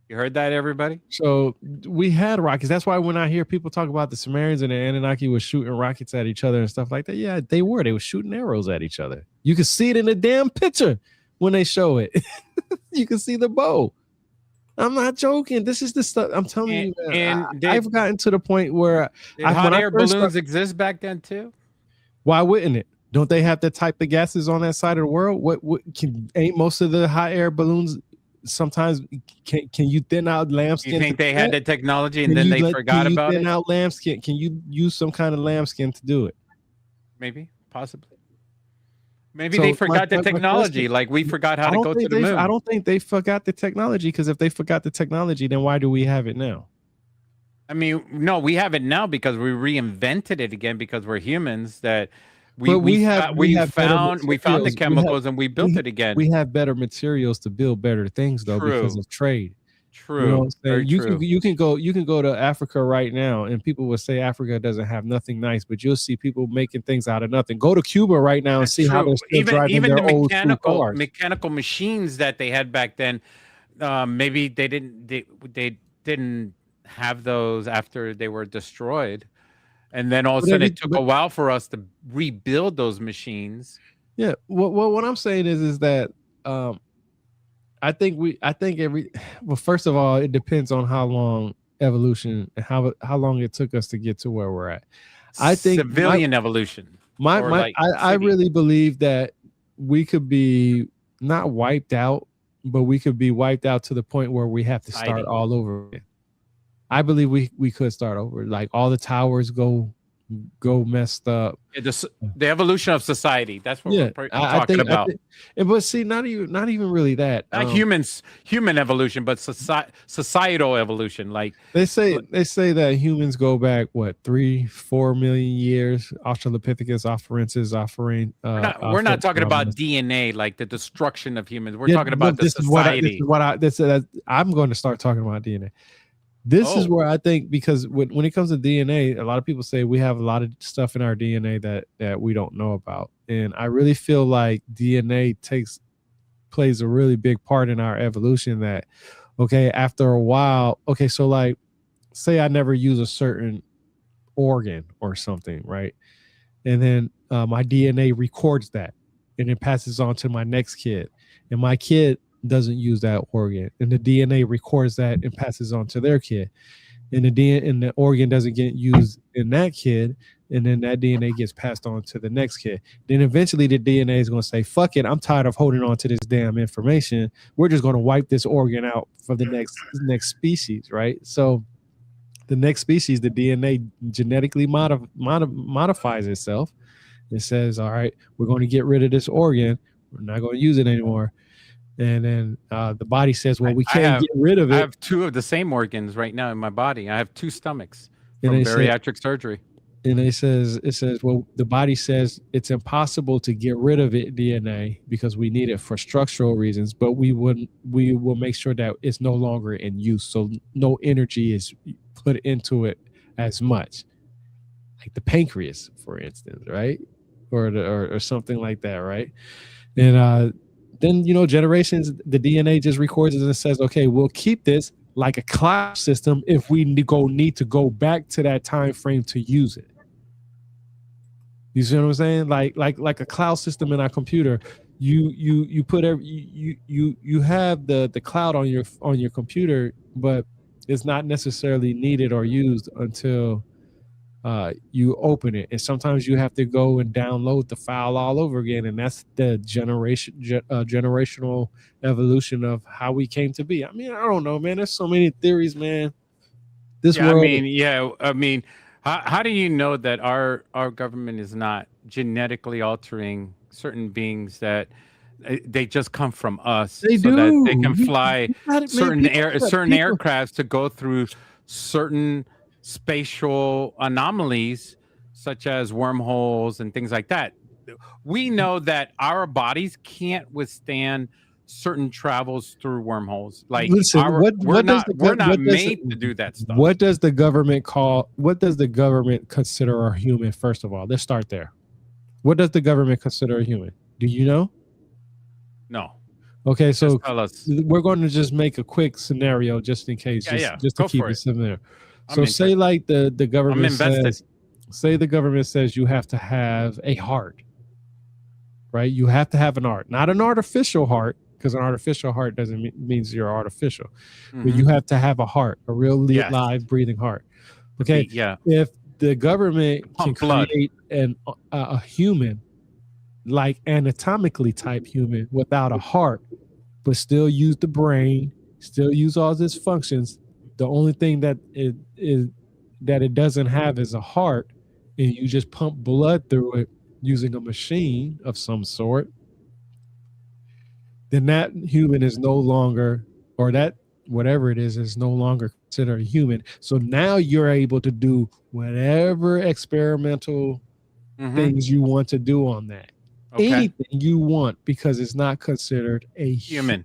Speaker 6: You heard that, everybody?
Speaker 7: So we had rockets. That's why when I hear people talk about the Sumerians and the Anunnaki was shooting rockets at each other and stuff like that, yeah, they were. They were shooting arrows at each other. You can see it in the damn picture when they show it. You can see the bow. I'm not joking. This is the stuff I'm telling you. Man, I've gotten to the point where
Speaker 6: hot air balloons exist back then too.
Speaker 7: Why wouldn't it? Don't they have the type of gases on that side of the world? Ain't most of the hot air balloons? Sometimes can you thin out lambskin?
Speaker 6: You think they had the technology and then they forgot about it?
Speaker 7: Thin out lambskin. Can you use some kind of lambskin to do it?
Speaker 6: Maybe, possibly. Maybe they forgot the technology, like we forgot how to go to the moon.
Speaker 7: I don't think they forgot the technology, because if they forgot the technology, then why do we have it now?
Speaker 6: I mean, no, we have it now because we reinvented it again because we're humans. That we found the chemicals and we built it again.
Speaker 7: We have better materials to build better things though, because of trade.
Speaker 6: True.
Speaker 7: You know what I'm saying? You can go to Africa right now and people will say Africa doesn't have nothing nice, but you'll see people making things out of nothing. Go to Cuba right now and see how they're still driving their old cars.
Speaker 6: Mechanical machines that they had back then. Maybe they didn't have those after they were destroyed. And then all of a sudden it took a while for us to rebuild those machines.
Speaker 7: Yeah. What I'm saying is that first of all, it depends on how long evolution and how long it took us to get to where we're at. I think
Speaker 6: civilian evolution.
Speaker 7: I really believe that we could be not wiped out, but we could be wiped out to the point where we have to start all over again. I believe we could start over. Like all the towers go messed up.
Speaker 6: The evolution of society. That's what we're talking about.
Speaker 7: But see, not even really that.
Speaker 6: Not human evolution, but societal evolution. Like
Speaker 7: they say that humans go back 3-4 million years. Australopithecus, afarensis,
Speaker 6: we're not talking about DNA, like the destruction of humans. We're talking about the society.
Speaker 7: I'm going to start talking about DNA. This is where I think, because when it comes to DNA, a lot of people say we have a lot of stuff in our DNA that we don't know about. And I really feel like DNA plays a really big part in our evolution that, after a while, so like, say I never use a certain organ or something, right? And then my DNA records that and it passes on to my next kid. And my kid doesn't use that organ, and the DNA records that and passes on to their kid, and the organ doesn't get used in that kid, and then that DNA gets passed on to the next kid. Then eventually the DNA is going to say, fuck it, I'm tired of holding on to this damn information. We're just going to wipe this organ out for the next species, right? So the next species, the DNA genetically modifies itself. It says, all right, we're going to get rid of this organ. We're not going to use it anymore. And then the body says, well, we can't get rid of it.
Speaker 6: I have 2 of the same organs right now in my body. I have 2 stomachs from bariatric surgery.
Speaker 7: And it says, well, the body says it's impossible to get rid of it, DNA, because we need it for structural reasons, but we will make sure that it's no longer in use. So no energy is put into it as much. Like the pancreas, for instance, right? Or something like that, right? And then, generations, the DNA just records it and says, okay, we'll keep this like a cloud system if we need to go back to that time frame to use it. You see what I'm saying? Like a cloud system in our computer. You put you have the cloud on your computer, but it's not necessarily needed or used until you open it, and sometimes you have to go and download the file all over again, and that's the generational evolution of how we came to be. I mean, I don't know, man. There's so many theories, man.
Speaker 6: How do you know that our government is not genetically altering certain beings that they just come from us,
Speaker 7: They
Speaker 6: so
Speaker 7: do.
Speaker 6: that they can fly certain
Speaker 7: people.
Speaker 6: aircrafts to go through certain spatial anomalies, such as wormholes and things like that. We know that our bodies can't withstand certain travels through wormholes. Like,
Speaker 7: Listen,
Speaker 6: we're not made to do that stuff.
Speaker 7: What does the government consider a human? First of all, let's start there. What does the government consider a human? Do you know?
Speaker 6: No.
Speaker 7: Okay, so
Speaker 6: tell us.
Speaker 7: We're going to just make a quick scenario just in case, just to keep it similar. So say like the government says you have to have a heart, right? You have to have an heart, not an artificial heart, because an artificial heart doesn't means you're artificial. But you have to have a heart, a real live breathing heart. Okay. If the government can create a human, like anatomically type human, without a heart, but still use the brain, still use all its functions, the only thing that it doesn't have is a heart, and you just pump blood through it using a machine of some sort, then that human is no longer, or that whatever it is no longer considered a human. So now you're able to do whatever experimental things you want to do on that. Okay. Anything you want, because it's not considered a human.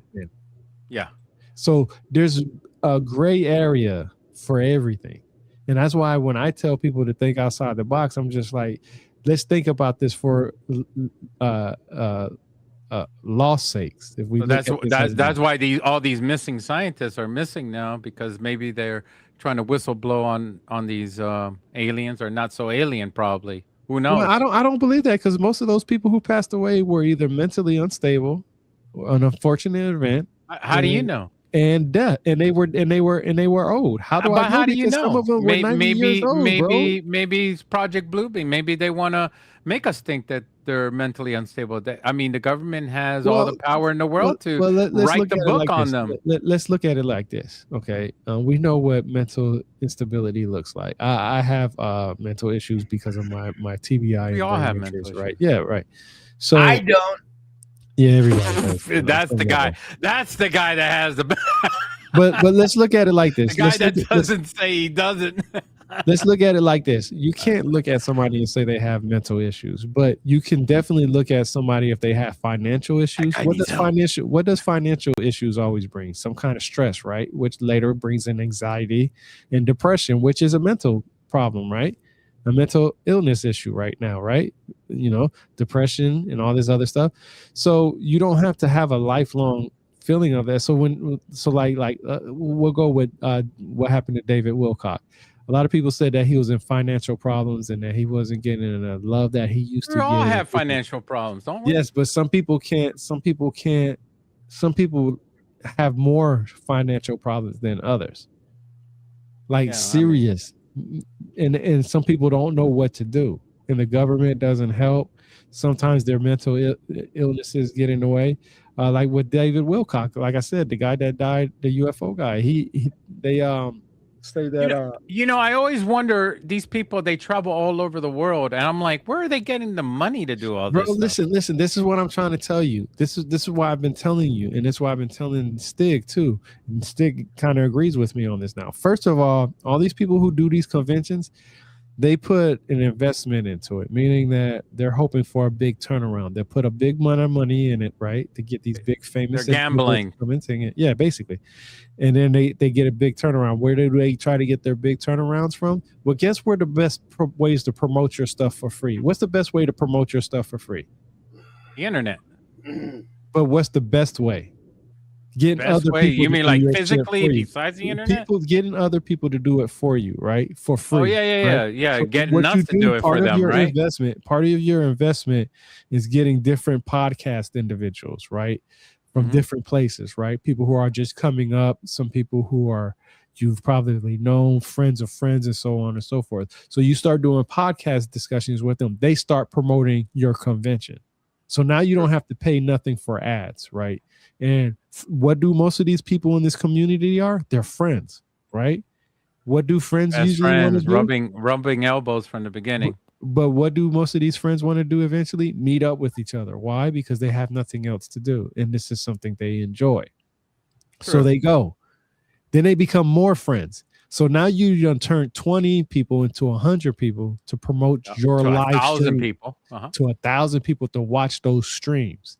Speaker 6: Yeah.
Speaker 7: So there's a gray area for everything. And that's why when I tell people to think outside the box, I'm just like, let's think about this for loss sakes. If we
Speaker 6: that's why all these missing scientists are missing now, because maybe they're trying to whistle blow on these aliens, or not so alien, probably. Who knows?
Speaker 7: Well, I don't believe that, because most of those people who passed away were either mentally unstable, an unfortunate event.
Speaker 6: How do you know?
Speaker 7: And death, and they were old. How do I know?
Speaker 6: How do you know?
Speaker 7: Some of them were 90 years old,
Speaker 6: maybe it's Project Bluebeam. Maybe they want to make us think that they're mentally unstable. I mean, the government has all the power in the world to write the book on them.
Speaker 7: Let's look at it like this. Okay, we know what mental instability looks like. I have mental issues because of my TBI.
Speaker 6: We all have mental issues,
Speaker 7: right? Yeah, right. So
Speaker 1: I don't.
Speaker 7: Yeah, everybody does.
Speaker 6: That's the guy. That's the guy that has the.
Speaker 7: but let's look at it like this.
Speaker 6: The guy that doesn't say he doesn't.
Speaker 7: Let's look at it like this. You can't look at somebody and say they have mental issues, but you can definitely look at somebody if they have financial issues. What does financial issues always bring? Some kind of stress, right? Which later brings in anxiety and depression, which is a mental problem, right? A mental illness issue right now, right? You know, depression and all this other stuff. So you don't have to have a lifelong feeling of that. So we'll go with what happened to David Wilcock. A lot of people said that he was in financial problems and that he wasn't getting the love that he used to get.
Speaker 6: We all have financial problems, don't we?
Speaker 7: Yes, but some people can't. Some people have more financial problems than others. Serious. And some people don't know what to do. And the government doesn't help. Sometimes their mental illnesses get in the way. Like with David Wilcock, like I said, the guy that died, the UFO guy, they say that
Speaker 6: I always wonder, these people, they travel all over the world, and I'm like, where are they getting the money to do all this stuff?
Speaker 7: Listen, this is what I'm trying to tell you. This is why I've been telling you, and that's why I've been telling Stig too. And Stig kind of agrees with me on this now. First of all these people who do these conventions, they put an investment into it, meaning that they're hoping for a big turnaround. They put a big amount of money in it, right, to get these big famous.
Speaker 6: They're gambling.
Speaker 7: Yeah, basically. And then they get a big turnaround. Where do they try to get their big turnarounds from? Well, guess where the best ways to promote your stuff for free? What's the best way to promote your stuff for free?
Speaker 6: The internet.
Speaker 7: But what's the best way? Getting other people.
Speaker 6: You mean like physically besides the internet?
Speaker 7: Getting other people to do it for you, right? For free.
Speaker 6: Oh yeah. So getting us to do it for them, right?
Speaker 7: Part of your investment is getting different podcast individuals, right? From different places, right? People who are just coming up, some people who are you've probably known, friends of friends, and so on and so forth. So you start doing podcast discussions with them. They start promoting your convention. So now you don't have to pay nothing for ads, right? And what do most of these people in this community are? They're friends, right? What do friends usually want to do?
Speaker 6: Rubbing elbows from the beginning.
Speaker 7: But what do most of these friends want to do eventually? Meet up with each other. Why? Because they have nothing else to do. And this is something they enjoy. True. So they go. Then they become more friends. So now you done turn 20 people into 100 people to promote your live stream.
Speaker 6: 1,000 people.
Speaker 7: To 1,000 people to watch those streams.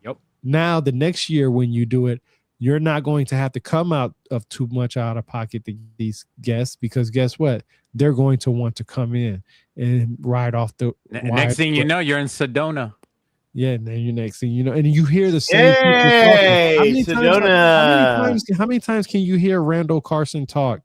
Speaker 6: Yep.
Speaker 7: Now the next year when you do it, you're not going to have to come out of too much out of pocket to these guests, because guess what? They're going to want to come in and ride off the.
Speaker 6: Next thing you know, you're in Sedona.
Speaker 7: Yeah, and then next thing you know, and you hear the same.
Speaker 2: Hey, Sedona.
Speaker 7: How many times can you hear Randall Carson talk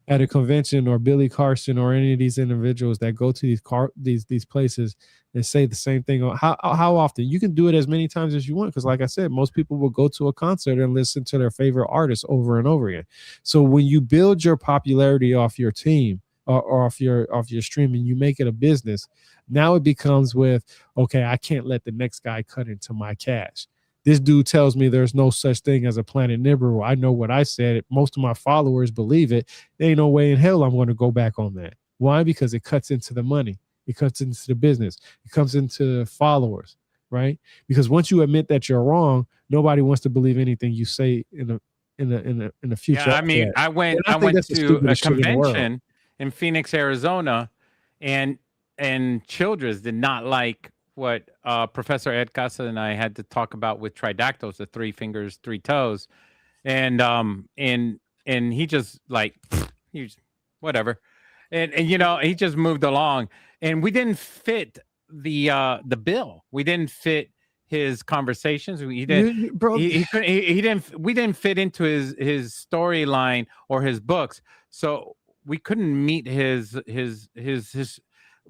Speaker 7: at a convention, or Billy Carson, or any of these individuals that go to these places and say the same thing? How often? You can do it as many times as you want, because like I said, most people will go to a concert and listen to their favorite artists over and over again. So when you build your popularity off your team or off your stream, and you make it a business, now it becomes with, okay, I can't let the next guy cut into my cash. This dude tells me there's no such thing as a Planet Nibiru. I know what I said. Most of my followers believe it. There ain't no way in hell I'm going to go back on that. Why? Because it cuts into the money. It cuts into the business. It comes into followers, right? Because once you admit that you're wrong, nobody wants to believe anything you say in the future.
Speaker 6: Yeah, I mean, I went to a convention in Phoenix, Arizona, and Childress did not like what Professor Ed Casa and I had to talk about with tridactyls, the 3 fingers, 3 toes, and he just like whatever, and you know, he just moved along, and we didn't fit the bill. We didn't fit his conversations. He didn't. He didn't. We didn't fit into his storyline or his books, so we couldn't meet his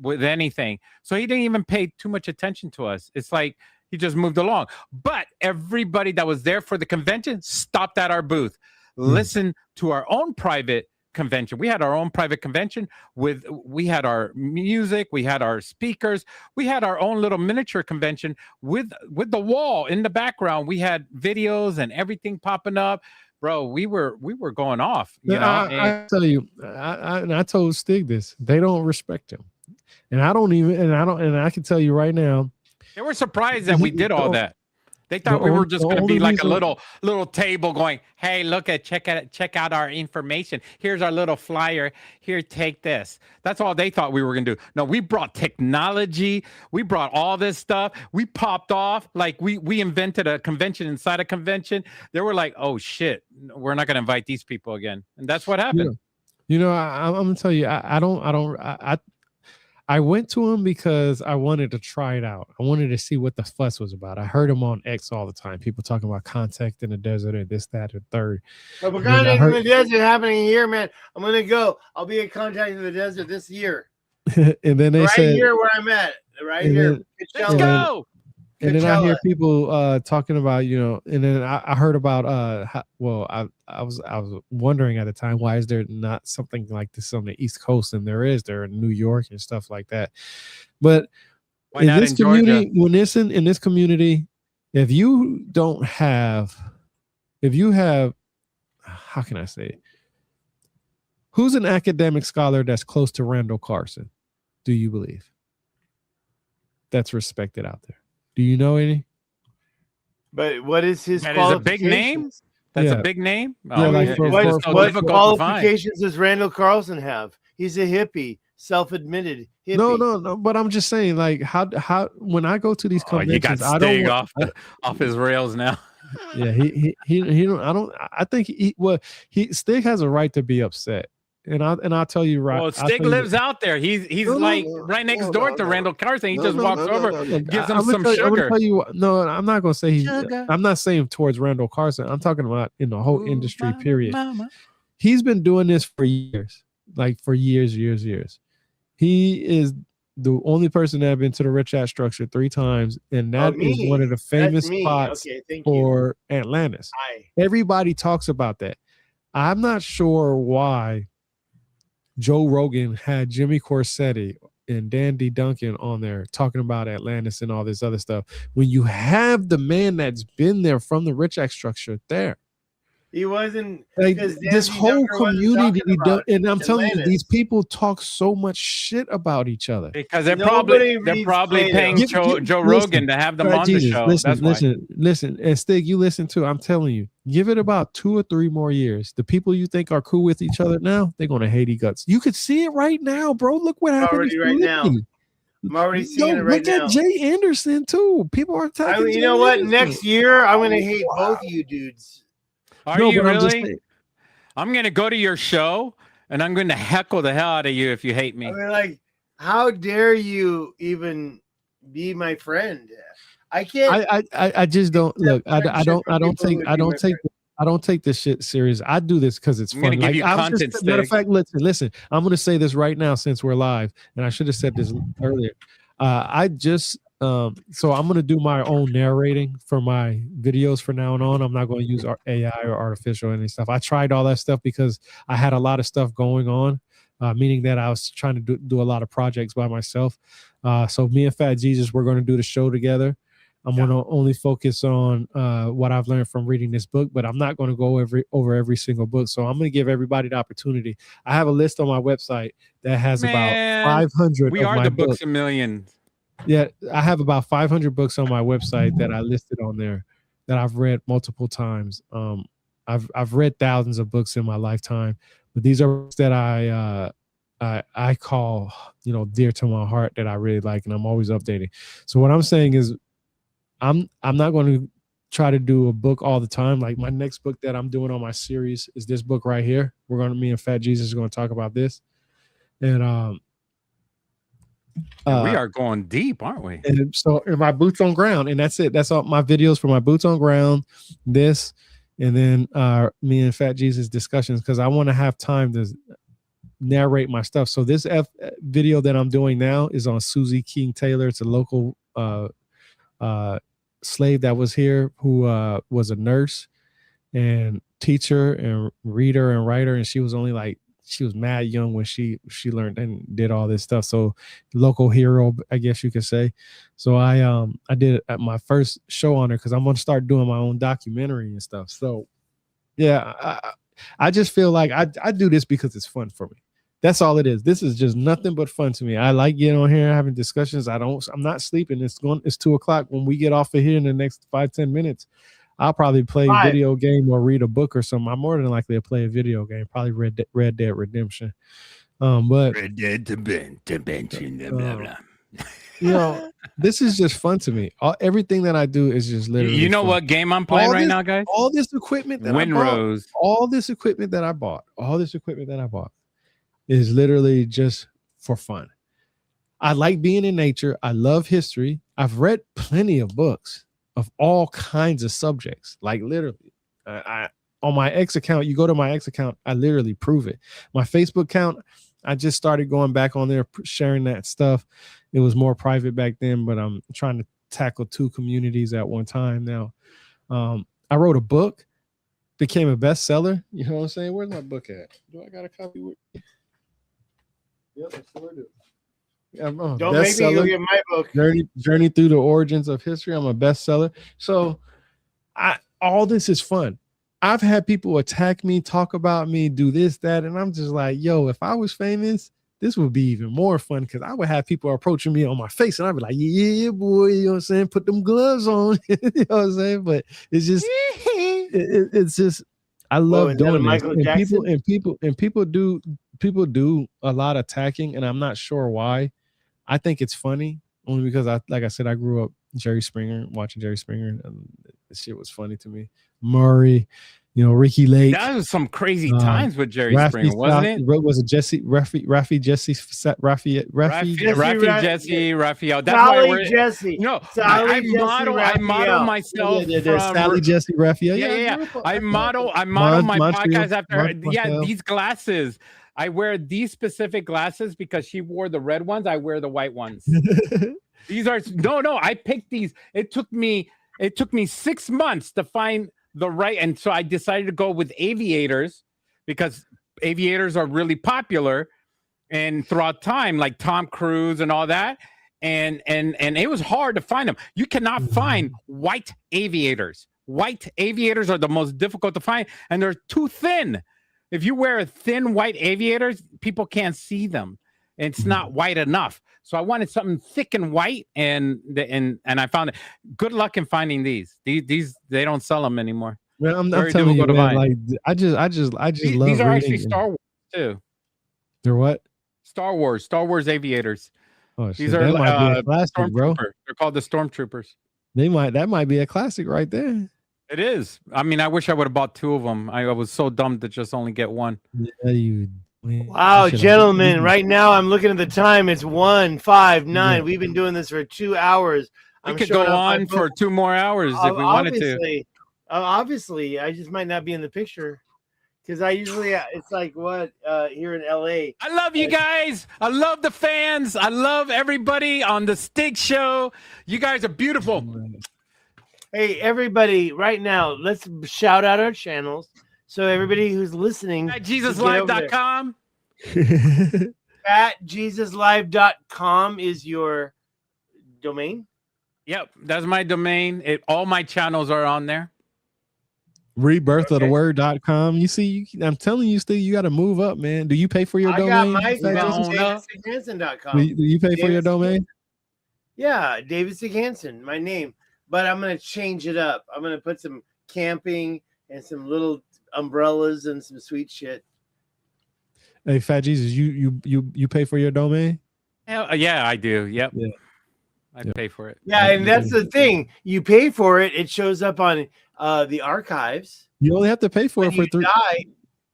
Speaker 6: with anything. So he didn't even pay too much attention to us. It's like he just moved along. But everybody that was there for the convention stopped at our booth, listened to our own private convention. We had our own private convention we had our music, we had our speakers, we had our own little miniature convention with the wall in the background. We had videos and everything popping up. Bro, we were going off. You know,
Speaker 7: I tell you, I told Stig this. They don't respect him. And I can tell you right now,
Speaker 6: they were surprised that we did all that. They thought we were just going to be like a little table going, hey, look at check out our information. Here's our little flyer. Here, take this. That's all they thought we were going to do. No, we brought technology. We brought all this stuff. We popped off. Like we invented a convention inside a convention. They were like, oh shit, we're not going to invite these people again. And that's what happened.
Speaker 7: You know, I'm going to tell you, I went to him because I wanted to try it out. I wanted to see what the fuss was about. I heard him on X all the time. People talking about contact in the desert and this, that, and third.
Speaker 1: But contact in the desert happening here, man. I'm gonna go. I'll be in contact in the desert this year.
Speaker 7: And then they said,
Speaker 1: right here where I'm at. Right here.
Speaker 6: Let's go.
Speaker 7: And then I hear people talking about, you know, and then I heard about I was wondering at the time, why is there not something like this on the East Coast? And there in New York and stuff like that. But in this community, in this community, if you have, how can I say it? Who's an academic scholar that's close to Randall Carson? Do you believe that's respected out there? Do you know any?
Speaker 1: But what is his
Speaker 6: qualifications? That is a big name? That's a big name?
Speaker 1: Oh, like what qualifications does Randall Carlson have? He's a hippie, self-admitted hippie.
Speaker 7: No. But I'm just saying, like, how when I go to these conventions,
Speaker 6: I don't off his rails now.
Speaker 7: Yeah, he don't. I think Stig has a right to be upset. And I'll tell you right.
Speaker 6: Well, Stig lives out there. He's right next door to Randall Carson. He just walks over, gives him some sugar.
Speaker 7: I'm not gonna say I'm not saying towards Randall Carson. I'm talking about in the whole industry. Period. He's been doing this for years, like for years. He is the only person that have been to the Rich Hat structure 3 times, and that is one of the famous spots for Atlantis. Everybody talks about that. I'm not sure why Joe Rogan had Jimmy Corsetti and Dandy Duncan on there talking about Atlantis and all this other stuff when you have the man that's been there from the Rich Act structure there.
Speaker 1: He wasn't.
Speaker 7: Like
Speaker 1: because
Speaker 7: this
Speaker 1: Danzy
Speaker 7: whole
Speaker 1: Dunker wasn't
Speaker 7: community,
Speaker 1: talking about
Speaker 7: and I'm telling you,
Speaker 1: Atlantis.
Speaker 7: these people talk so much shit about each other.
Speaker 6: Because they're
Speaker 1: Nobody
Speaker 6: probably
Speaker 1: reads
Speaker 6: paying
Speaker 1: Plato.
Speaker 6: Joe
Speaker 7: Listen,
Speaker 6: Rogan to have them
Speaker 7: right,
Speaker 6: on
Speaker 7: Jesus,
Speaker 6: the show.
Speaker 7: Listen,
Speaker 6: That's why.
Speaker 7: listen, and Stig, you listen to. I'm telling you, give it about 2 or 3 more years. The people you think are cool with each other now, they're gonna hate each guts. You could see it right now, bro. Look what happened
Speaker 1: Already right now. I'm already seeing it right
Speaker 7: look
Speaker 1: now.
Speaker 7: at Jay Anderson too. People are attacking.
Speaker 1: You know what? Next year, I'm gonna hate both of you dudes.
Speaker 6: Are you really? I'm gonna go to your show and I'm gonna heckle the hell out of you if you hate me.
Speaker 1: I mean, like, how dare you even be my friend? I can't.
Speaker 7: I just don't look. I don't take this shit serious. I do this because it's fun.
Speaker 6: Give you content.
Speaker 7: Matter of fact, listen. I'm gonna say this right now since we're live, and I should have said this earlier. So I'm gonna do my own narrating for my videos from now on. I'm not going to use AI or artificial or any stuff. I tried all that stuff because I had a lot of stuff going on, meaning that I was trying to do a lot of projects by myself. So me and Fat Jesus, we're going to do the show together. I'm going to only focus on what I've learned from reading this book, but I'm not going to go over every single book. So I'm going to give everybody the opportunity. I have a list on my website that has about 500.
Speaker 6: We are the books a million.
Speaker 7: Yeah, I have about 500 books on my website that I listed on there that I've read multiple times. I've read thousands of books in my lifetime, but these are books that I call, dear to my heart, that I really like, and I'm always updating. So what I'm saying is, I'm not going to try to do a book all the time. Like my next book that I'm doing on my series is this book right here. Me and Fat Jesus are going to talk about this, and
Speaker 6: we are going deep, aren't we?
Speaker 7: And so, in my boots on ground, and that's it. That's all my videos for my boots on ground. This, and then me and Fat Jesus discussions, because I want to have time to narrate my stuff. So this video that I'm doing now is on Susie King Taylor. It's a local slave that was here who was a nurse and teacher and reader and writer, and she was mad young when she learned and did all this stuff. So local hero, I guess you could say. So I did it at my first show on her because I'm gonna start doing my own documentary and stuff. So yeah, I just feel like I do this because it's fun for me. That's all it is. This is just nothing but fun to me. I like getting on here having discussions. I'm not sleeping. It's 2:00. When we get off of here in the next 5-10 minutes, I'll probably play a video game or read a book or something. I'm more than likely to play a video game, probably Red Dead Redemption. But
Speaker 3: Red Dead Redemption, blah, blah.
Speaker 7: This is just fun to me. Everything that I do is just literally.
Speaker 6: You know
Speaker 7: fun.
Speaker 6: what game I'm playing right now, guys?
Speaker 7: All this equipment that
Speaker 6: Windrose.
Speaker 7: all this equipment that I bought is literally just for fun. I like being in nature. I love history. I've read plenty of books of all kinds of subjects. Like literally, on my X account, you go to my X account, I literally prove it. My Facebook account, I just started going back on there, sharing that stuff. It was more private back then, but I'm trying to tackle 2 communities at one time now. I wrote a book, became a bestseller. You know what I'm saying? Where's my book at? Do I got a copy with me? Yep, I sure do.
Speaker 1: Don't make me go get my book.
Speaker 7: Journey through the origins of history. I'm a bestseller. So all this is fun. I've had people attack me, talk about me, do this, that, and I'm just like, yo, if I was famous, this would be even more fun because I would have people approaching me on my face and I'd be like, yeah, boy, you know what I'm saying? Put them gloves on. You know what I'm saying? But it's just, it's just, I love doing this. People do a lot of attacking, and I'm not sure why. I think it's funny only because like I said, I grew up watching Jerry Springer, and this shit was funny to me. Murray, Ricky Lake.
Speaker 6: That was some crazy times with Jerry Springer, wasn't it?
Speaker 7: Was it Jesse
Speaker 6: Raphael? That's
Speaker 1: Sally
Speaker 6: why
Speaker 1: Jesse.
Speaker 6: No, I model myself.
Speaker 7: Sally Jesse Raphael.
Speaker 6: Yeah. I model my podcast after her. Yeah, these glasses. I wear these specific glasses because she wore the red ones. I wear the white ones. These are I picked these. It took me 6 months to find the right, and so I decided to go with aviators because aviators are really popular and throughout time, like Tom Cruise and all that. And it was hard to find them. You cannot find white aviators. White aviators are the most difficult to find, and they're too thin. If you wear a thin white aviators, people can't see them. It's not white enough. So I wanted something thick and white, and I found it. Good luck in finding these. These they don't sell them anymore.
Speaker 7: Man, I'm telling you, man, like I just love.
Speaker 6: These are actually Star Wars too.
Speaker 7: They're what?
Speaker 6: Star Wars aviators.
Speaker 7: Oh, shit.
Speaker 6: These are
Speaker 7: that might be a classic, bro.
Speaker 6: They're called the Stormtroopers.
Speaker 7: That might be a classic right there.
Speaker 6: It is. I mean, I wish I would have bought 2 of them. I was so dumb to just only get one.
Speaker 7: Yeah,
Speaker 1: wow, gentlemen! Right now, I'm looking at the time. It's 1:59. Yeah. We've been doing this for 2 hours.
Speaker 6: We could go on for 2 more hours if we wanted to.
Speaker 1: Obviously, I just might not be in the picture because I usually it's like what here in LA.
Speaker 6: I love you guys. I love the fans. I love everybody on the Stig Show. You guys are beautiful.
Speaker 1: Hey, everybody! Right now, let's shout out our channels. So everybody who's listening,
Speaker 6: FatJesusLive.com.
Speaker 1: FatJesusLive.com is your domain.
Speaker 6: Yep, that's my domain. All my channels are on there.
Speaker 7: Rebirthoftheword.com. You see, I'm telling you, Steve, you got to move up, man. Do you pay for your domain?
Speaker 1: I got my DavidStigHansen.com.
Speaker 7: Do you pay for your domain?
Speaker 1: Yeah, David Stig Hansen, my name. But I'm going to change it up. I'm going to put some camping and some little umbrellas and some sweet shit.
Speaker 7: Hey, Fat Jesus, you pay for your domain?
Speaker 6: Yeah, I do. Yep. Yeah. I pay for it.
Speaker 1: Yeah, and that's the thing. You pay for it, it shows up on the archives.
Speaker 7: You only have to pay for it for 3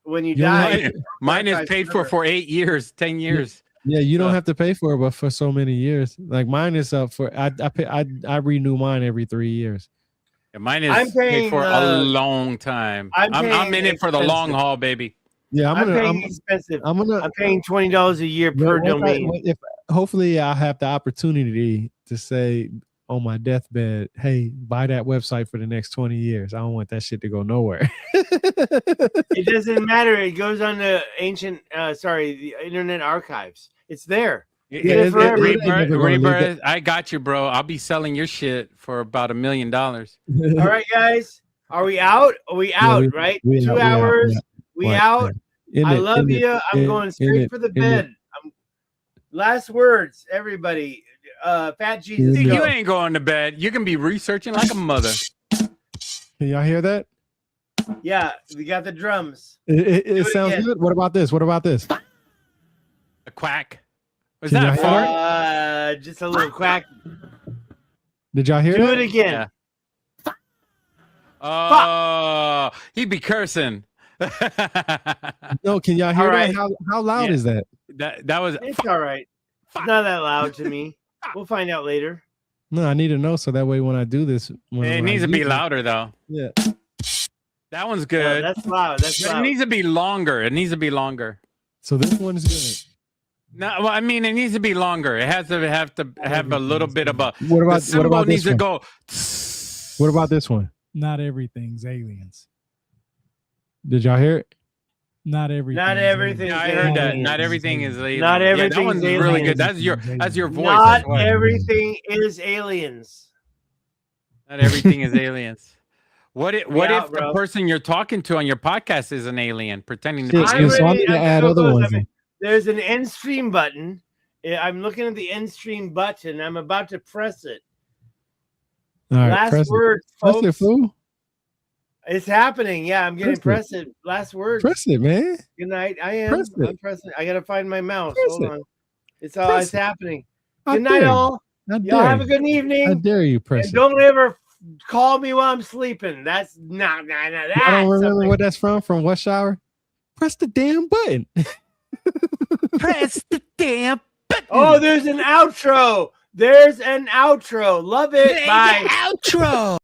Speaker 1: when you die.
Speaker 6: Mine is paid for 8 years, 10 years.
Speaker 7: Yeah, you don't have to pay for it, but for so many years. Like mine is up for I renew mine every 3 years.
Speaker 6: Yeah, mine is paid for a long time. I'm in it for the long haul, baby.
Speaker 7: Yeah,
Speaker 1: I'm paying expensive. I'm paying $20 a year per domain.
Speaker 7: Hopefully I'll have the opportunity to say on my deathbed, hey, buy that website for the next 20 years. I don't want that shit to go nowhere.
Speaker 1: It doesn't matter. It goes on the the Internet Archives. It's there.
Speaker 6: Rebirth, I got you, bro. I'll be selling your shit for about $1 million.
Speaker 1: All right, guys. Are we out? Are we out, right? 2 hours. We out. I love you. I'm going straight for the bed. Last words, everybody. Fat Jesus.
Speaker 6: You ain't going to bed. You can be researching like a mother.
Speaker 7: Can y'all hear that?
Speaker 1: Yeah, we got the drums.
Speaker 7: It sounds good. What about this?
Speaker 6: A quack. Was that a fart?
Speaker 1: Just a little quack.
Speaker 7: Did y'all hear
Speaker 1: that? Do it again.
Speaker 6: Yeah. Oh, he'd be cursing.
Speaker 7: No, can y'all hear that? How loud is that?
Speaker 6: That was.
Speaker 1: It's all right. It's not that loud to me. We'll find out later.
Speaker 7: No, I need to know so that way when I do this,
Speaker 6: it needs to be louder though.
Speaker 7: Yeah,
Speaker 6: that one's good.
Speaker 1: That's loud.
Speaker 6: It needs to be longer.
Speaker 7: So this one is good.
Speaker 6: No, well, I mean, it needs to be longer. It has to have a little bit of a.
Speaker 7: What about this
Speaker 6: needs to go.
Speaker 7: What about this one?
Speaker 8: Not everything's aliens.
Speaker 7: Did y'all hear it?
Speaker 8: Not everything.
Speaker 1: Not everything.
Speaker 6: Yeah, I heard that. Not everything is aliens.
Speaker 1: Not everything.
Speaker 6: That one's really good. That's your voice.
Speaker 1: Not everything is aliens.
Speaker 6: Not everything is aliens. What if the person you're talking to on your podcast is an alien pretending to be?
Speaker 7: So I'm going to add other ones.
Speaker 1: There's an end stream button. I'm looking at the end stream button. I'm about to press it.
Speaker 7: All right,
Speaker 1: last word, folks.
Speaker 7: Press it, fool.
Speaker 1: It's happening. Yeah, I'm getting press it. Last word.
Speaker 7: Press it, man.
Speaker 1: Good night. I'm pressing. I gotta find my mouse. Hold on. It's happening. Good night, all. Y'all have a good evening.
Speaker 7: How dare you press
Speaker 1: it? Don't ever call me while I'm sleeping. That's not that.
Speaker 7: I don't remember what that's from. From what shower? Press the damn button.
Speaker 6: Press the damn button.
Speaker 1: Oh, there's an outro. Love it. Bye.
Speaker 6: Outro.